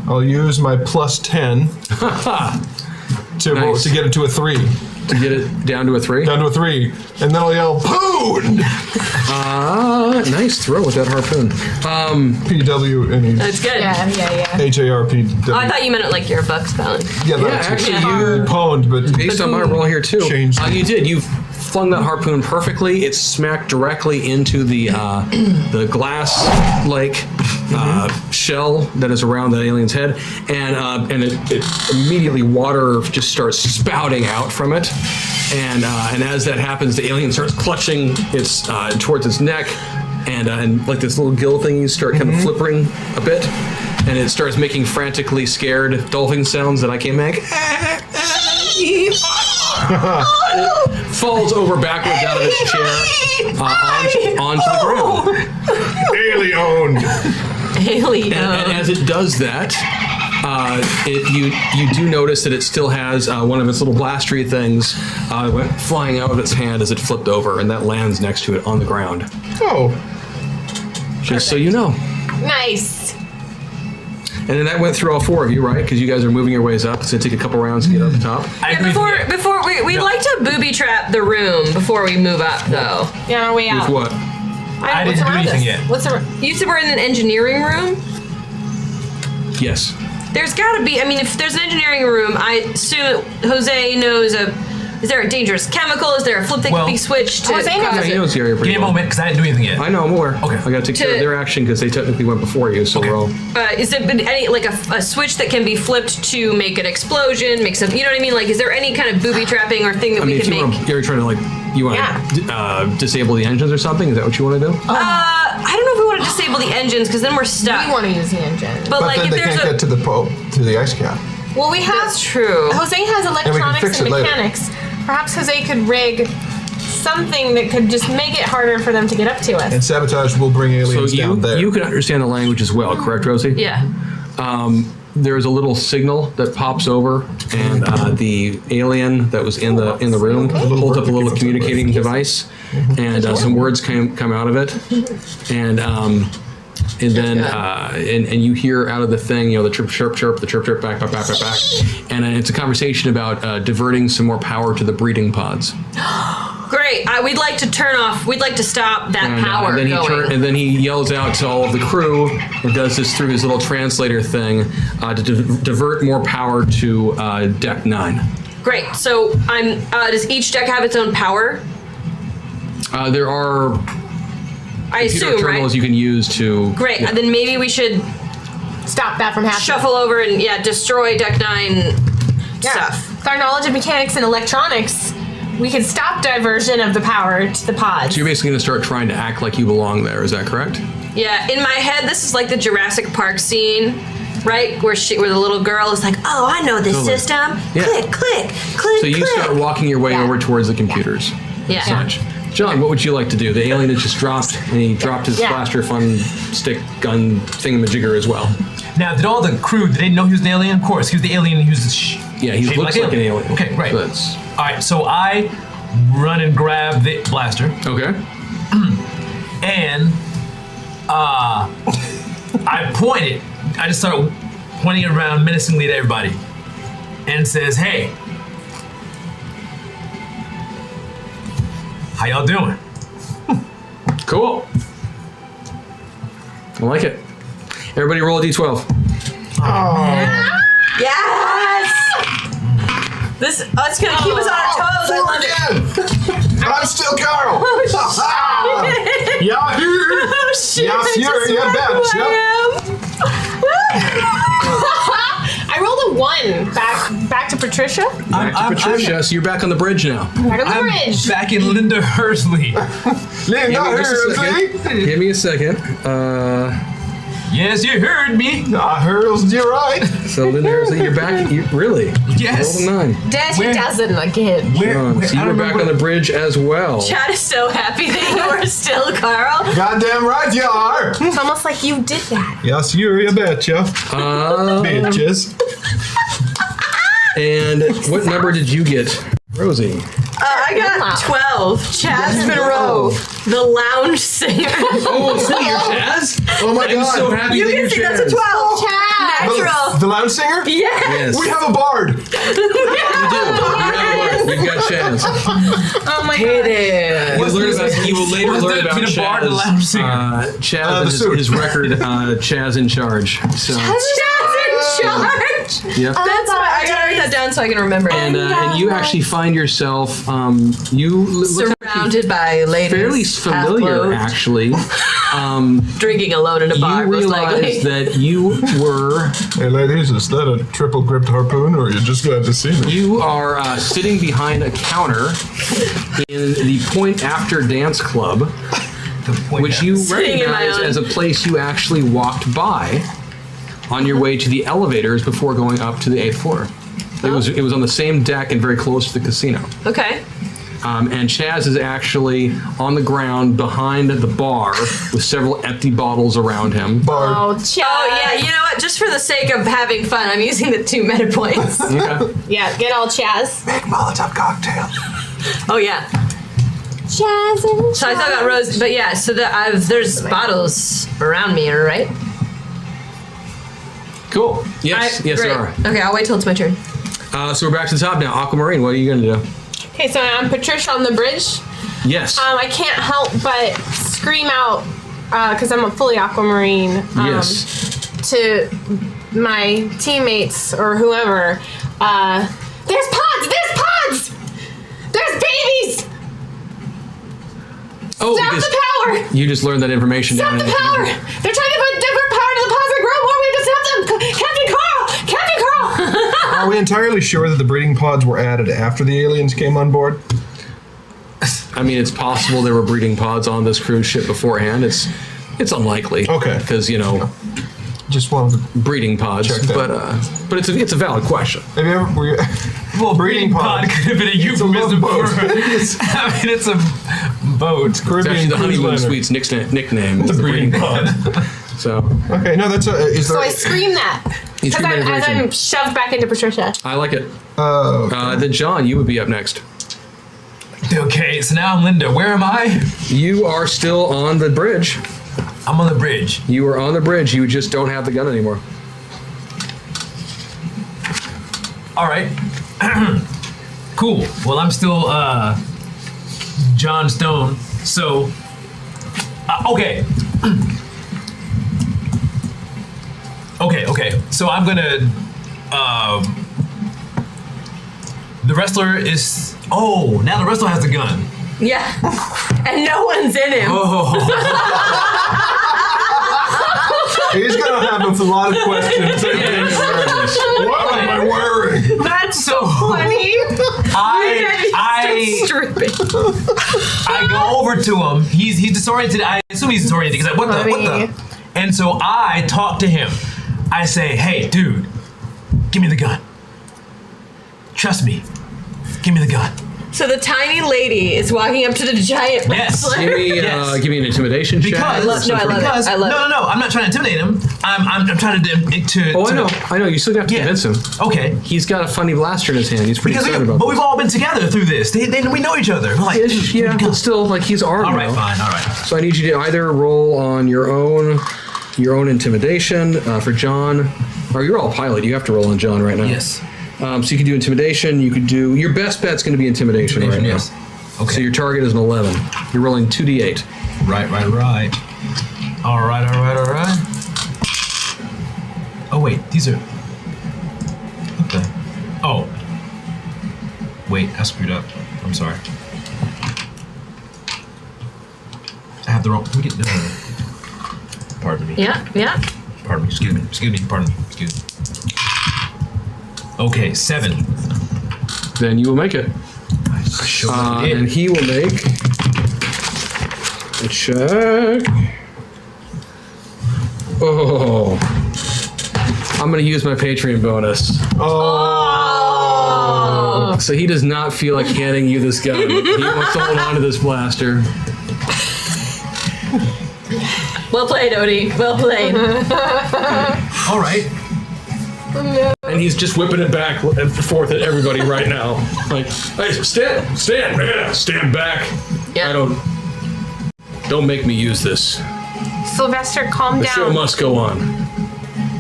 I'll use my plus 10 to Nice. get it to a 3. To get it down to a 3. Down to a 3. And then I'll yell, Poon! Nice throw with that harpoon. P-W-N-E. That's good. Yeah. H-A-R-P-W. Oh, I thought you meant it like you're a Bucks Pellet. Yeah, Yeah, that's actually, you pwned, but based on my roll here too, Changed. you did. You flung that harpoon perfectly. It smacked directly into the glass-like shell that is around the alien's head, and it immediately water just starts spouting out from it. And as that happens, the alien starts clutching its towards its neck, and like this little gill thingies start kind of flippering a bit, and it starts making frantically scared dolphin sounds that I can't make. Falls over backwards out of its chair onto the ground. Alien. And as it does that, you do notice that it still has one of its little blastery things went flying out of its hand as it flipped over, and that lands next to it on the ground. Oh, Just so you know. Nice. And then that went through all 4 of you, right? Because you guys are moving your ways up. It's going to take a couple rounds to get up the top. Yeah, before we'd like to booby trap the room before we move up, though. Yeah, our way out. With what? I didn't do anything yet. What's the? You said we're in an engineering room. Yes. there's got to be. I mean, if there's an engineering room, I assume Jose knows Is there a dangerous chemical? Is there a flip that can be switched to? Jose knows He knows the area Give pretty me a well. moment, because I didn't do anything yet. I know, I'm aware. Okay. I got to take care of their action because they technically went before you, so we're all... Is there been any like a switch that can be flipped to make an explosion, make some? You know what I mean? Like, is there any kind of booby trapping or thing that we can make? You're trying to disable the engines or something? Is that what you want to do? I don't know if we want to disable the engines because then we're stuck. We want to use the engine. But like, then if they there's can't get to the ice cap. Well, we have. That's true. Jose has electronics fix and it later. mechanics. Perhaps Jose could rig something that could just make it harder for them to get up to us. And sabotage will bring aliens down there. you can understand the language as well, correct, Rosie? Yeah. There's a little signal that pops over, and the alien that was in the room holds up a little communicating device, and some words come out of it, and then and you hear out of the thing, the chirp chirp chirp, the chirp chirp back, and it's a conversation about diverting some more power to the breeding pods. Great. We'd like to stop that power going. And then he yells out to all of the crew and does this through his little translator thing to divert more power to deck 9. Great. So does each deck have its own power? There are I computer assume, terminals right? you can use to... Great. And then maybe we should Stop that from happening. shuffle over and destroy deck 9 stuff. With our knowledge of mechanics and electronics, we could stop diversion of the power to the pods. So you're basically going to start trying to act like you belong there, is that correct? Yeah, in my head, this is like the Jurassic Park scene, right? Where the little girl is like, oh, I know this Totally. system. Yeah. Click, click, click, So you click. start walking your way over towards the computers. Yeah. Such. John, what would you like to do? The alien has just dropped, and he dropped his blaster fun stick gun thingamajigger as well. Now, did all the crew, did they know he was an alien? Of course, he was the alien who was Yeah, he looks like an alien. Okay, right. So that's... All right, so I run and grab the blaster, Okay. and I point it. I just start pointing it around menacingly at everybody, and says, "Hey, how y'all doing?" Cool. I like it. Everybody roll a d12. Yes! It's going to keep us on our toes. I love it. I'm still Carl. Yeah, Oh, shit. Yeah, I just you're remember bad, who I I rolled a 1 back to Patricia. Patricia, so you're back on the bridge now. Back on the I'm bridge. back in Linda Hursley. Give me a second. Yes, you heard me. I heard you right. So then you're back. Really? Yes. Roll a 9. Daddy Where- doesn't again. Where, So you were back on the bridge as well. Chad is so happy that you are still Carl. Goddamn right you are. It's almost like you did that. Yes, you betcha. Bitches. And what number did you get, Rosie? I got 12. Chaz Monroe, the lounge singer. Oh, sweet, you're Chaz? Oh my I'm god. so happy You that can you're see Chaz. that's a 12. Natural. The lounge singer? Yes. Yes. We have a bard. You do. You've got Chaz. Oh my god. You will later What's learn the about peanut bar and the lounge Chaz. singer? Chaz the and suit. his record, Chaz in Charge. So, Chaz in charge. yep. That's why I gotta write that down so I can remember it. And you actually find yourself, you look Surrounded by ladies. fairly familiar, half-clothed, actually. Drinking alone in a bar, You most realize likely. that you were, Hey ladies, is that a triple gripped harpoon or are you just glad to see me? you are sitting behind a counter in the Point After Dance Club, which you Sitting in my recognize own- as a place you actually walked by on your way to the elevators before going up to the 8th floor. It was on the same deck and very close to the casino. Okay. And Chaz is actually on the ground behind the bar with several empty bottles around him. Bard. Oh, Chad. Oh, yeah, you know what? Just for the sake of having fun, I'm using the 2 meta points. Okay. Yeah, get all Chaz. Big Molotov cocktail. Oh, yeah. Chaz and So I thought about Rose, but yeah, so there's bottles around me, right? Cool. Yes, yes, Great. there are. Okay, I'll wait till it's my turn. So we're back to the top now. Aquamarine, what are you going to do? Okay, so I'm Patricia on the bridge. Yes. I can't help but scream out, because I'm a fully aquamarine, Yes. to my teammates or whoever, there's pods! There's babies! Oh, Stop because the power! you just learned that information. Stop the power! They're trying to divert power to the pods that grow more. We have to stop them! Captain Carl! Are we entirely sure that the breeding pods were added after the aliens came on board? I mean, it's possible there were breeding pods on this cruise ship beforehand. It's unlikely. Okay. Because, you know, Just wanted to breeding pods. check that. But it's a valid question. Have you ever? Were you, Well, breeding pod could have been a euphemism boat. for. I mean, it's a boat. It's actually the Honeymoon Suites nickname. The breeding pod. So Okay, no, that's is there? So I scream that. You scream that As information. I'm shoved back into Patricia. I like it. Okay. Then John, you would be up next. Okay, so now I'm Linda. Where am I? You are still on the bridge. I'm on the bridge. You are on the bridge. You just don't have the gun anymore. All right. Cool. Well, I'm still John Stone. So, okay. Okay. So I'm gonna. The wrestler is. Oh, now the wrestler has a gun. Yeah. And no one's in him. He's gonna have a lot of questions. What am I wearing? That's so Funny. I go over to him. He's disoriented. I assume he's disoriented. He's like, what the? And so I talk to him. I say, hey, dude, give me the gun. Trust me. Give me the gun. So the tiny lady is walking up to the giant Yes. wrestler. Give me an intimidation check. I love it. I love it. No. I'm not trying to intimidate him. I'm trying to. Oh, I know. You still have to convince him. Okay. He's got a funny blaster in his hand. He's pretty excited about but this. we've all been together through this. We know each other. We're like, Yeah, but still, like, he's armed all right, now. fine, all right. So I need you to either roll on your own intimidation for John, or you're all pilot. You have to roll on John right now. Yes. So you can do intimidation. You could do your best bet's going to be intimidation right now. Yes. Okay. So your target is an 11. You're rolling 2d8. Right. All right. Oh wait, these are. What the? Oh. Wait, I screwed up. I'm sorry. I have the wrong. Can we get? Pardon me. Yeah. Pardon me. Excuse me. Pardon me. Excuse me. Okay, 7. Then you will make it. And he will make a check. Oh. I'm going to use my Patreon bonus. Oh. So he does not feel like handing you this gun. He wants to hold on to this blaster. Well played, Odie. Well played. All right. And he's just whipping it back and forth at everybody right now. Like, hey, stand back. Yeah. Don't make me use this. Sylvester, calm The show down. must go on.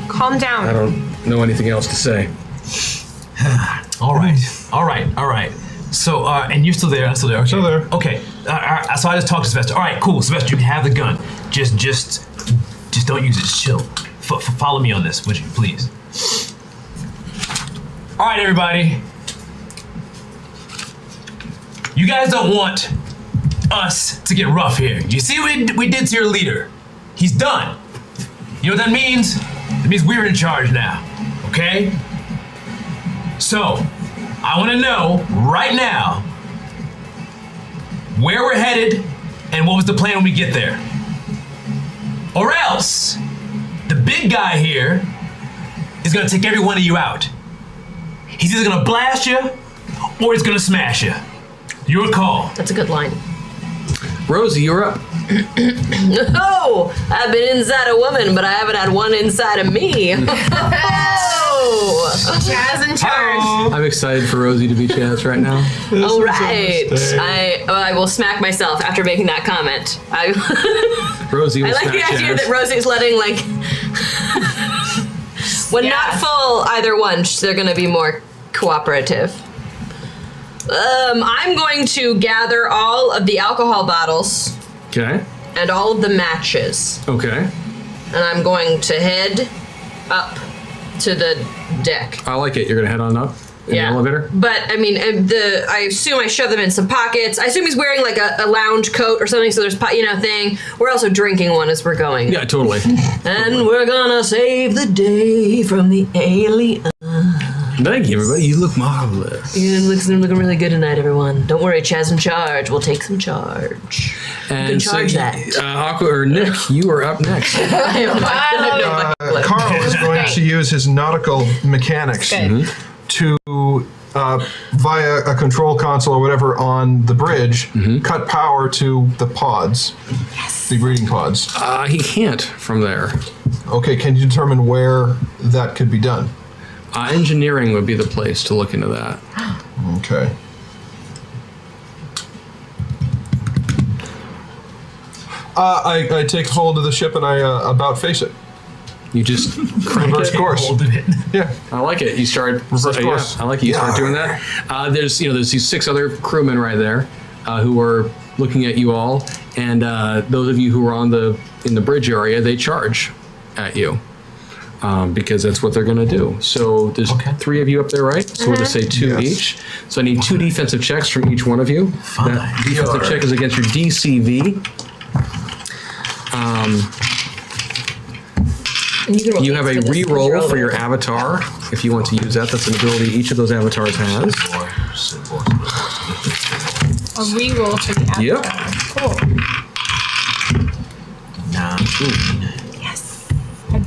Calm down. I don't know anything else to say. All right. So, and you're still there. I'm still there. Okay. Still there. Okay. So I just talked to Sylvester. All right, cool. Sylvester, you can have the gun. Just don't use it. Just chill. Follow me on this, would you, please? All right, everybody. You guys don't want us to get rough here. You see what we did to your leader? He's done. You know what that means? It means we're in charge now. Okay? So, I want to know right now where we're headed and what was the plan when we get there. Or else, the big guy here is going to take every one of you out. He's either going to blast you or he's going to smash you. Your call. That's a good line. Rosie, you're up. Oh, I've been inside a woman, but I haven't had one inside of me. Oh. Chaz in charge. I'm excited for Rosie to be Chaz right now. All right. I will smack myself after making that comment. Rosie will I like smack the idea Chaz. that Rosie's letting, like, when not full either one, they're going to be more cooperative. I'm going to gather all of the alcohol bottles Okay. and all of the matches, Okay. and I'm going to head up to the deck. I like it. You're gonna head on up in the elevator. But I mean, I assume I shove them in some pockets. I assume he's wearing like a lounge coat or something. So there's thing. We're also drinking one as we're going. Yeah, totally. And we're gonna save the day from the alien. Thank you, everybody. You look marvelous. You're looking really good tonight, everyone. Don't worry, Chaz in charge. We'll take some charge. And you can charge that. Aqua or Nick, you are up next. Carl is going to use his nautical mechanics to, via a control console or whatever on the bridge, cut power to the pods, the breeding pods. He can't from there. Okay, can you determine where that could be done? Engineering would be the place to look into that. Okay. I take hold of the ship and I about face it. You just crank Reverse it. course. Yeah. I like it. You start Reverse course. I like it. You start doing that. There's these 6 other crewmen right there who are looking at you all, and those of you who are in the bridge area, they charge at you. Because that's what they're going to do. So there's 3 of you up there, right? So we'll just say 2 each. So I need 2 defensive checks from each one of you. That defensive check is against your DCV. You have a re-roll for your avatar if you want to use that. That's an ability each of those avatars has. A reroll for the avatar. Yep. Cool.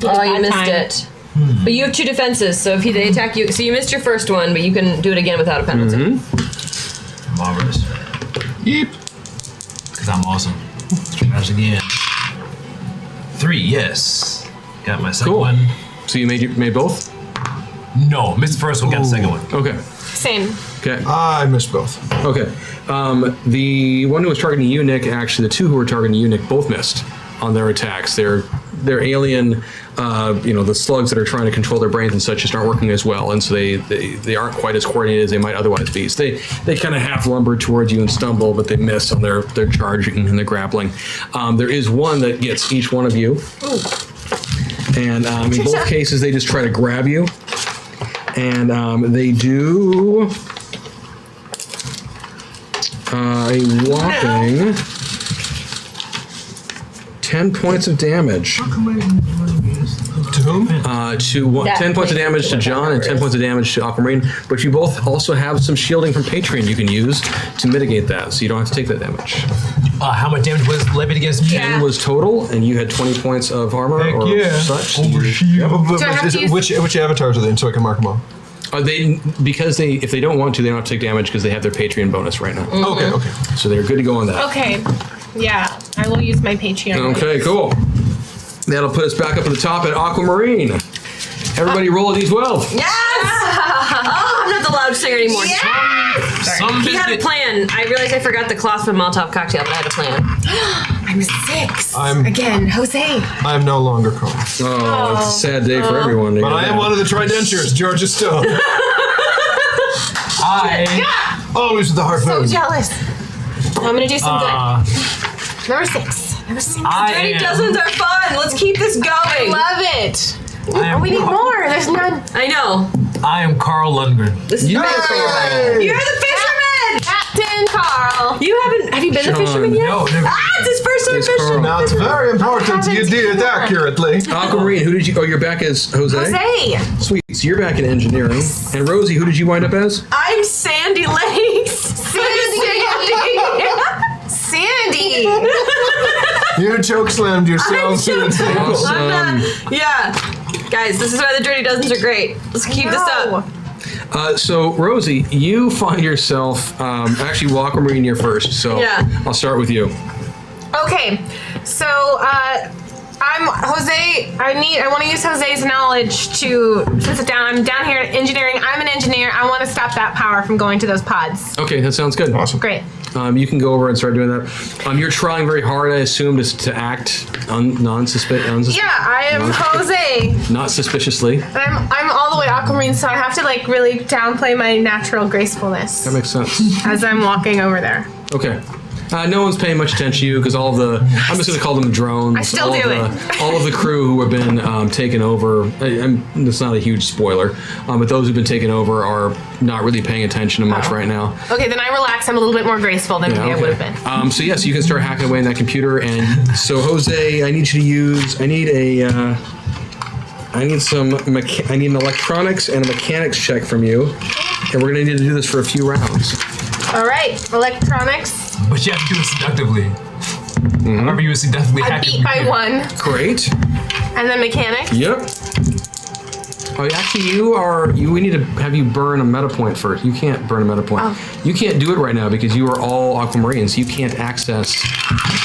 Oh, you missed it. But you have 2 defenses, so if they attack you, so you missed your first one, but you can do it again without a penalty. Marvelous. Yeep. Because I'm awesome. Try again. 3, yes. Got my second one. So you made both? No, missed the first one, got the second one. Okay. Same. Okay. I missed both. Okay. The one who was targeting you, Nick, actually, the 2 who were targeting you, Nick, both missed on their attacks. They're alien, the slugs that are trying to control their brains and such just aren't working as well, and so they aren't quite as coordinated as they might otherwise be. So they kind of half lumber towards you and stumble, but they miss on their charging and their grappling. There is one that gets each one of you, and in both cases they just try to grab you, and they do a whopping 10 points of damage. To whom? 10 points of damage to John and 10 points of damage to Aquamarine. But you both also have some shielding from Patreon you can use to mitigate that, so you don't have to take that damage. How much damage was levied against me? 10 was total, and you had 20 points of armor or such. Which avatars are they in so I can mark them all? If they don't want to, they don't have to take damage because they have their Patreon bonus right now. Okay. So they're good to go on that. Okay. Yeah, I will use my Patreon. Okay, cool. That'll put us back up at the top at Aquamarine. Everybody roll a d12. Yes! Oh, I'm not the loud singer anymore. Yes! He had a plan. I realized I forgot the cloth for Molotov cocktail, but I had a plan. I'm 6. I'm- Again, Jose. I am no longer Carl. Oh, it's a sad day for everyone. But I am one of the tridentures, Georgia Stone. Always with the harpoon. So jealous. I'm gonna do some good. Number 6. Dirty Dozens are fun. Let's keep this going. Love it. We need more. There's none. I know. I am Carl Lundgren. This is You're the fisherman! Captain Carl. Have you been the fisherman yet? No, never. It's his first time fishing. Now it's very important you did it accurately. Aquamarine, who did you? Oh, you're back as Jose? Jose. Sweet. So you're back in engineering. And Rosie, who did you wind up as? I'm Sandy Lakes. Sandy. You choke slammed yourself to the table. Yeah. Guys, this is why the Dirty Dozens are great. Let's keep this up. So Rosie, you find yourself actually Aquamarine you're first. So I'll start with you. Okay, so I'm Jose. I want to use Jose's knowledge to sit down. I'm down here at engineering. I'm an engineer. I want to stop that power from going to those pods. Okay, that sounds good. Awesome. Great. You can go over and start doing that. You're trying very hard, I assume, to act non-suspicious. Yeah, I am Jose. Not suspiciously. And I'm all the way Aquamarine, so I have to really downplay my natural gracefulness That makes sense. as I'm walking over there. Okay. No one's paying much attention to you because all of the, I'm just going to call them drones. I still all do all of the crew who have been taken over, it's not a huge spoiler, but those who've been taken over are not really paying attention to much right now. Okay, then I relax. I'm a little bit more graceful than maybe I would have been. So yes, you can start hacking away in that computer. And so Jose, I need you to use, I need an electronics and a mechanics check from you. And we're going to need to do this for a few rounds. All right, electronics. But you have to do it seductively. Remember, you would seductively I hack beat by 1. Great. And then mechanics. Yep. Oh, actually, we need to have you burn a meta point first. You can't burn a meta point. Oh. You can't do it right now because you are all aquamarine, so you can't access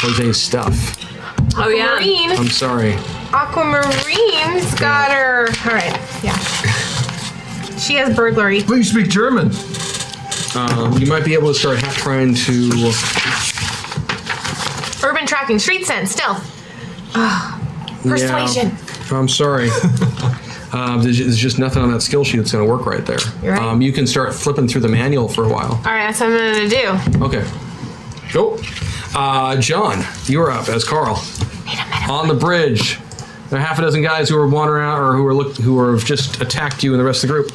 Jose's stuff. Oh yeah. Aquamarine. I'm sorry. Aquamarine's got her. All right, yeah. She has burglary. But you speak German. You might be able to start trying to... Urban tracking, street sense, stealth. Persuasion. Yeah, I'm sorry. There's just nothing on that skill sheet that's going to work right there. You're right. You can start flipping through the manual for a while. All right, that's what I'm going to do. Okay. Go. John, you're up as Carl. On the bridge. There are half a dozen guys who are wandering out or who have just attacked you and the rest of the group.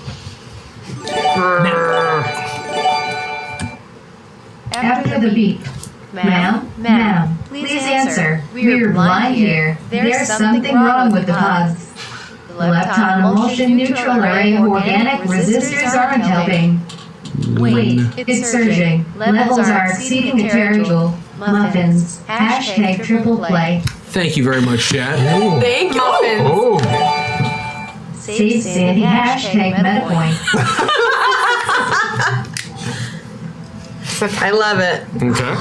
After the beep. Ma'am, please answer. We're blind here. There's something wrong with the pods. The lepton emulsion neutral array of organic resistors aren't helping. Wait, it's surging. Levels are exceeding the terrible. Muffins. Hashtag triple play. Thank you very much, chat. Thank you. Oh. Save Sandy. Hashtag metapoint. I love it. Okay.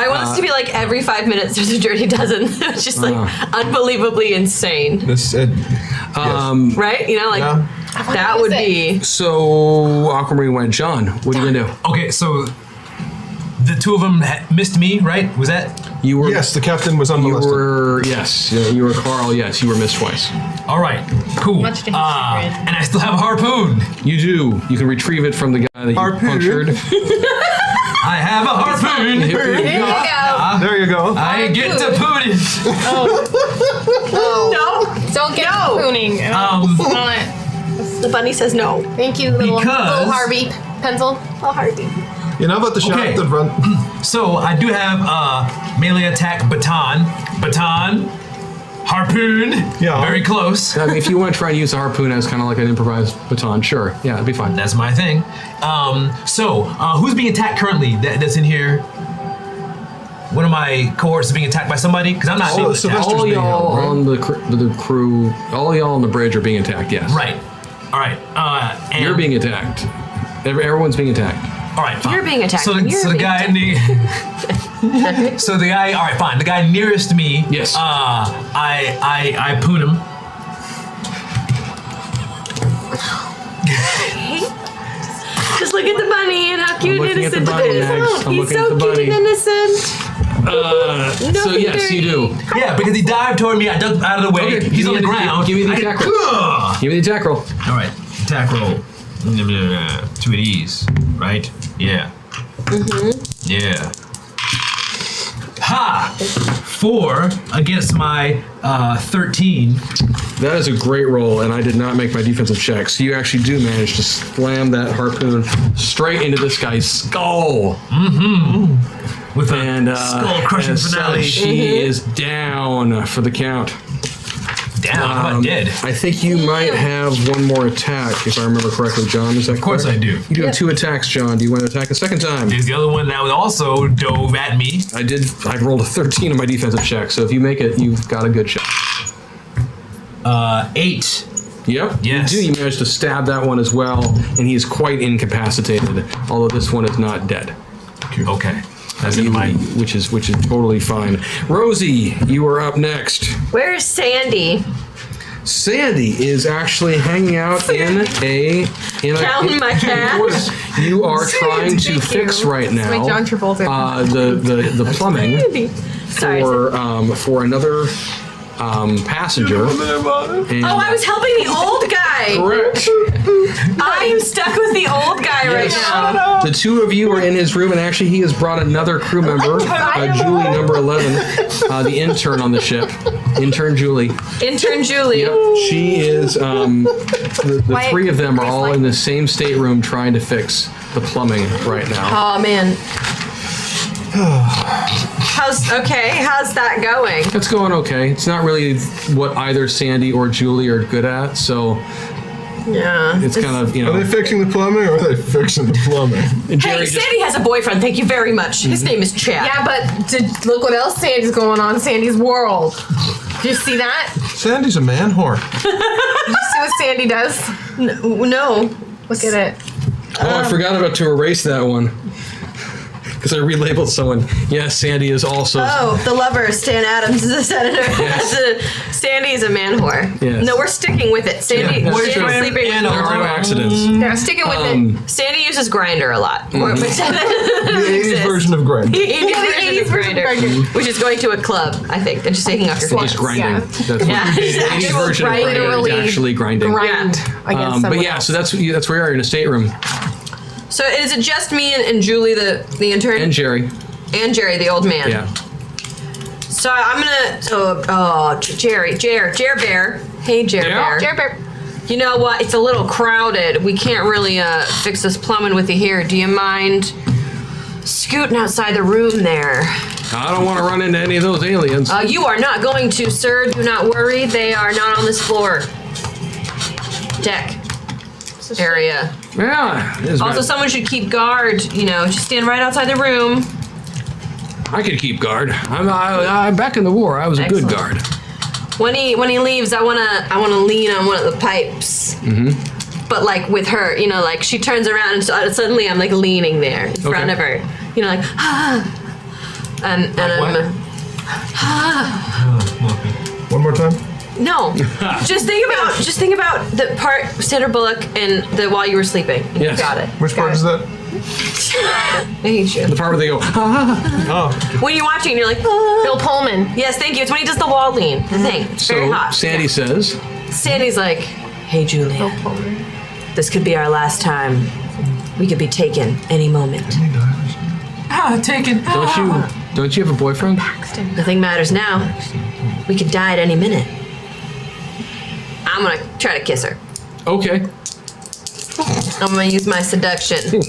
I want us to be like every 5 minutes there's a Dirty Dozen. It's just like unbelievably insane. This, Right? You know, like that would be. So Aquamarine went. John, what are you gonna do? Okay, so the two of them missed me, right? Was that? You were. yes, the captain was unmolested. Yes. You were Carl. Yes, you were missed twice. All right, cool. Much to his chagrin. And I still have a harpoon. You do. You can retrieve it from the guy that you punctured. I have a harpoon. There you go. There you go. I get to poon it. No. Don't get pooning. The bunny says no. Thank you, little Because- Harvey pencil. Oh, Harvey. You know about the shot Okay. that run? So I do have melee attack baton, harpoon. Yeah. Very close. I mean, if you want to try and use a harpoon as kind of like an improvised baton, sure. Yeah, it'd be fine. That's my thing. So who's being attacked currently? That's in here. One of my cohorts is being attacked by somebody because I'm not being attacked. Sylvester's All being y'all held, right? on the crew, all y'all on the bridge are being attacked. Yes. Right. All right. And You're being attacked. Everyone's being attacked. All right. Fine. You're being attacked. So, You're so the being guy. So the guy. All right. Fine. The guy nearest me. Yes. I poon him. Just look at the bunny and how cute and looking at the innocent bunny it is. next. I'm He's looking at so the cute bunny. and innocent. So yes, you do. Yeah, because he dived toward me. I ducked out of the way. Okay, He's on the give me ground. give me the attack roll. Ugh. Give me the attack roll. All right, attack roll. 2 of these, right? Yeah. Yeah. Ha! 4 against my 13. That is a great roll, and I did not make my defensive check. So you actually do manage to slam that harpoon straight into this guy's skull. With a And skull-crushing as finale. such, he is down for the count. Down. How about dead? I think you might have one more attack, if I remember correctly, John. Is that Of course correct? I do. You do have 2 attacks, John. Do you want to attack a second time? There's the other one that was also dove at me. I rolled a 13 on my defensive check, so if you make it, you've got a good shot. 8. Yep. Yes. You do. You managed to stab that one as well, and he is quite incapacitated, although this one is not dead. Okay. That's in my. Which is totally fine. Rosie, you are up next. Where's Sandy? Sandy is actually hanging out in a Counting my cats. You are trying to Thank fix you. right now like John Travolta. the plumbing Sorry. for another passenger. And, Oh, I was helping the old guy. correct. I am stuck with the old guy right now. The two of you are in his room, and actually, he has brought another crew member, Julie, number 11, the intern on the ship. Intern Julie. Intern Julie. Yep, she is. The three of them are all in the same stateroom trying to fix the plumbing right now. Oh man. How's that going? It's going okay. It's not really what either Sandy or Julie are good at, so Yeah. it's kind of, Are they fixing the plumbing or are they fixing the plumbing? Hey, Sandy has a boyfriend. Thank you very much. His name is Chad. Yeah, but look what else Sandy's going on in Sandy's world. Did you see that? Sandy's a man whore. Did you see what Sandy does? No. Look at it. Oh, I forgot about to erase that one. Because I relabeled someone. Yes, Sandy is also. Oh, the lover, Stan Adams, is a senator. Yes. Sandy is a man whore. Yes. No, we're sticking with it. Sandy, Yeah, Sandy's boyfriend sleeping with There are no accidents. Yeah, sticking with it. Sandy uses Grindr a lot. The 80s version of Grindr. The 80s version of Grindr, which is going to a club, I think, and just taking off your Just clothes. grinding. Yeah. That's what Yeah, the exactly. 80s version of Grindr is Literally actually grinding. Grind against someone But yeah, else. so that's where you are in a stateroom. So is it just me and Julie, the intern? And Jerry. And Jerry, the old man. Yeah. So I'm gonna. Jerry Bear. Hey, Jer Yeah. Bear. Jer Bear. You know what? It's a little crowded. We can't really fix this plumbing with you here. Do you mind scooting outside the room there? I don't want to run into any of those aliens. You are not going to, sir. Do not worry. They are not on this floor. Deck area. Yeah. Also, someone should keep guard. Just stand right outside the room. I could keep guard. I'm back in the war. I was a good Excellent. guard. When he leaves, I wanna lean on one of the pipes. Mm-hmm. But like with her, like she turns around and suddenly I'm like leaning there in front of her. And I'm. One more time. No, just think about the part Sandra Bullock and the while you were sleeping. And Yes. You got it. Which part is that? I hate you. The part where they go, Oh. When you're watching, and you're like, Bill Pullman. yes, thank you. It's when he does the wall lean. The thing. It's very so hot. Sandy says, Sandy's like, hey, Julia. Bill Pullman. This could be our last time. We could be taken any moment. Taken. don't you have a boyfriend? Nothing matters now. We could die at any minute. I'm gonna try to kiss her. Okay. I'm gonna use my seduction.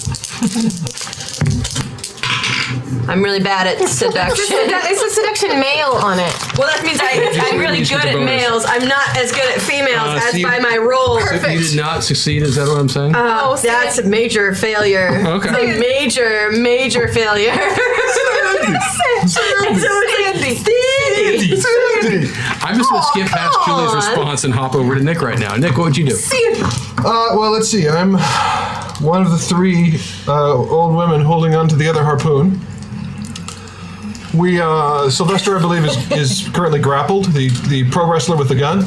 I'm really bad at seduction. It's a seduction male on it. Well, that means I'm really You good should at bonus. males. I'm not as good at females as so you- by my role. You did not succeed, is that what I'm saying? That's a major failure. Okay. A major failure. I'm just going to skip past Julie's response and hop over to Nick right now. Nick, what would you do? Well, let's see. I'm one of the three old women holding on to the other harpoon. Sylvester, I believe, is currently grappled. The pro wrestler with the gun.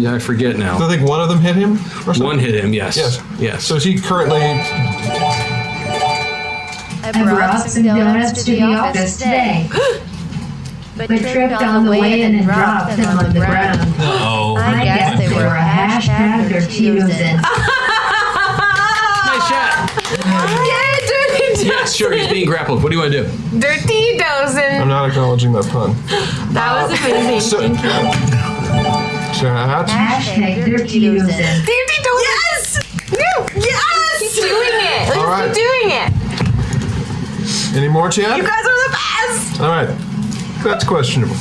I forget now. I think one of them hit him. Or something? One hit him, yes. Yes. So is he currently? I brought some donuts to the office today, but tripped on the way and dropped them on the ground. Uh-oh. I guess they were a hashtag or Cheetos in. Nice shot. Yeah, dirty Yes, sure, he's being grappled. What do you want to do? Dirty dozen. I'm not acknowledging that pun. That was amazing. Chat. Hashtag or Cheetos in. Dirty dozen. Yes. Yes. Keep doing it. Let's All right. keep doing it. Any more, chat? You guys are the best. All right. That's questionable.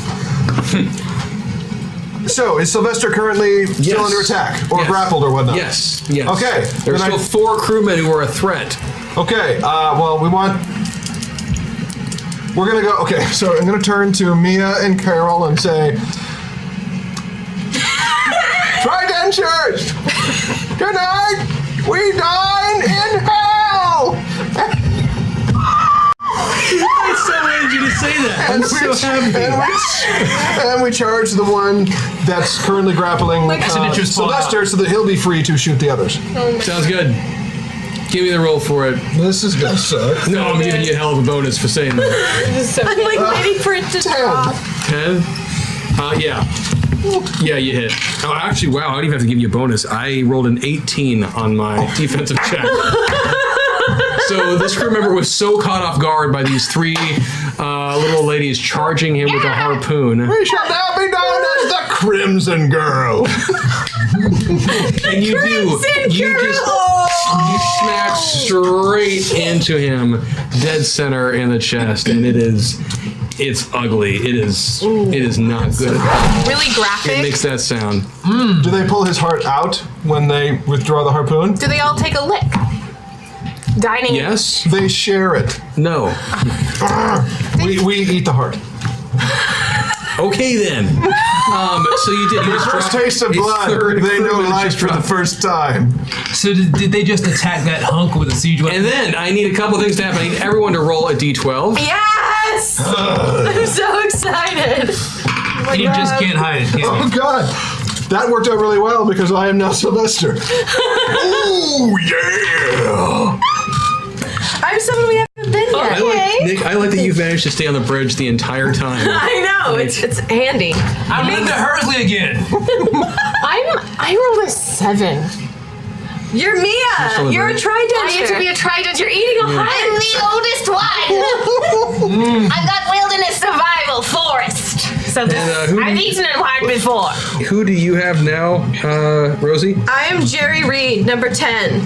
So, is Sylvester currently still under attack or Yes. grappled or whatnot? Yes. Okay, There's then still 4 crewmen who are a threat. Okay. Well, we're gonna go. Okay. So I'm gonna turn to Mia and Carol and say, "Try dentures. Tonight we dine in hell." I so wanted you to say that. I'm so happy. And we charge the one that's currently grappling Like a dentures fall Sylvester so that he'll be free to shoot the others. Sounds good. Give me the roll for it. This is gonna suck. No, I'm giving you a hell of a bonus for saying that. I'm like waiting for it to drop. 10? Yeah. Yeah, you hit. Oh, actually, wow, I don't even have to give you a bonus. I rolled an 18 on my defensive check. So this crew member was so caught off guard by these three little ladies charging him with a harpoon. We shall now be known as the Crimson Girl. And you do. You smack straight into him, dead center in the chest, and it's ugly. It is not good. Really graphic. It makes that sound. Do they pull his heart out when they withdraw the harpoon? Do they all take a lick? Dining. Yes? They share it. No. We eat the heart. Okay then. So you did. You just First dropped taste of a blood. third They know crewman life just for the dropped. first time. So did they just attack that hunk with a siege weapon? And then I need a couple things to happen. I need everyone to roll a d12. Yes! I'm so excited. And you just can't hide it, can Oh you? God, that worked out really well because I am now Sylvester. Ooh yeah! I'm someone we haven't been yet. Nick, I like that you've managed to stay on the bridge the entire time. I know, it's handy. I'm Linda Hursley again. I rolled a 7. You're Mia. You're a trident. I get to be a trident. You're eating a heart. I'm the oldest one. I've got wilderness survival forest. So I've eaten a heart before. Who do you have now, Rosie? I am Jerry Reed, number 10.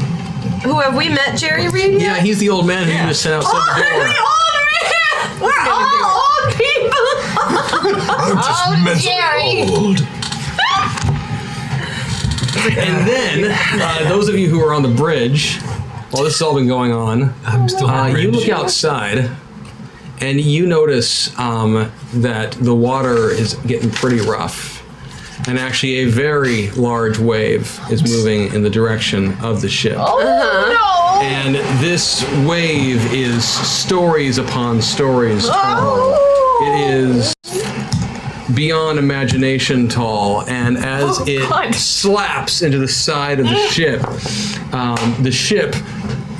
Who have we met, Jerry Reed? Yet? Yeah, he's the old man who you just sent outside the door. We're all old people. I'm just mentally Jerry. old. And then, those of you who are on the bridge, while this has all been going on, I'm still on the you bridge. look outside and you notice that the water is getting pretty rough. And actually, a very large wave is moving in the direction of the ship. No. And this wave is stories upon stories tall. It is beyond imagination tall, and as it slaps into the side of the ship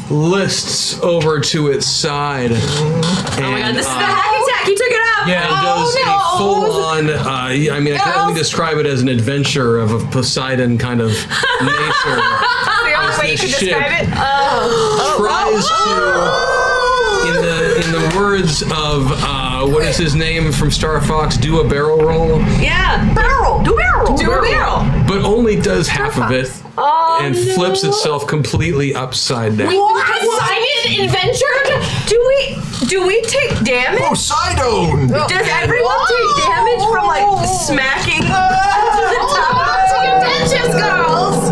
lists over to its side. And, Oh my God, this is the hacky sack. He took it up. Yeah. and does a full-on, I mean, I can only describe it as an adventure of a Poseidon kind of nature. The only way you this can ship describe it. tries to, in the words of, what is his name from Star Fox, do a barrel roll, Yeah. Barrel. Do a barrel. Do a barrel. but only does half of it and flips itself completely upside down. Poseidon adventured? Do we take damage? Poseidon! Does everyone take damage from like smacking the top? Adventures, girls.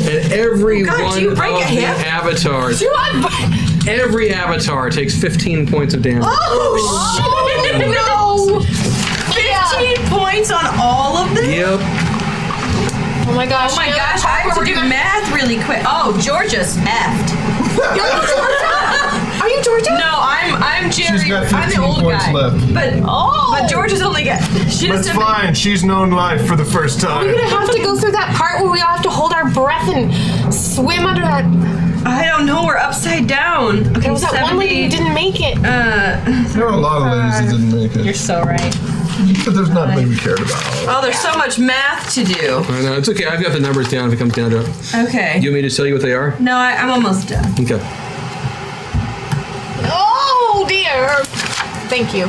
And every God, one do you of break a the hip? avatars, every avatar takes 15 points of damage. Oh shit! No. 15 points on all of them. Yep. Oh my gosh. Oh my gosh, I have to do math really quick. Oh, Georgia's effed. Are you Georgia? No, I'm Jerry. She's got I'm the 15 old points guy. left. But Georgia's only got. She That's just fine. She's known life for the first time. We're gonna have to go through that part where we all have to hold our breath and swim under that. I don't know. We're upside down. Okay, There was that one lady who 70. didn't make it. There are a lot of ladies that didn't make it. You're so right. But there's not many we cared about. Oh, there's so much math to do. I know, it's okay. I've got the numbers down if it comes down to it. Okay. You want me to tell you what they are? No, I'm almost done. Okay. Oh dear. Thank you.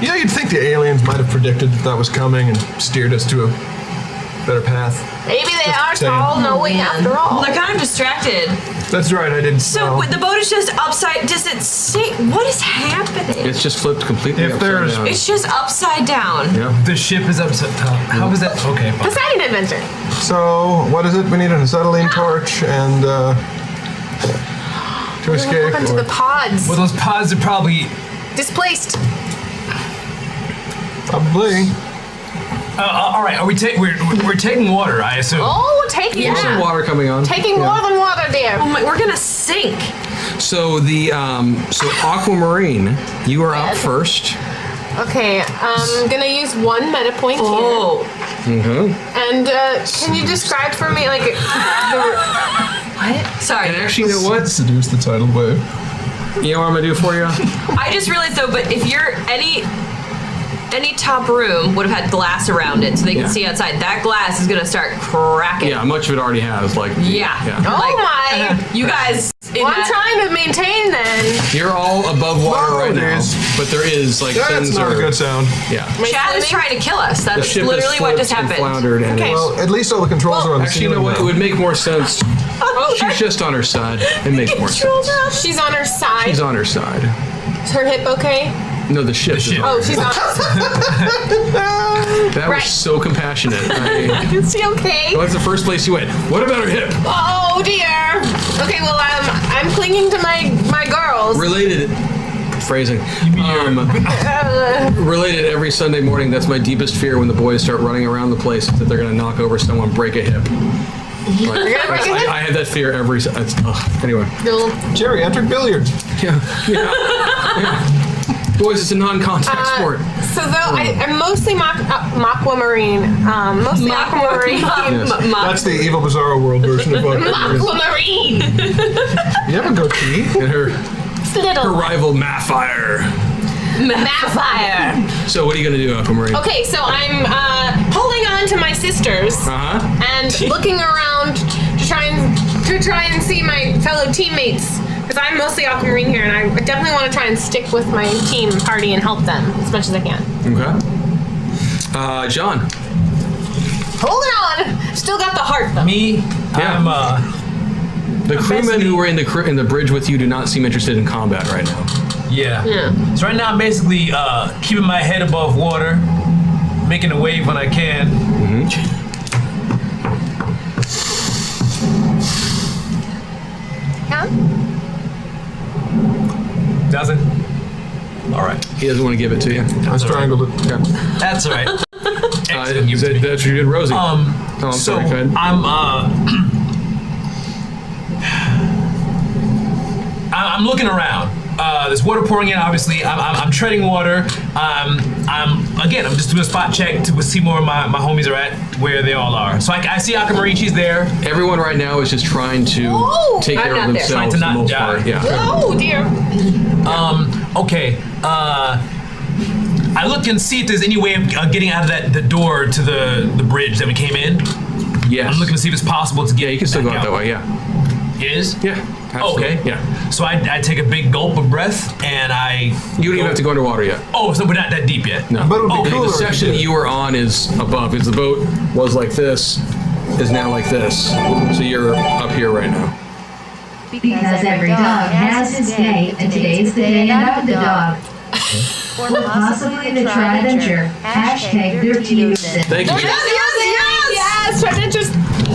You know, you'd think the aliens might have predicted that was coming and steered us to a better path. Maybe they are saying. all knowing after Well, all. they're kind of distracted. That's right, I didn't So know. the boat is just upside. Does it say what is happening? It's just flipped completely If upside there's- down. It's just upside down. Yeah. The ship is upside down. How is that? Okay, fine. Poseidon adventure. So, what is it? We need an acetylene torch and, to escape. What happened to or- the pods? Well, those pods are probably. Displaced. Probably. All right, are we we're taking water? I assume. Oh, taking There's some water coming on. Taking more than water, dear. Oh my, we're gonna sink. So the Aquamarine, you are up Yes. first. Okay, I'm gonna use one meta point Oh, here. And can you describe for me, like, What? Sorry. And actually, you know what? Seduce the tidal wave. You know what I'm gonna do for you? I just realized though, but if you're any top room would have had glass around it so they can see outside. That glass is gonna start cracking. Yeah, much of it already has. Like, Yeah. oh my. You guys. Well, I'm trying to maintain then. You're all above water Whoa, right now, there's- but there is like That's things not are a good sound. Yeah. Chad is trying to kill us. The That's ship literally is what just flipped and happened. floundered, and Okay. it's- Well, at least all the controls are on the actually, you know ceiling what? now. It would make more sense. She's just on her side. It makes more sense. She's on her side. She's on her side. Is her hip okay? No, the ship. ship. Oh, she's on her side. That Right. was so compassionate. Is she okay? Well, that's the first place you went. What about her hip? Oh dear. Okay, well I'm clinging to my girls. Related. Phrasing. Related every Sunday morning. That's my deepest fear when the boys start running around the place that they're going to knock over someone, break a hip. Like, I have that fear every. Anyway. Jerry entered billiards. Yeah. Boys, it's a non-contact sport. So though I'm mostly aquamarine. Mostly aquamarine. That's the evil Bizarro World version of what Aquamarine. You have a goatee. And her Little rival Mafire. Mapfire. So what are you going to do, Aquamarine? Okay, so I'm holding on to my sisters and looking around to try and see my fellow teammates. Because I'm mostly aquamarine here, and I definitely want to try and stick with my team party and help them as much as I can. Okay. John. Holding on. Still got the heart though. Me, Yeah. I'm The crewmen who were in the bridge with you do not seem interested in combat right now. yeah. Yeah. So right now I'm basically keeping my head above water, making a wave when I can. Huh? Doesn't. All right. He doesn't want to give it to you. I strangled it. Okay. That's all right. Excellent. That's what you did, Rosie. I'm So sorry, go ahead. I'm looking around. There's water pouring in. Obviously, I'm treading water. I'm just doing a spot check to see where my homies are at, where they all are. So I see Aquamarine. She's there. Everyone right now is just trying to take care I'm of not there. themselves Trying to for the not most die. part. Yeah. Oh dear. Okay. I look and see if there's any way of getting out of the door to the bridge that we came in. Yes. I'm looking to see if it's possible to get. Yeah, you can still go back out that way. Yeah. It is? Yeah. Absolutely. Okay. Yeah. So I take a big gulp of breath and I. You don't even have to go underwater yet. Oh, so we're not that deep yet. No. But it would be Okay, cooler the if you section did. that you were on is above. Because the boat was like this, is now like this. So you're up here right now. Because every dog has his day, and today's the day of the dog. Or possibly the tri-adventure. Hashtag their team. Thank you. Yes. Tri-adventures.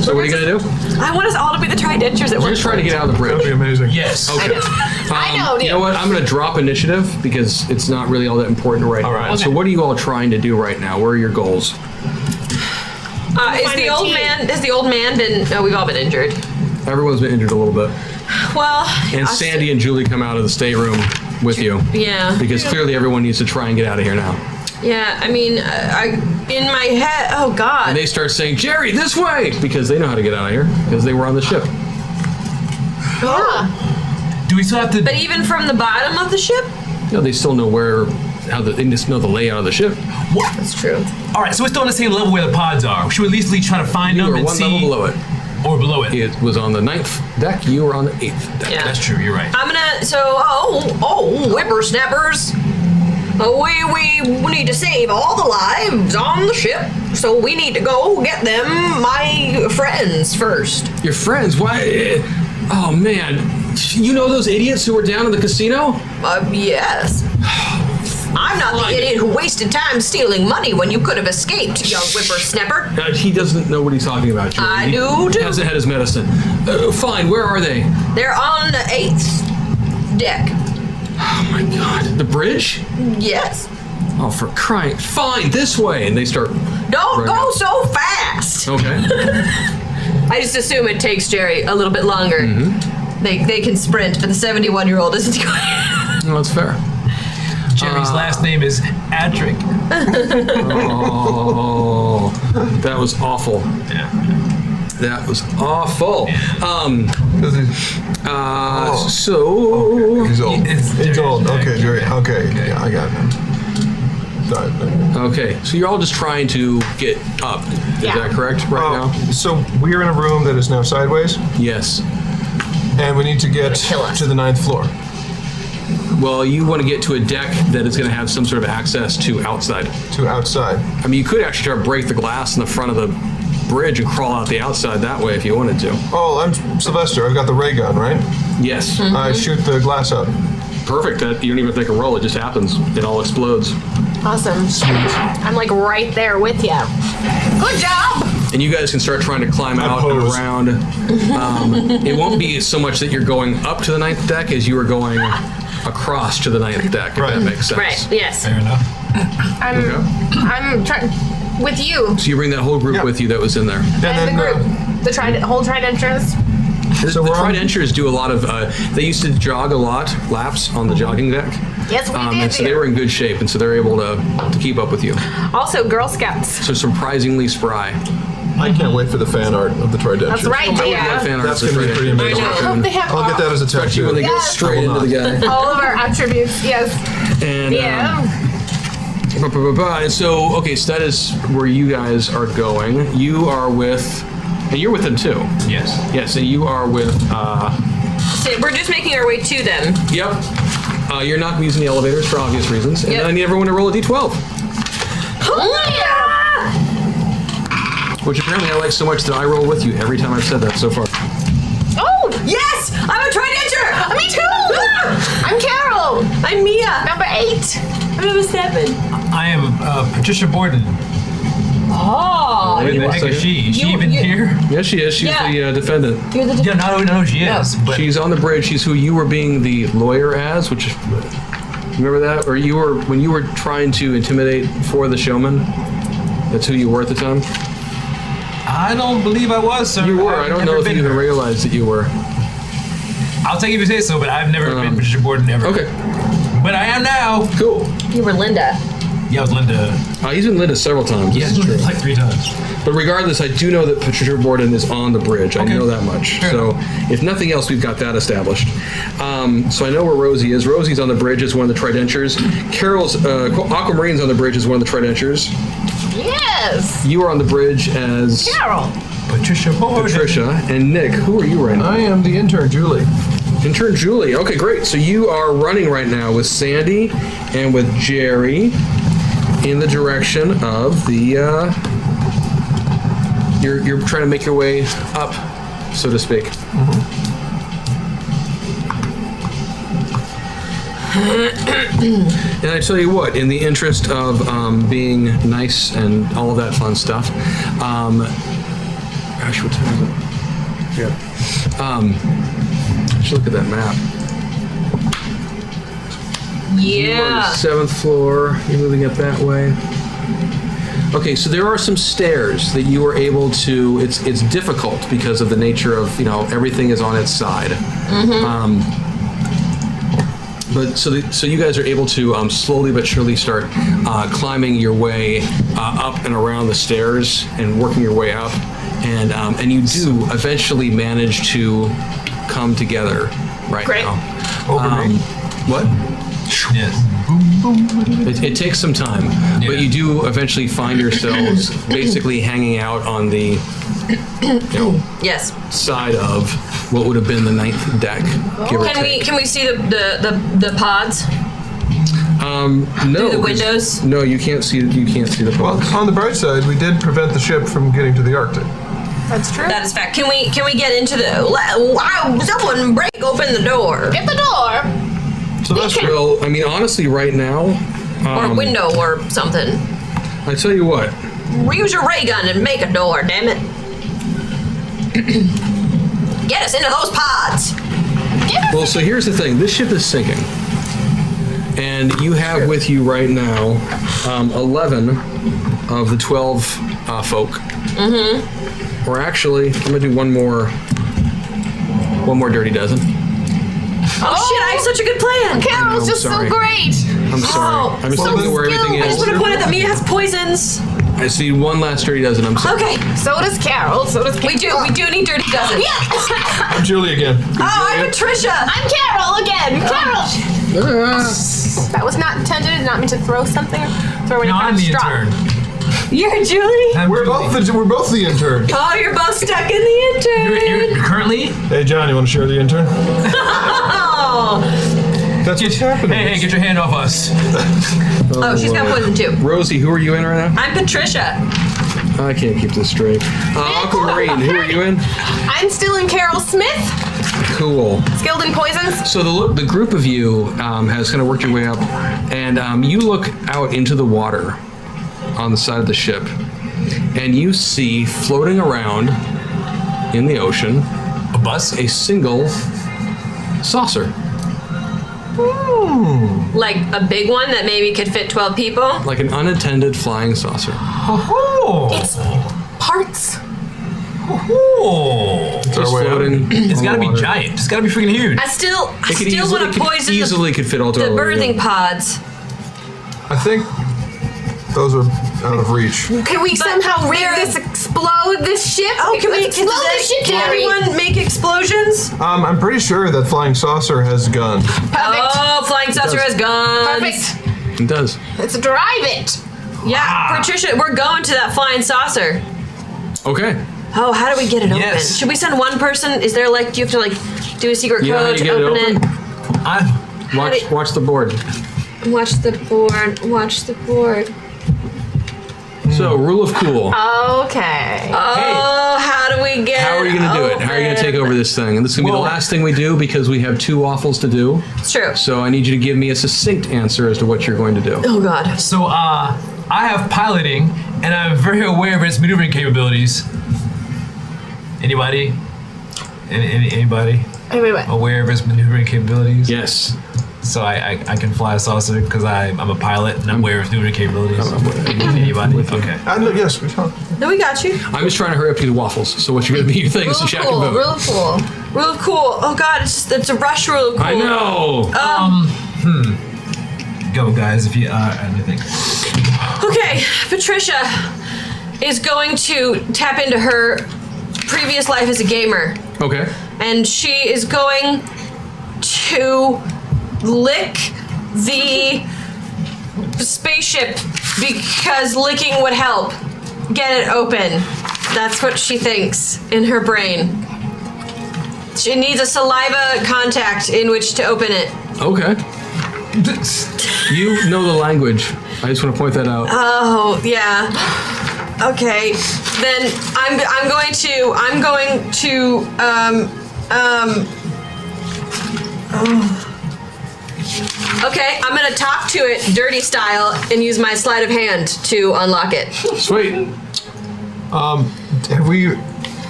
So what are you gonna do? I want us all to be the tridentures that We're work. just trying to get out of the bridge. That'd be amazing. Yes. Okay. I know, You dude. know what? I'm going to drop initiative because it's not really all that important right All right. now. Okay. So what are you all trying to do right now? Where are your goals? Is Find the a old team. man? Has the old man been? No, we've all been injured. Everyone's been injured a little bit. Well, And Sandy and Julie come out of the stateroom with you. Yeah. Because clearly everyone needs to try and get out of here now. Yeah. I mean, in my head. Oh God. And they start saying, Jerry, this way! Because they know how to get out of here. Because they were on the ship. Yeah. Do we still have to? But even from the bottom of the ship. You know, they still know they just know the layout of the ship. What? That's true. All right. So we're still on the same level where the pods are. Should we at least try to find You them were and one see? level below it. Or below it. It was on the 9th deck. You were on the 8th deck. Yeah. That's true. You're right. I'm gonna. So, whippersnappers. We need to save all the lives on the ship, so we need to go get them, my friends, first. Your friends? Why? Oh, man. You know those idiots who were down in the casino? Yes. I'm not the idiot who wasted time stealing money when you could have escaped, young whippersnapper. He doesn't know what he's talking about, Julie. I He do, too. hasn't had his medicine. Fine, where are they? They're on the 8th deck. Oh my god. The bridge? Yes. Oh, for crying. Fine, this way. And they start. Don't running go out. so fast. Okay. I just assume it takes Jerry a little bit longer. Mm-hmm. They can sprint, but the 71-year-old isn't going. No, that's fair. Jerry's last name is Adric. Oh, that was awful. Yeah. That was awful. So He's old. He's old. Okay, Jerry. Okay, yeah, I got him. okay, so you're all just trying to get up. Is Yeah. that correct right now? So we are in a room that is now sideways, Yes. and we need to get to the 9th floor. Well, you want to get to a deck that is going to have some sort of access to outside. To outside. I mean, you could actually try to break the glass in the front of the bridge and crawl out the outside that way if you wanted to. Oh, I'm Sylvester. I've got the ray gun, right? Yes. I shoot the glass up. Perfect. That you don't even think a roll. It just happens. It all explodes. Awesome. I'm like right there with you. Good job. And you guys can start trying to climb out and pose. around. It won't be so much that you're going up to the 9th deck as you are going across to the 9th deck, if Right. that makes sense. Right. Yes. Fair enough. I'm trying with you. So you bring that whole group Yeah. with you that was in there. And the group. The whole tridenters. So the we're on- Tridentures do a lot of, they used to jog a lot, laps on the jogging deck. Yes, we did. And so they were in good shape, and so they're able to keep up with you. Also, Girl Scouts. So surprisingly spry. I can't wait for the fan art of the Tridentures. That's right, I would love dear. fan art That's of the gonna be pretty Tridentures. amazing. I hope they have I'll get that as a tattoo. When they go Yes. straight into the guy. all of our attributes. Yes. And, Yeah. and so, okay, so that is where you guys are going. You are with, and you're with them too. Yes. Yes, and you are with, So we're just making our way to them. yep. You're not using the elevators for obvious reasons. And Yep. then I need everyone to roll a d12. Which apparently I like so much that I roll with you every time I've said that so far. Oh, Yes! I'm a Tridenter! me too. I'm Carol. I'm Mia! Number 8. I'm number 7. I am Patricia Borden. Oh! Wait, Who the one heck is second. she? Is she even here? Yes, she is. She's Yeah. the defendant. You're the Yeah, no, she is. But She's on the bridge. She's who you were being the lawyer as, which, remember that? Or you were, when you were trying to intimidate for the showman? That's who you were at the time? I don't believe I was, sir. You were. I've I don't never know if been you even her. realized that you were. I'll take it if you say so, but I've never been Patricia Borden ever. Okay, But I am now. cool. You were Linda. Yeah, I was Linda. He's been Linda several times. Yes, This is true. like 3 times. But regardless, I do know that Patricia Borden is on the bridge. I Okay. know that much. Fair So if nothing else, we've got that established. So I know where Rosie is. Rosie's on the bridge as one of the Tridentures. Carol's Aquamarine's on the bridge as one of the Tridentures. Yes. You are on the bridge as Carol. Patricia Borden. Patricia. And Nick, who are you right now? I am the intern, Julie. Intern Julie. Okay, great. So you are running right now with Sandy and with Jerry in the direction of the. You're trying to make your way up, so to speak. And I tell you what, in the interest of being nice and all of that fun stuff, gosh, what time is it? Yeah. I should look at that map. You're on the Yeah. 7th floor. You're moving up that way. Okay, so there are some stairs that you were able to. It's difficult because of the nature of everything is on its side. But so you guys are able to slowly but surely start climbing your way up and around the stairs and working your way up, and you do eventually manage to come together right Great. now. Over me. What? Yes. It takes some time, but you do eventually find yourselves basically hanging out on the Yes. side of what would have been the 9th deck, give or take. Can we see the pods? No, Through the 'cause- windows? No, you can't see the Well, pods. on the bright side, we did prevent the ship from getting to the Arctic. That's true. That is fact. Can we get into the? Wow! Someone break open the door Get the door. Sylvester, Well, I mean, honestly, right now, or a window or something. I tell you what. Use your ray gun and make a door. Damn it! Get us into those pods. Well, so here's the thing. This ship is sinking, and you have with you right now 11 of the 12 folk. Mm-hmm. Or actually, I'm gonna do one more dirty dozen. Oh shit! I have such a good plan. Carol's I'm just sorry. so great. I'm sorry. I'm just looking at where everything I just is. want to point out that Mia has poisons. I just need one last dirty dozen. I'm sorry. Okay. So does Carol. So does We do need dirty dozens. Yeah. I'm Julie again. I'm Patricia. I'm Carol again. Carol. That was not intended. Not meant to throw something. Throw any No, kind I'm of the straw. intern. You're Julie? We're both the intern. Oh, you're both stuck in the intern. You're currently? Hey, John, you want to share the intern? Oh. That's what's happening. Hey, get your hand off us. Oh, she's got poison too. Rosie, who are you in right now? I'm Patricia. I can't keep this straight. Aquamarine, who are you in? I'm still in Carol Smith. Cool. Skilled in poisons. So the group of you has kind of worked your way up, and you look out into the water on the side of the ship, and you see floating around in the ocean A bus? a single saucer, Like a big one that maybe could fit 12 people. like an unattended flying saucer. Oh. It's parts. Oh. Just our way out. floating. It's on gotta the be water. giant. It's gotta be freaking huge. I still It want to poison easily could fit all the 12 of you. birthing pods. I think those are out of reach. Can we somehow rig this, explode this ship? Oh, can we? Let's explode the ship, Can Carrie. everyone make explosions? I'm pretty sure that flying saucer has a gun. Perfect. Oh, flying saucer has guns. Perfect. It does. Let's drive it. Yeah, Patricia, we're going to that flying saucer. Okay. Oh, how do we get it Yes. open? Should we send one person? Is there like, do you have to like do a secret You know how code you to get it open it? open? I, Watch the board. Watch the board. Watch the board. So, rule of cool. Okay. Oh, how do we get? How are you going to do it? How are you going to take over this thing? And this is going to be the Well- last thing we do because we have 2 waffles to do. It's true. So I need you to give me a succinct answer as to what you're going to do. Oh God. so, I have piloting, and I'm very aware of its maneuvering capabilities. Anybody? Anybody Wait. aware of its maneuvering capabilities? Yes. So I can fly a saucer because I'm a pilot and I'm aware of maneuvering capabilities. Anybody? Okay. Yes, we talked. No, we got you. I'm just trying to hurry up to the waffles. So what's going to be your thing? Rule So of Jack cool. can vote. Rule of cool. Rule of cool. Oh God, it's a rush rule of cool. I know. Go, guys, if you anything. Okay, Patricia is going to tap into her previous life as a gamer, Okay. and she is going to lick the spaceship because licking would help get it open. That's what she thinks in her brain. She needs a saliva contact in which to open it. Okay. You know the language. I just want to point that out. Oh yeah. Okay. Then I'm going to Okay, I'm gonna talk to it dirty style and use my sleight of hand to unlock it. Sweet. Have we?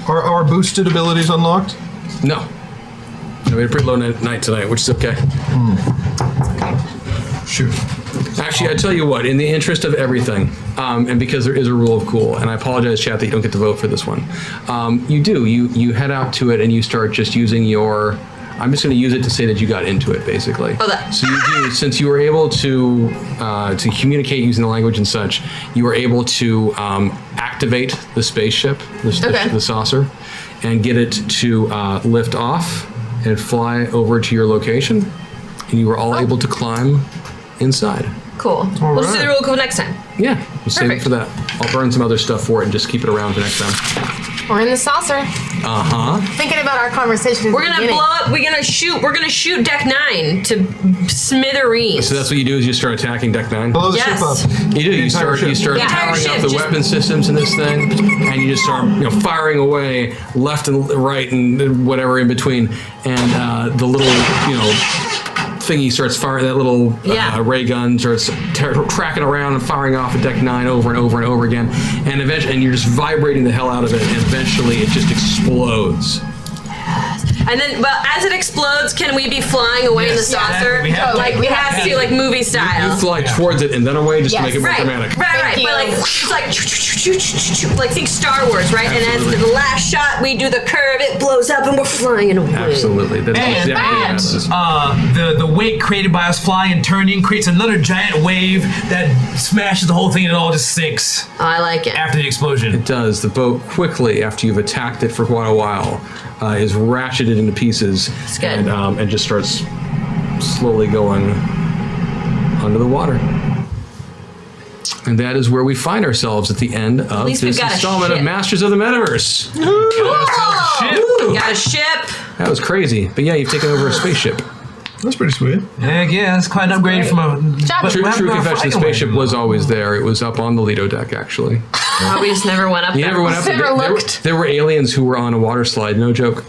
Are our boosted abilities unlocked? No. We had a pretty low night tonight, which is okay. Shoot. Actually, I tell you what, in the interest of everything, and because there is a rule of cool, and I apologize, chat, that you don't get to vote for this one. You head out to it and you start just using your. I'm just going to use it to say that you got into it, basically. Oh, that. So you do, since you were able to communicate using the language and such, you were able to activate the spaceship, the saucer, and get it to lift off and fly over to your location, and you were all able to climb inside. Cool. We'll just do the rule of cool next time. Yeah, we'll save it Perfect. for that. I'll burn some other stuff for it and just keep it around for next time. We're in the saucer. Thinking about our conversation. We're gonna blow up. We're gonna shoot deck 9 to smithereens. So that's what you do is you start attacking deck 9? Blow the Yes. ship up. You do. The You entire start ship. Yeah. powering Entire up ship, the just- weapon systems in this thing, and you just start firing away left and right and whatever in between, and the little thingy starts firing. That little ray gun starts tracking around and firing off at deck 9 over and over and over again, and eventually, and you're just vibrating the hell out of it, and eventually it just explodes. And then, well, as it explodes, can we be flying away in the Yes, saucer? we have to. Like we have to, like movie You style. fly towards it and then away just to make it more Right, dramatic. right. Thank But like you. it's like like think Star Wars, right? And as the last shot we do the curve, it blows up, and we're flying away. Absolutely. That's And exactly what happens. the weight created by us flying and turning creates another giant wave that smashes the whole thing and it all just sinks Oh, I like it. after the explosion. It does. The boat quickly, after you've attacked it for quite a while, is ratcheted into pieces good. and just starts slowly going under the water. And that is where we find ourselves at the end of least we've this got a installment of ship. Masters of the Metaverse. We got a ship. That was crazy. But yeah, you've taken over a spaceship. That's pretty sweet. Heck yeah, that's quite an upgrade from a. Job. True what happened to our confession, the flying spaceship wagon? was always there. It was up on the Lido deck, actually. Oh, we just never went up You there. never went up there. Never There were- looked. There were aliens who were on a water slide. No joke.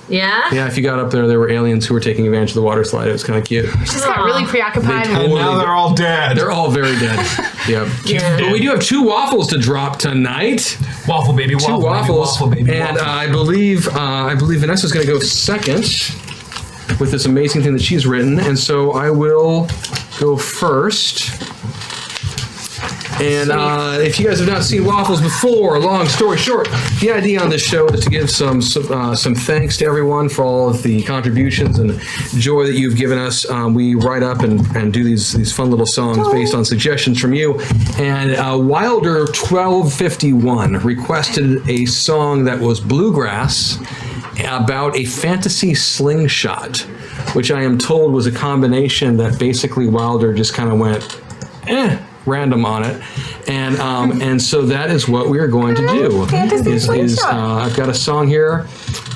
Yeah? Yeah, if you got up there, there were aliens who were taking advantage of the water slide. It was kind of cute. Just got really preoccupied. They with And now they're all dead. They're all very dead. Yep. But we do have 2 waffles to drop tonight. Waffle baby, 2 waffle waffles, baby, waffle baby. and waffle. I believe Vanessa's going to go second with this amazing thing that she's written, and so I will go first. And if you guys have not seen waffles before, long story short, the idea on this show is to give some thanks to everyone for all of the contributions and joy that you've given us. We write up and do these fun little songs based on suggestions from you. And Wilder 1251 requested a song that was bluegrass about a fantasy slingshot, which I am told was a combination that basically Wilder just kind of went, random on it, and so that is what we are going to do. I've got a song here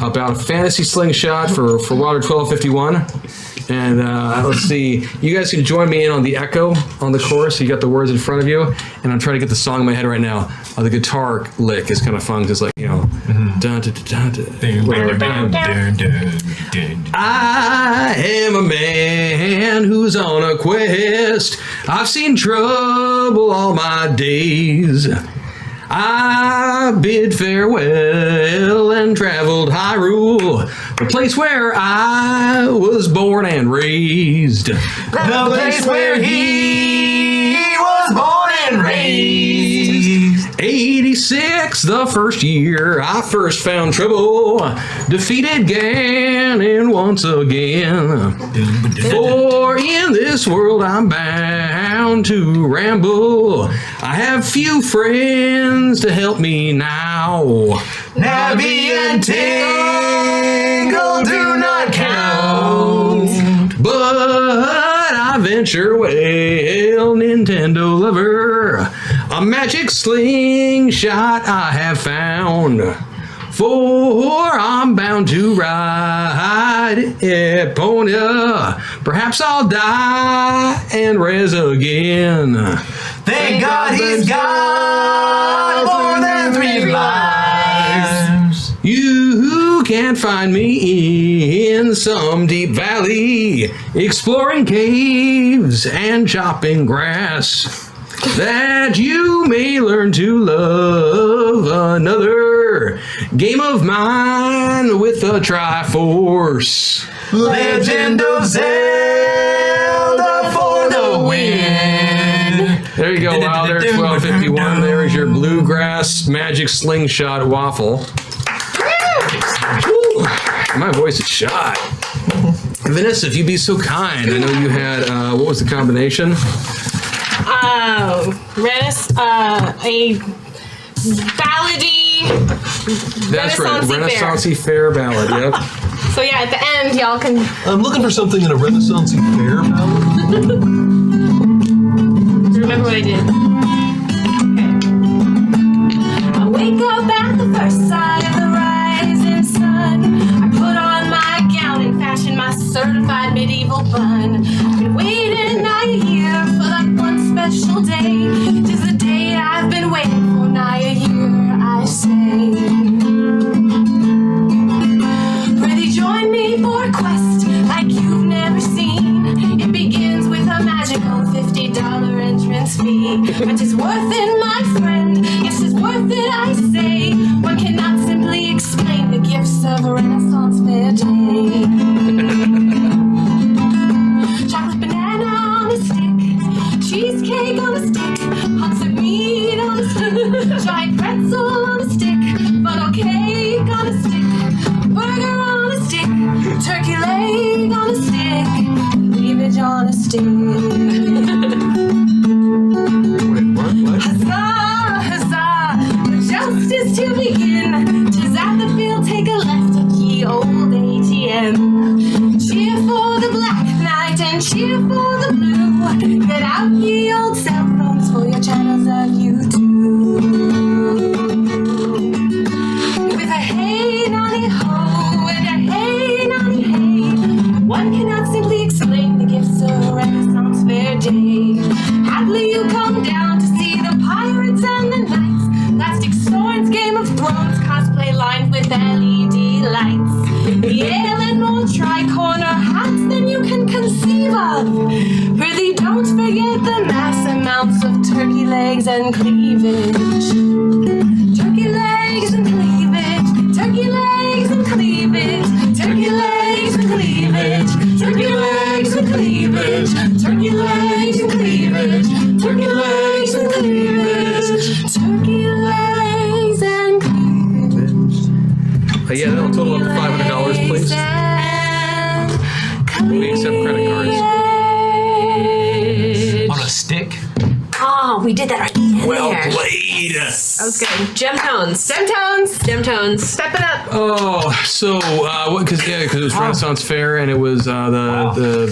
about a fantasy slingshot for Wilder 1251, and let's see. You guys can join me in on the echo on the chorus. So you got the words in front of you, and I'm trying to get the song in my head right now. The guitar lick is kind of fun, just like dun, dun, dun, dun, dun, whatever. I am a man who's on a quest. I've seen trouble all my days. I bid farewell and traveled Hyrule, the place where I was born and raised. The place where he was born and raised. 86, the first year I first found trouble, defeated Ganon once again. For in this world I'm bound to ramble. I have few friends to help me now. Navi and Tingle do not count. But I venture well, Nintendo lover, a magic slingshot I have found. For I'm bound to ride Eponia. Perhaps I'll die and rise again. Thank God he's got more than 3 lives. You can't find me in some deep valley, exploring caves and chopping grass, that you may learn to love another game of mine with a Triforce. Legend of Zelda for the win. There you go, Wilder 1251. There is your bluegrass magic slingshot waffle. Woo, my voice is shot. Vanessa, if you'd be so kind, I know you had, what was the combination? A ballady. That's right, Renaissance-y Renaissance-y fair ballad, yep. So yeah, at the end, y'all can. I'm looking for something in a Renaissance fair ballad. Remember what I did. I wake up at the first sign of the rising sun. I put on my gown and fashion my certified medieval bun. I've been waiting nigh a year for that one special day. 'Tis the day I've been waiting for nigh a year, I say. Prithee join me for a quest like you've never seen. It begins with a magical $50 entrance fee. But 'tis worth it, my friend. Yes, 'tis worth it, I say. One cannot day. Wait, what? Huzzah, huzzah, for justice to begin. 'Tis at the field, take a left at ye old ATM. Cheer for the Black Knight and cheer for the blue. Get out ye old cell phones for your channels of YouTube. With a hey nonny ho and a hey nonny hey, one cannot simply explain the gifts of a Renaissance fair day. Haply you come down to see the pirates and the knights, plastic swords, Game of Thrones, cosplay lined with LED lights, the ale and more tri-corner hats than you can conceive of. Prithee don't forget the mass amounts of turkey legs and cleavage. Turkey legs and cleavage, turkey legs and cleavage, turkey legs and cleavage, turkey legs and cleavage, turkey legs and cleavage, turkey legs and cleavage, turkey legs and cleavage. Yeah, that'll total up to $500, please. We accept credit cards. On a stick. Oh, we did that right there. Well played. That was good. Gem tones. Gem tones. Gem tones. Step it up. Oh, so because it was Renaissance Fair and it was the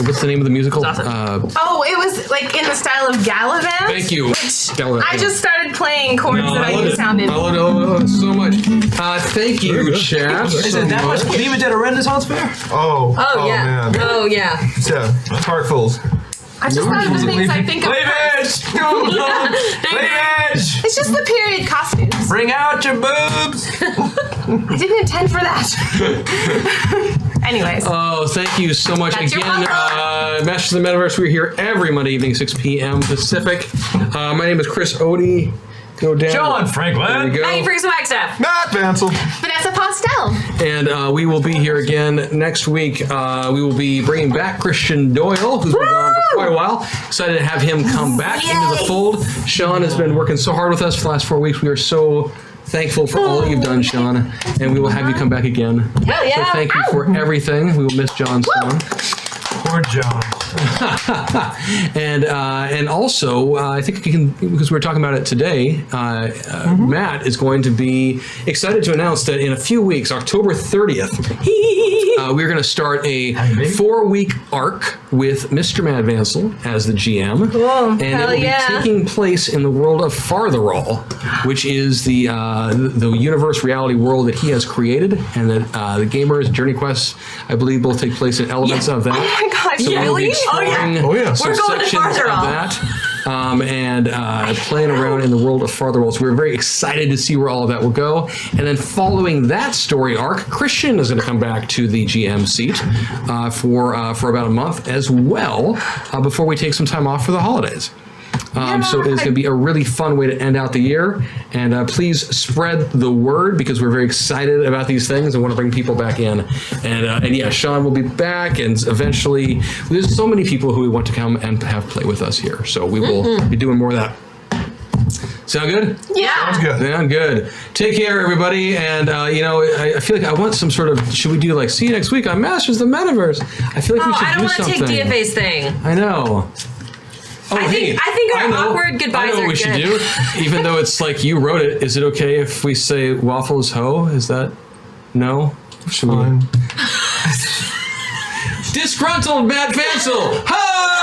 what's the name of the musical? Oh, it was like in the style of Gallivant. Thank you. I just started playing chords that I knew sounded. I love it so much. Thank you, chat. Is it that much cleavage at a Renaissance fair? Oh yeah. man. Oh yeah. Yeah, heartfuls. I just thought of the things I think of. Cleavage! Cleavage! It's just the period costumes. Bring out your boobs! I didn't intend for that. Anyways. Oh, thank you so much That's your again. Masters of the Metaverse, we're here every Monday evening, 6 p.m. Pacific. My name is Chris Odie. Go down. John Franklin. There you go. Maggie Freaks and Wax Stuff. Matt Vansel. Vanessa Postel. And we will be here again next week. We will be bringing back Christian Doyle, who's been gone for quite a while. Excited to have him come back into the fold. Sean has been working so hard with us for the last 4 weeks. We are so thankful for all that you've done, Sean. And we will have you come back again. Hell yeah. So thank you for everything. We will miss John Stone. Poor John. And also, I think we can, because we're talking about it today, Matt is going to be excited to announce that in a few weeks, October 30th, we're going to start a 4-week arc with Mr. Mad Vansel as the GM. Cool. And it will be taking place in the world of Fartherall, which is the universe reality world that he has created, and that the gamers, Journey Quests, I believe, both take place in elements of that. Oh my gosh, So we'll be really? exploring some We're going to sections of Fartherall. that, and playing around in the world of Fartherall. So we're very excited to see where all of that will go. And then following that story arc, Christian is going to come back to the GM seat for about a month as well, before we take some time off for the holidays. So it's going to be a really fun way to end out the year. And please spread the word, because we're very excited about these things and want to bring people back in. And yeah, Sean will be back, and eventually there's so many people who we want to come and have play with us here. So we will be doing more of that. Sound good? Yeah. Sounds good. Sound good. Take care, everybody. And, I feel like I want some sort of, should we do like, see you next week on Masters of the Metaverse? I feel like we should I don't do want to something. take DFA's thing. I know. Oh, I think our awkward goodbyes I know are what we should good. do. Even though it's like you wrote it, is it okay if we say waffles ho? Is that no? Should Fine. we? Disgruntled Matt Vansel. Ho!